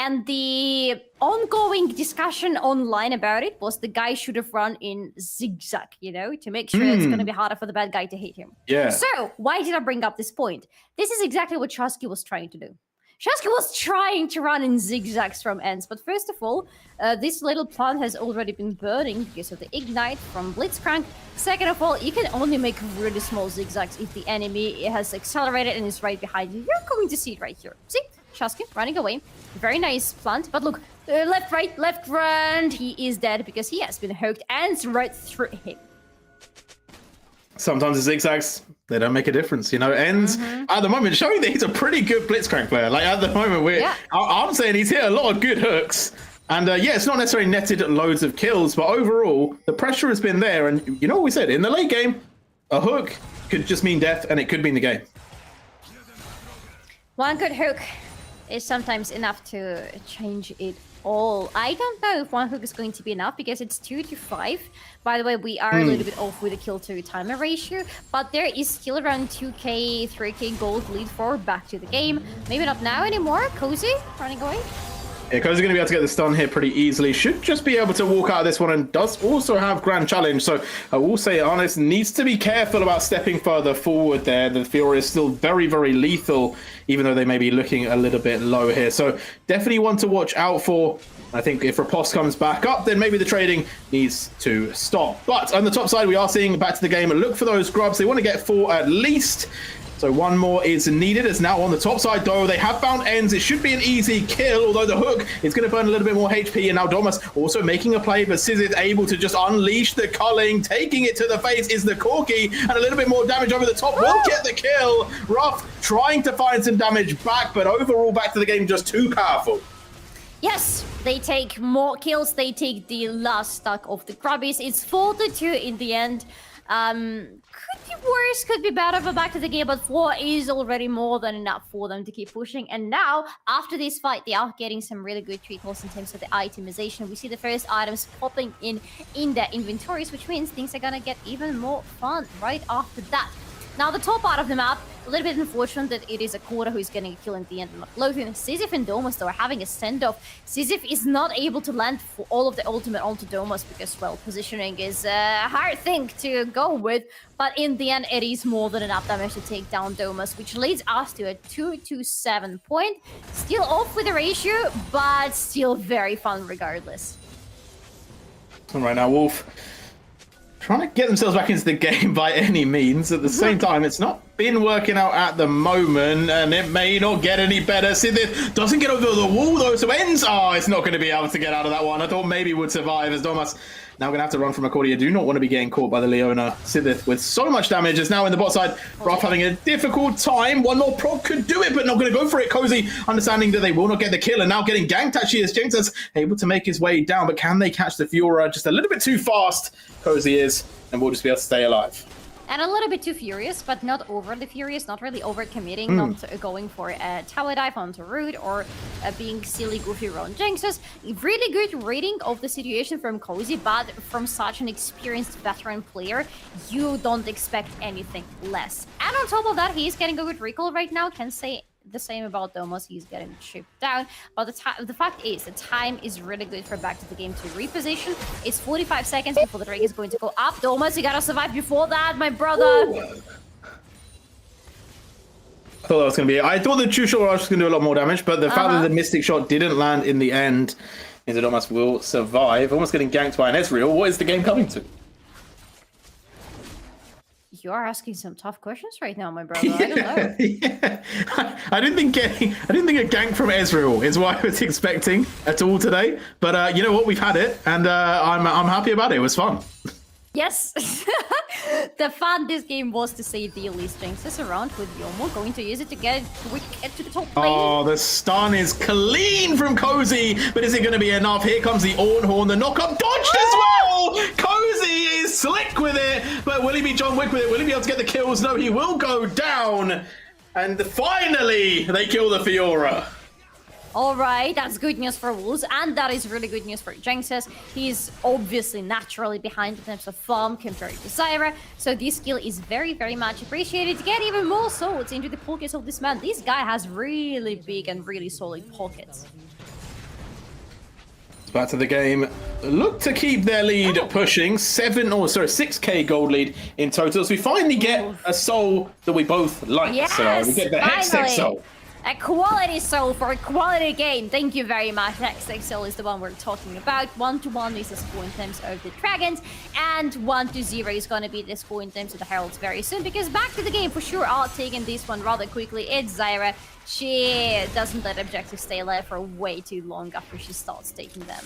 And the ongoing discussion online about it was the guy should have run in zigzag, you know, to make sure it's going to be harder for the bad guy to hit him. Yeah. So why did I bring up this point? This is exactly what Shazky was trying to do. Shazky was trying to run in zigzags from ends, but first of all, this little plant has already been burning because of the ignite from Blitzcrank. Second of all, you can only make really small zigzags if the enemy has accelerated and is right behind you. You're going to see it right here. See? Shazky running away. Very nice plant, but look, left, right, he is dead because he has been hooked and right through him. Sometimes the zigzags, they don't make a difference, you know. ENG at the moment showing that he's a pretty good Blitzcrank player. Like at the moment, I'm saying he's hit a lot of good hooks. And yeah, it's not necessarily netted loads of kills, but overall, the pressure has been there. And you know what we said, in the late game, a hook could just mean death and it could mean the game. One good hook is sometimes enough to change it all. I don't know if one hook is going to be enough because it's 2-5. By the way, we are a little bit off with the kill to timer ratio, but there is still around 2k, 3k gold lead for back to the game. Maybe not now anymore. Cozy running away. Yeah, Cozy's going to be able to get the stun here pretty easily. Should just be able to walk out of this one and does also have Grand Challenge. So I will say Honest needs to be careful about stepping further forward there. The Fury is still very, very lethal, even though they may be looking a little bit low here. So definitely one to watch out for. I think if Riposte comes back up, then maybe the trading needs to stop. But on the top side, we are seeing back to the game. Look for those grubs. They want to get 4 at least. So one more is needed. It's now on the top side, though. They have found ENG. It should be an easy kill, although the hook is going to burn a little bit more HP. And now Domus also making a play, but Sizz is able to just unleash the culling. Taking it to the face is the Korotkiy, and a little bit more damage over the top will get the kill. Ruff trying to find some damage back, but overall back to the game just too powerful. Yes, they take more kills. They take the last stack of the grubbies. It's 4-2 in the end. Could be worse, could be better for back to the game, but 4 is already more than enough for them to keep pushing. And now, after this fight, they are getting some really good treatments in terms of the itemization. We see the first items popping in their inventories, which means things are gonna get even more fun right after that. Now, the top part of the map, a little bit unfortunate that it is a Kora who's getting a kill in the end and not Lothian. Sisyph and Domus, though, are having a send-off. Sisyph is not able to land for all of the ultimate onto Domus because, well, positioning is a hard thing to go with. But in the end, it is more than enough damage to take down Domus, which leads us to a 2-7 point. Still off with the ratio, but still very fun regardless. All right, now Wolf trying to get themselves back into the game by any means. At the same time, it's not been working out at the moment, and it may not get any better. Sithith doesn't get over the wall, though, so ends. Oh, it's not going to be able to get out of that one. I thought maybe would survive, as Domus now going to have to run from a Korotkiy. Do not want to be getting caught by the Leona. Sithith with so much damage is now in the bot side. Raf having a difficult time. One more prog could do it, but not going to go for it. Cozy understanding that they will not get the kill, and now getting ganked actually as Jinx's able to make his way down, but can they catch the Fiora just a little bit too fast? Cozy is, and we'll just be able to stay alive. And a little bit too furious, but not overly furious, not really over-committing, not going for a tower dive onto root or being silly, goofy around Jinxes. Really good reading of the situation from Cozy, but from such an experienced veteran player, you don't expect anything less. And on top of that, he's getting a good recall right now. Can say the same about Domus, he's getting chipped down. But the fact is, the time is really good for back to the game to reposition. It's 45 seconds before the Drake is going to go up. Domus, you gotta survive before that, my brother. I thought that was going to be. I thought the True Shot Rush was going to do a lot more damage, but the fact that the Mystic Shot didn't land in the end means that Domus will survive. Almost getting ganked by an Ezreal. What is the game coming to? You're asking some tough questions right now, my brother. I don't know. Yeah. I didn't think a gank from Ezreal is what I was expecting at all today. But you know what? We've had it, and I'm happy about it. It was fun. Yes. The fun this game was to save the Elise Jinxes around with Yomo, going to use it to get quick to the top lane. Oh, the stun is clean from Cozy, but is it going to be enough? Here comes the Ornhorn, the knock-up dodged as well! Cozy is slick with it, but will he be John Wick with it? Will he be able to get the kills? No, he will go down. And finally, they kill the Fiora. Alright, that's good news for Wolves, and that is really good news for Jinxes. He's obviously naturally behind in terms of farm compared to Zyra, so this skill is very, very much appreciated. To get even more swords into the pockets of this man, this guy has really big and really solid pockets. Back to the game. Look to keep their lead pushing. 6k gold lead in total. So we finally get a soul that we both like. Yes, so we get the Hextech soul. A quality soul for a quality game. Thank you very much. Hextech soul is the one we're talking about. 1-1 is the score in terms of the Dragons, and 1-0 is going to be the score in terms of the Heralds very soon, because back to the game for sure are taking this one rather quickly. It's Zyra. She doesn't let objectives stay alive for way too long after she starts taking them.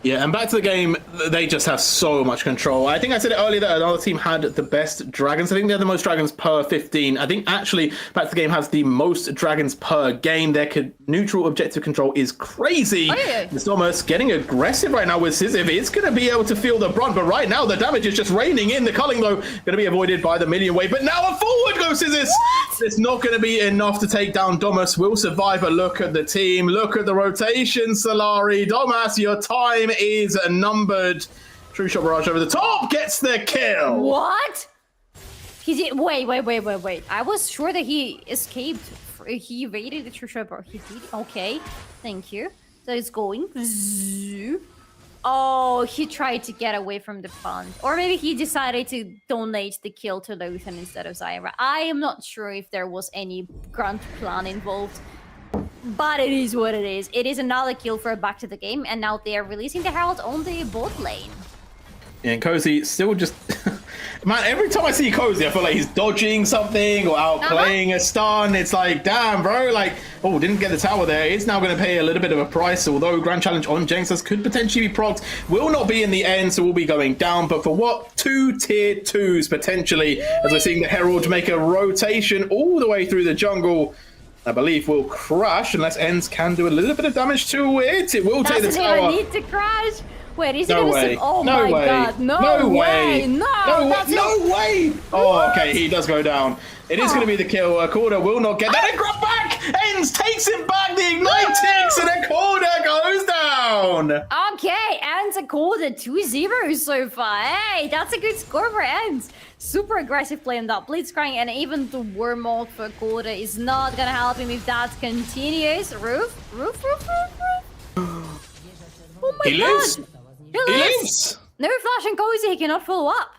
Yeah, and back to the game, they just have so much control. I think I said it earlier that another team had the best dragons. I think they're the most dragons per 15. I think actually back to the game has the most dragons per game. Their neutral objective control is crazy. It's almost getting aggressive right now with Sisyph. It's going to be able to feel the brunt, but right now the damage is just raining in. The culling, though, going to be avoided by the minion wave. But now a forward goes Sisyph. It's not going to be enough to take down Domus. Will survive, but look at the team. Look at the rotation, Solari. Domus, your time is numbered. True Shot Barrage over the top gets the kill. What? He did. Wait. I was sure that he escaped. He evaded the True Shot Barrage. He did. Okay. Thank you. So it's going. Oh, he tried to get away from the pond. Or maybe he decided to donate the kill to Lothian instead of Zyra. I am not sure if there was any grand plan involved. But it is what it is. It is another kill for a back to the game, and now they are releasing the Herald on the bot lane. Yeah, and Cozy still just... Man, every time I see Cozy, I feel like he's dodging something or outplaying a stun. It's like, damn, bro. Like, oh, didn't get the tower there. It's now going to pay a little bit of a price, although Grand Challenge on Jinxes could potentially be procced. Will not be in the end, so we'll be going down. But for what? 2 tier 2s, potentially, as we're seeing the Herald make a rotation all the way through the jungle. I believe will crash unless Ends can do a little bit of damage to it. It will take the tower. Doesn't even need to crash. Wait, is no it way. Oh no my way. god. No way. No way. Oh, okay. He does go down. It is going to be the kill. Korda will not get that. And grab back. ENG takes him back, the Ignite ticks, and a corner goes down. Okay, ENG a quarter 2-0 so far. Hey, that's a good score for ENG. Super aggressive play in that Blitzcrank, and even the Warmog for a quarter is not gonna help him if that continues. Roof. Oh my He god! lives. He He lives! lives. No flash and cozy, he cannot follow up.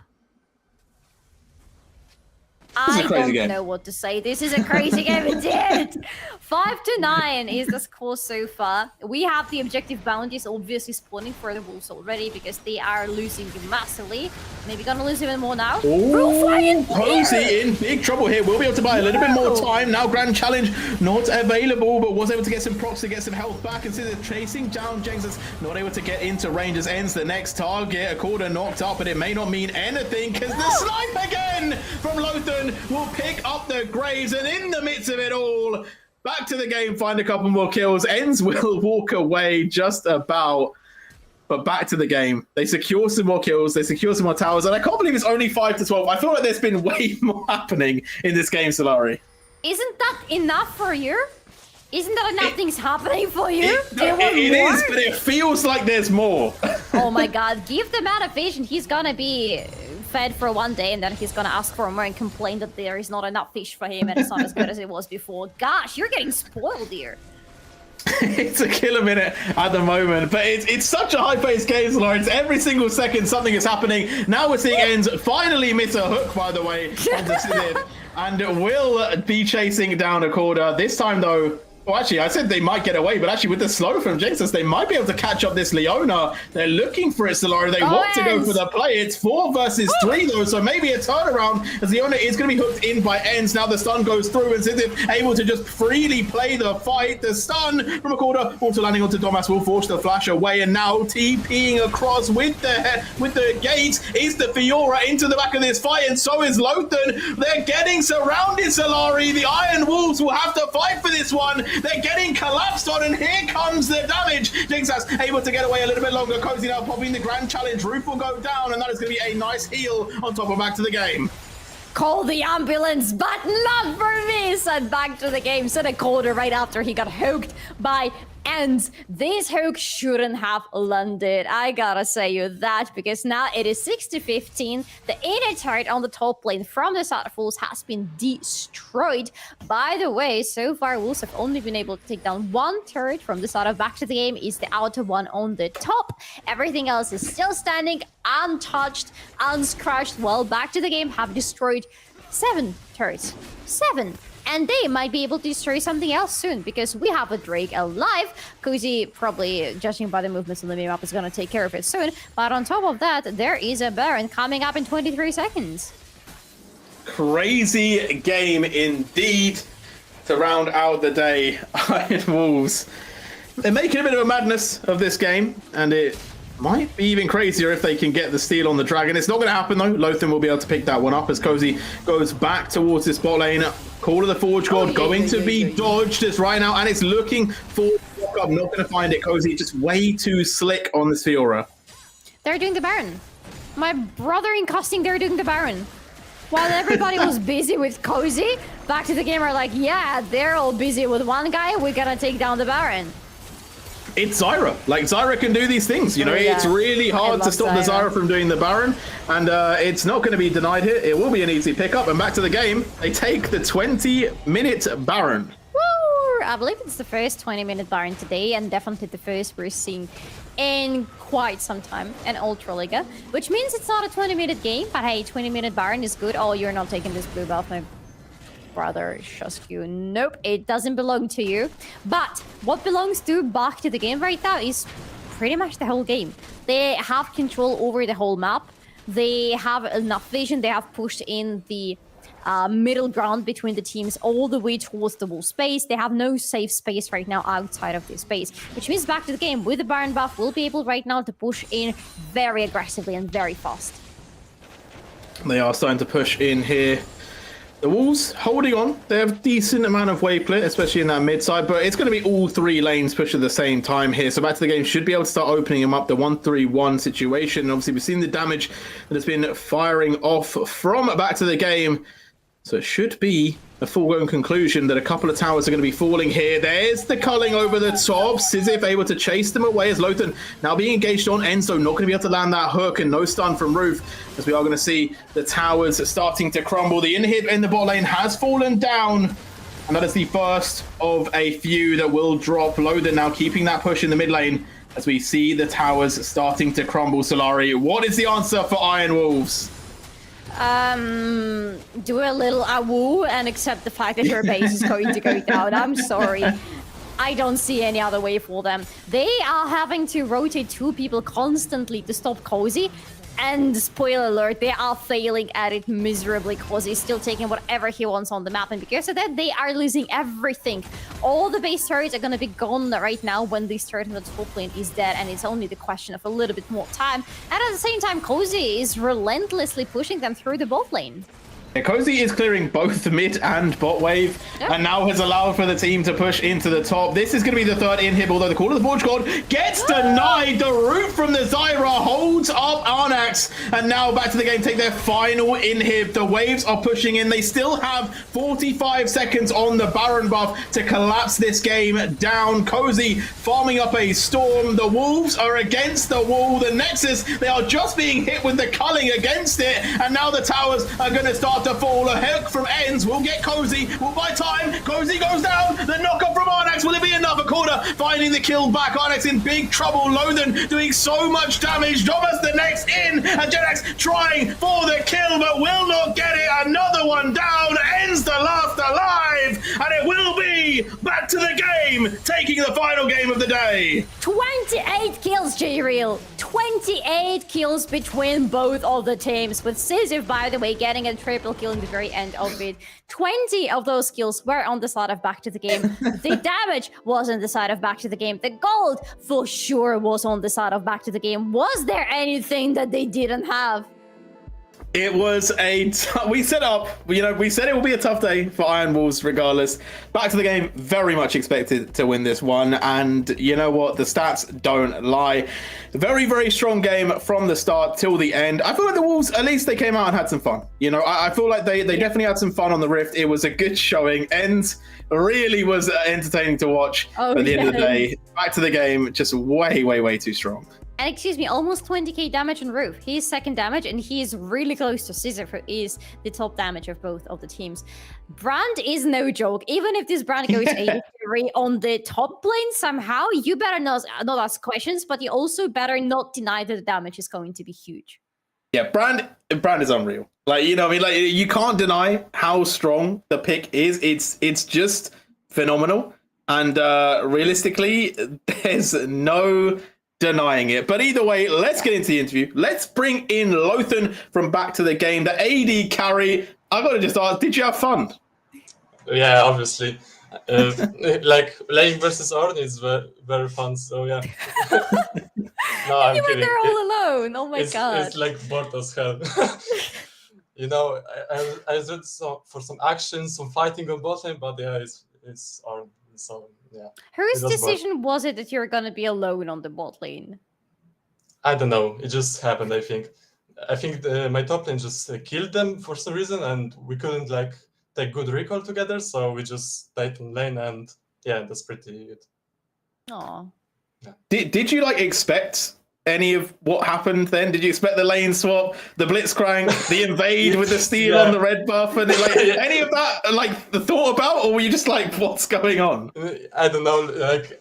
This is a I crazy don't game. know what to say. This is a crazy game indeed. 5-9 is the score so far. We have the objective bounties obviously spawning for the Wolves already because they are losing massively. Maybe gonna lose even more now. Ooh, Cozy in big trouble here. We'll be able to buy a little bit more time. Now Grand Challenge not available, but was able to get some procs to get some health back. And see they're chasing down Jenks is not able to get into range as ENG the next target. A quarter knocked up, but it may not mean anything because the snipe again from Lothar will pick up the Graves, and in the midst of it all, back to the game, find a couple more kills. ENG will walk away just about. But back to the game. They secure some more kills. They secure some more towers. And I can't believe it's only 5-12. I feel like there's been way more happening in this game, Solari. Isn't that enough for you? Isn't that enough things happening for you? It is, but it feels like there's more. Oh my god, give the man a fish and he's gonna be fed for one day and then he's gonna ask for more and complain that there is not enough fish for him and it's not as good as it was before. Gosh, you're getting spoiled here. It's a killer minute at the moment, but it's such a high-paced game, Lawrence. Every single second something is happening. Now we're seeing ENG finally miss a hook, by the way, and will be chasing down a quarter. This time, though, well, actually, I said they might get away, but actually with the slow from Jinxus, they might be able to catch up this Leona. They're looking for it, Solari. They want to go for the play. It's 4 versus 3, though, so maybe a turnaround as Leona is going to be hooked in by ENG. Now the stun goes through, and Sithif able to just freely play the fight. The stun from a quarter, also landing onto Domas, will force the flash away, and now TPing across with the gates is the Fiora into the back of this fight, and so is Lothar. They're getting surrounded, Solari. The Iron Wolves will have to fight for this one. They're getting collapsed on, and here comes the damage. Jinxas able to get away a little bit longer. Cozy now popping the Grand Challenge. Roof will go down, and that is going to be a nice heal on top of back to the game. Call the ambulance, but not for me, said back to the game. Said a quarter right after he got hooked by ENG. This hook shouldn't have landed. I gotta say you that, because now it is 6-15. The inner turret on the top lane from the side of Wolves has been destroyed. By the way, so far Wolves have only been able to take down one turret from the side of back to the game. Is the outer one on the top. Everything else is still standing, untouched, unscratched. Well, back to the game have destroyed 7 turrets. 7. And they might be able to destroy something else soon, because we have a Drake alive. Cozy, probably, judging by the movements on the map, is going to take care of it soon. But on top of that, there is a Baron coming up in 23 seconds. Crazy game indeed to round out the day. Iron Wolves. They're making a bit of a madness of this game, and it might be even crazier if they can get the steal on the Dragon. It's not going to happen, though. Lothar will be able to pick that one up as Cozy goes back towards the spot lane. Call of the Forge God going to be dodged just right now, and it's looking for I'm not going to find it. Cozy just way too slick on this Fiora. They're doing the Baron. My brother in casting, they're doing the Baron. While everybody was busy with Cozy, back to the game are like, yeah, they're all busy with one guy, we're going to take down the Baron. It's Zyra. Like, Zyra can do these things, you know? It's really hard to stop the Zyra from doing the Baron, and it's not going to be denied here. It will be an easy pickup, and back to the game, they take the 20-minute Baron. Woo! I believe it's the first 20-minute Baron today, and definitely the first we're seeing in quite some time in Ultraliga, which means it's not a 20-minute game, but hey, 20-minute Baron is good. Oh, you're not taking this blue buff, my brother Shosku. Nope, it doesn't belong to you. But what belongs to back to the game right now is pretty much the whole game. They have control over the whole map. They have enough vision. They have pushed in the middle ground between the teams all the way towards the wall space. They have no safe space right now outside of this space, which means back to the game with the Baron buff, we'll be able right now to push in very aggressively and very fast. They are starting to push in here. The Wolves holding on. They have a decent amount of wave clear, especially in that mid side, but it's going to be all 3 lanes push at the same time here. So back to the game should be able to start opening them up, the 1-3-1 situation. And obviously, we've seen the damage that has been firing off from back to the game. So it should be a foregone conclusion that a couple of towers are going to be falling here. There's the culling over the top. Sisyph able to chase them away as Lothar now being engaged on Enzo, not going to be able to land that hook, and no stun from Roof, as we are going to see the towers starting to crumble. The inhib in the bot lane has fallen down, and that is the first of a few that will drop. Lothar now keeping that push in the mid lane as we see the towers starting to crumble. Solari, what is the answer for Iron Wolves? Do a little awoo and accept the fact that your base is going to go down. I'm sorry. I don't see any other way for them. They are having to rotate 2 people constantly to stop Cozy. And spoiler alert, they are failing at it miserably. Cozy is still taking whatever he wants on the map. And because of that, they are losing everything. All the base turrets are going to be gone right now when this turret in the top lane is dead. And it's only the question of a little bit more time. And at the same time, Cozy is relentlessly pushing them through the bot lane. Cozy is clearing both the mid and bot wave, and now has allowed for the team to push into the top. This is going to be the 3rd inhib, although the Call of the Forge God gets denied. The root from the Zyra holds up Arnax, and now back to the game, take their final inhib. The waves are pushing in. They still have 45 seconds on the Baron buff to collapse this game down. Cozy farming up a storm. The Wolves are against the wall. The Nexus, they are just being hit with the culling against it, and now the towers are going to start to fall. A hook from Ends will get Cozy, will buy time. Cozy goes down. The knock-up from Arnax. Will it be enough? A corner finding the kill back. Arnax in big trouble. Lothar doing so much damage. Thomas the next in, and Jenax trying for the kill but will not get it. Another one down. Ends the last alive, and it will be back to the game, taking the final game of the day. 28 kills, J-Real. 28 kills between both of the teams, with Sisyph, by the way, getting a triple kill in the very end of it. 20 of those kills were on the side of Back to the Game. The damage was on the side of Back to the Game. The gold for sure was on the side of Back to the Game. Was there anything that they didn't have? It was we set up, we said it will be a tough day for Iron Wolves regardless. Back to the Game, very much expected to win this one. And you know what? The stats don't lie. Very, very strong game from the start till the end. I feel like the Wolves, at least they came out and had some fun. I feel like they definitely had some fun on the Rift. It was a good showing. Ends really was entertaining to watch. But at the end of the day, Back to the Game, just way, way, way too strong. And excuse me, almost 20k damage on Roof. He is 2nd damage, and he is really close to Sisyph, who is the top damage of both of the teams. Brand is no joke. Even if this Brand goes 83 on the top lane somehow, you better not ask questions, but you also better not deny that the damage is going to be huge. Yeah, Brand is unreal. You can't deny how strong the pick is. It's just phenomenal. And realistically, there's no denying it. But either way, let's get into the interview. Let's bring in Lothar from Back to the Game, the AD carry. I gotta just ask, did you have fun? Yeah, obviously. Playing versus Ornn is very fun, so yeah. No, I'm kidding. They're all alone. Oh my god. It's like bored as hell. I was ready for some action, some fighting on bot lane, but yeah, it's Ornn. So yeah. Whose decision was it that you're gonna be alone on the bot lane? I don't know. It just happened. I think my top lane just killed them for some reason, and we couldn't take good recall together. So we just died in lane, and yeah, that's pretty good. Aww. Yeah. Did you expect any of what happened then? Did you expect the lane swap, the blitzcrank, the invade with the steal on the red buff, and any of that the thought about, or were you just what's going on? I don't know.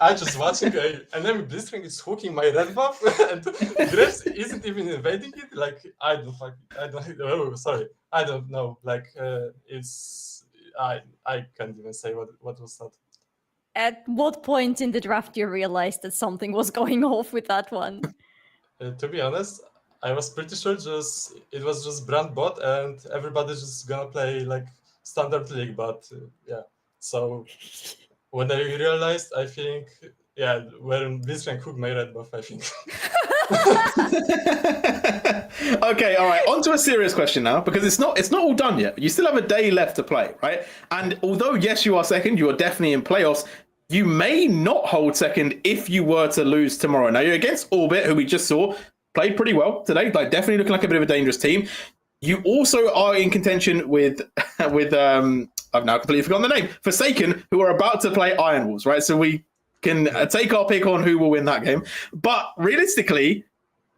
I just watching, and then blitzcrank is hooking my red buff, and Gleb isn't even invading it. I don't know. I can't even say what was that. At what point in the draft you realized that something was going off with that one? To be honest, I was pretty sure it was just brand bot and everybody's just gonna play standard league. But yeah, so when I realized, I think when Blitzcrank hooked my red buff, I think. Okay, all right. On to a serious question now, because it's not all done yet. You still have a day left to play, right? And although yes, you are second, you are definitely in playoffs. You may not hold second if you were to lose tomorrow. Now, you're against Orbit, who we just saw played pretty well today, definitely looking like a bit of a dangerous team. You also are in contention with I've now completely forgotten the name, Forsaken, who are about to play Iron Wolves, right? So we can take our pick on who will win that game. But realistically,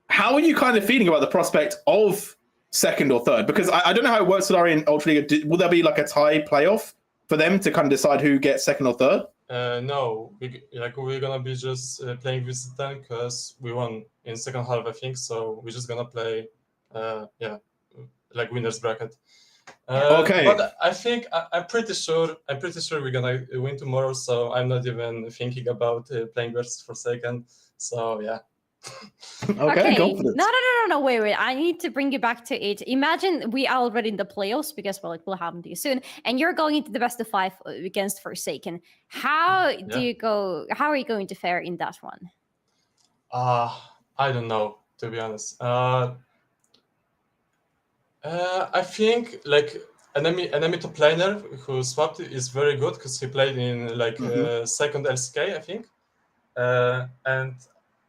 how are you kind of feeling about the prospect of second or third? Because I don't know how it works, Solari, in Ultraliga. Will there be like a tie playoff for them to kind of decide who gets second or third? No, we're gonna be just playing with them because we won in second half, I think. So we're just gonna play, like winners bracket. Okay. But I think I'm pretty sure we're gonna win tomorrow. So I'm not even thinking about playing versus Forsaken. So yeah. Okay, confidence. No, wait. I need to bring you back to it. Imagine we are already in the playoffs because, well, it will happen to you soon, and you're going into the best of 5 against Forsaken. How do you go? How are you going to fare in that one? I don't know, to be honest. I think like enemy top laner who swapped is very good because he played in second LCK, I think, and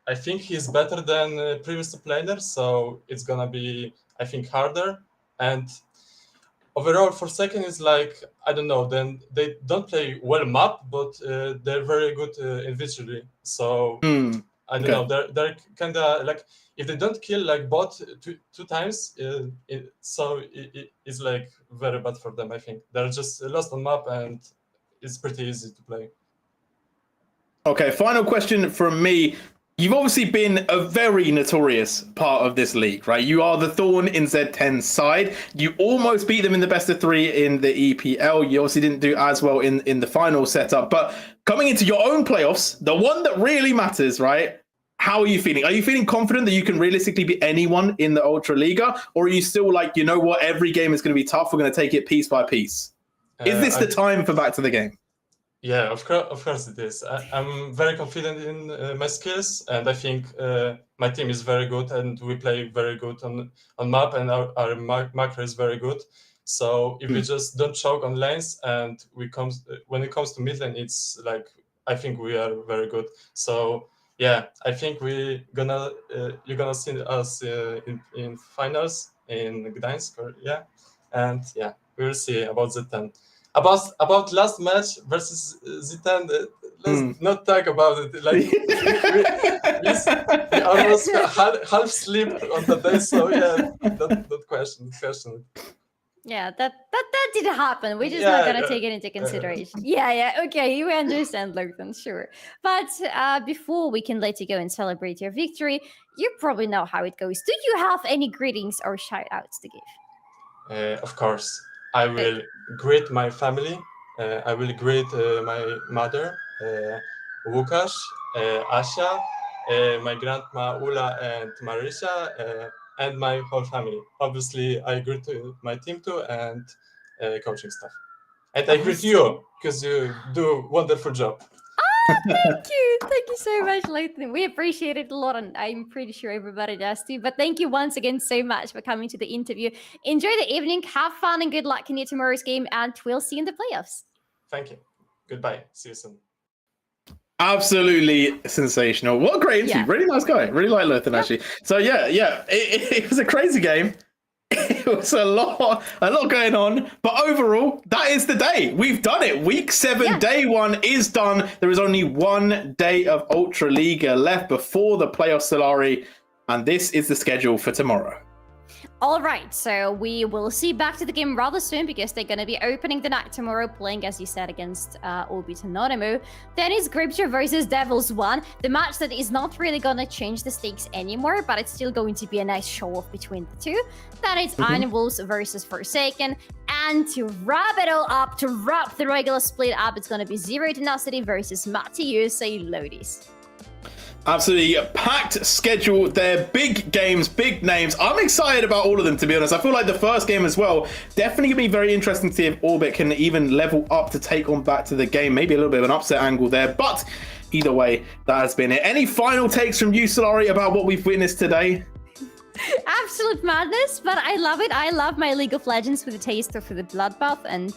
I think he's better than previous top laner, so it's gonna be, I think, harder. And overall, Forsaken is like, I don't know. Then they don't play well map, but they're very good individually. So I don't know. They're kind of like, if they don't kill like bot two times, so it's like very bad for them. I think they're just lost on map, and it's pretty easy to play. Okay, final question from me. You've obviously been a very notorious part of this league, right? You are the thorn in Z10's side. You almost beat them in the best of 3 in the EPL. You obviously didn't do as well in the final setup. But coming into your own playoffs, the one that really matters, right? How are you feeling? Are you feeling confident that you can realistically beat anyone in the Ultraliga? Or are you still like, you know what, every game is going to be tough. We're going to take it piece by piece. Is this the time for back to the game? Yeah, of course it is. I'm very confident in my skills, and I think my team is very good, and we play very good on map, and our macro is very good. So if we just don't choke on lanes, and when it comes to mid lane, it's like, I think we are very good. So yeah, I think you're gonna see us in finals in Gdańsk, and yeah, we'll see about Z10. About last match versus Z10, let's not talk about it. Like we almost half slept on the day, so yeah, that question. Yeah, that didn't happen. We're just not gonna take it into consideration. Yeah, okay, you understand, Lurton, sure. But before we can let you go and celebrate your victory, you probably know how it goes. Do you have any greetings or shout-outs to give? Of course. I will greet my family. I will greet my mother, Łukasz, Asia, my grandma Ula and Marisha, and my whole family. Obviously, I greet my team too and coaching staff. And I greet you because you do a wonderful job. Thank you so much, Leighton. We appreciate it a lot, and I'm pretty sure everybody does too. But thank you once again so much for coming to the interview. Enjoy the evening, have fun, and good luck in your tomorrow's game, and we'll see you in the playoffs. Thank you. Goodbye. See you soon. Absolutely sensational. What a great interview. Really nice guy. Really like Leighton, actually. So it was a crazy game. It was a lot going on, but overall, that is the day. We've done it. Week 7, day 1 is done. There is only 1 day of Ultraliga left before the playoff, Solari, and this is the schedule for tomorrow. All right, so we will see back to the game rather soon because they're going to be opening the night tomorrow, playing, as you said, against Orbit Anonymo. Then it's Scripture versus devils.one, the match that is not really going to change the stakes anymore, but it's still going to be a nice show-off between the two. Then it's Iron Wolves versus Forsaken, and to wrap it all up, to wrap the regular split up, it's going to be Zero Tenacity versus Matty USA LODIS. Absolutely packed schedule there. Big games, big names. I'm excited about all of them, to be honest. I feel like the first game as well, definitely going to be very interesting to see if Orbit can even level up to take on back to the game. Maybe a little bit of an upset angle there, but either way, that has been it. Any final takes from you, Solari, about what we've witnessed today? Absolute madness, but I love it. I love my League of Legends with a taste of the bloodbath and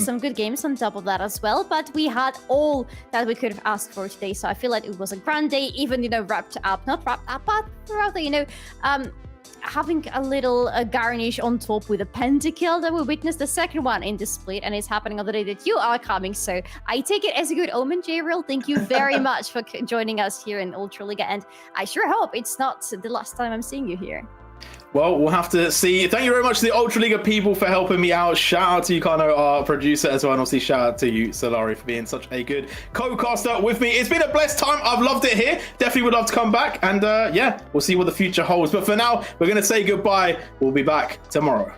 some good games on top of that as well. But we had all that we could have asked for today, so I feel like it was a grand day, even, not wrapped up, but throughout the, having a little garnish on top with a pentakill that we witnessed the second one in the split, and it's happening on the day that you are coming. So I take it as a good omen, JReal. Thank you very much for joining us here in Ultraliga, and I sure hope it's not the last time I'm seeing you here. Well, we'll have to see. Thank you very much to the Ultraliga people for helping me out. Shout out to you, Kano, our producer as well. And obviously, shout out to you, Solari, for being such a good co-caster with me. It's been a blessed time. I've loved it here. Definitely would love to come back. And yeah, we'll see what the future holds. But for now, we're going to say goodbye. We'll be back tomorrow.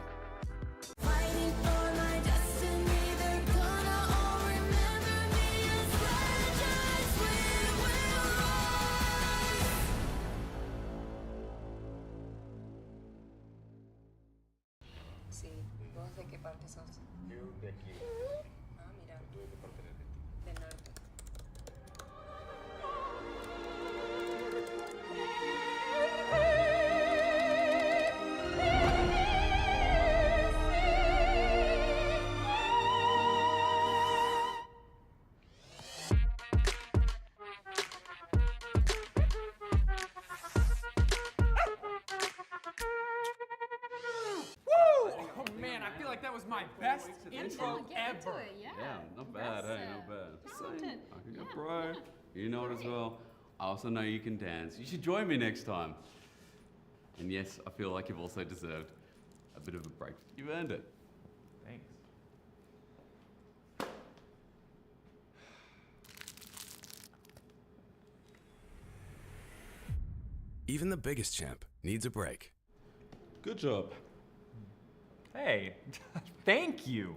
Man, I feel like that was my best intro ever. Yeah, not bad, hey, not bad. Same. I can go pro. You know it as well. I also know you can dance. You should join me next time. And yes, I feel like you've also deserved a bit of a break. You've earned it. Thanks. Even the biggest champ needs a break. Good job. Hey, thank you.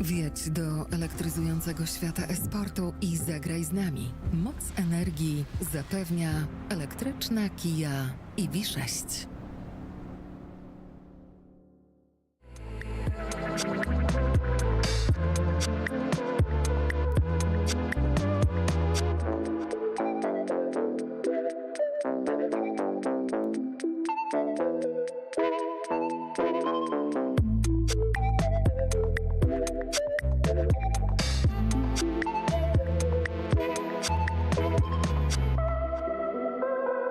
Wjedź do elektryzującego świata esportu i zagraj z nami. Moc energii zapewnia elektryczna Kia EV6.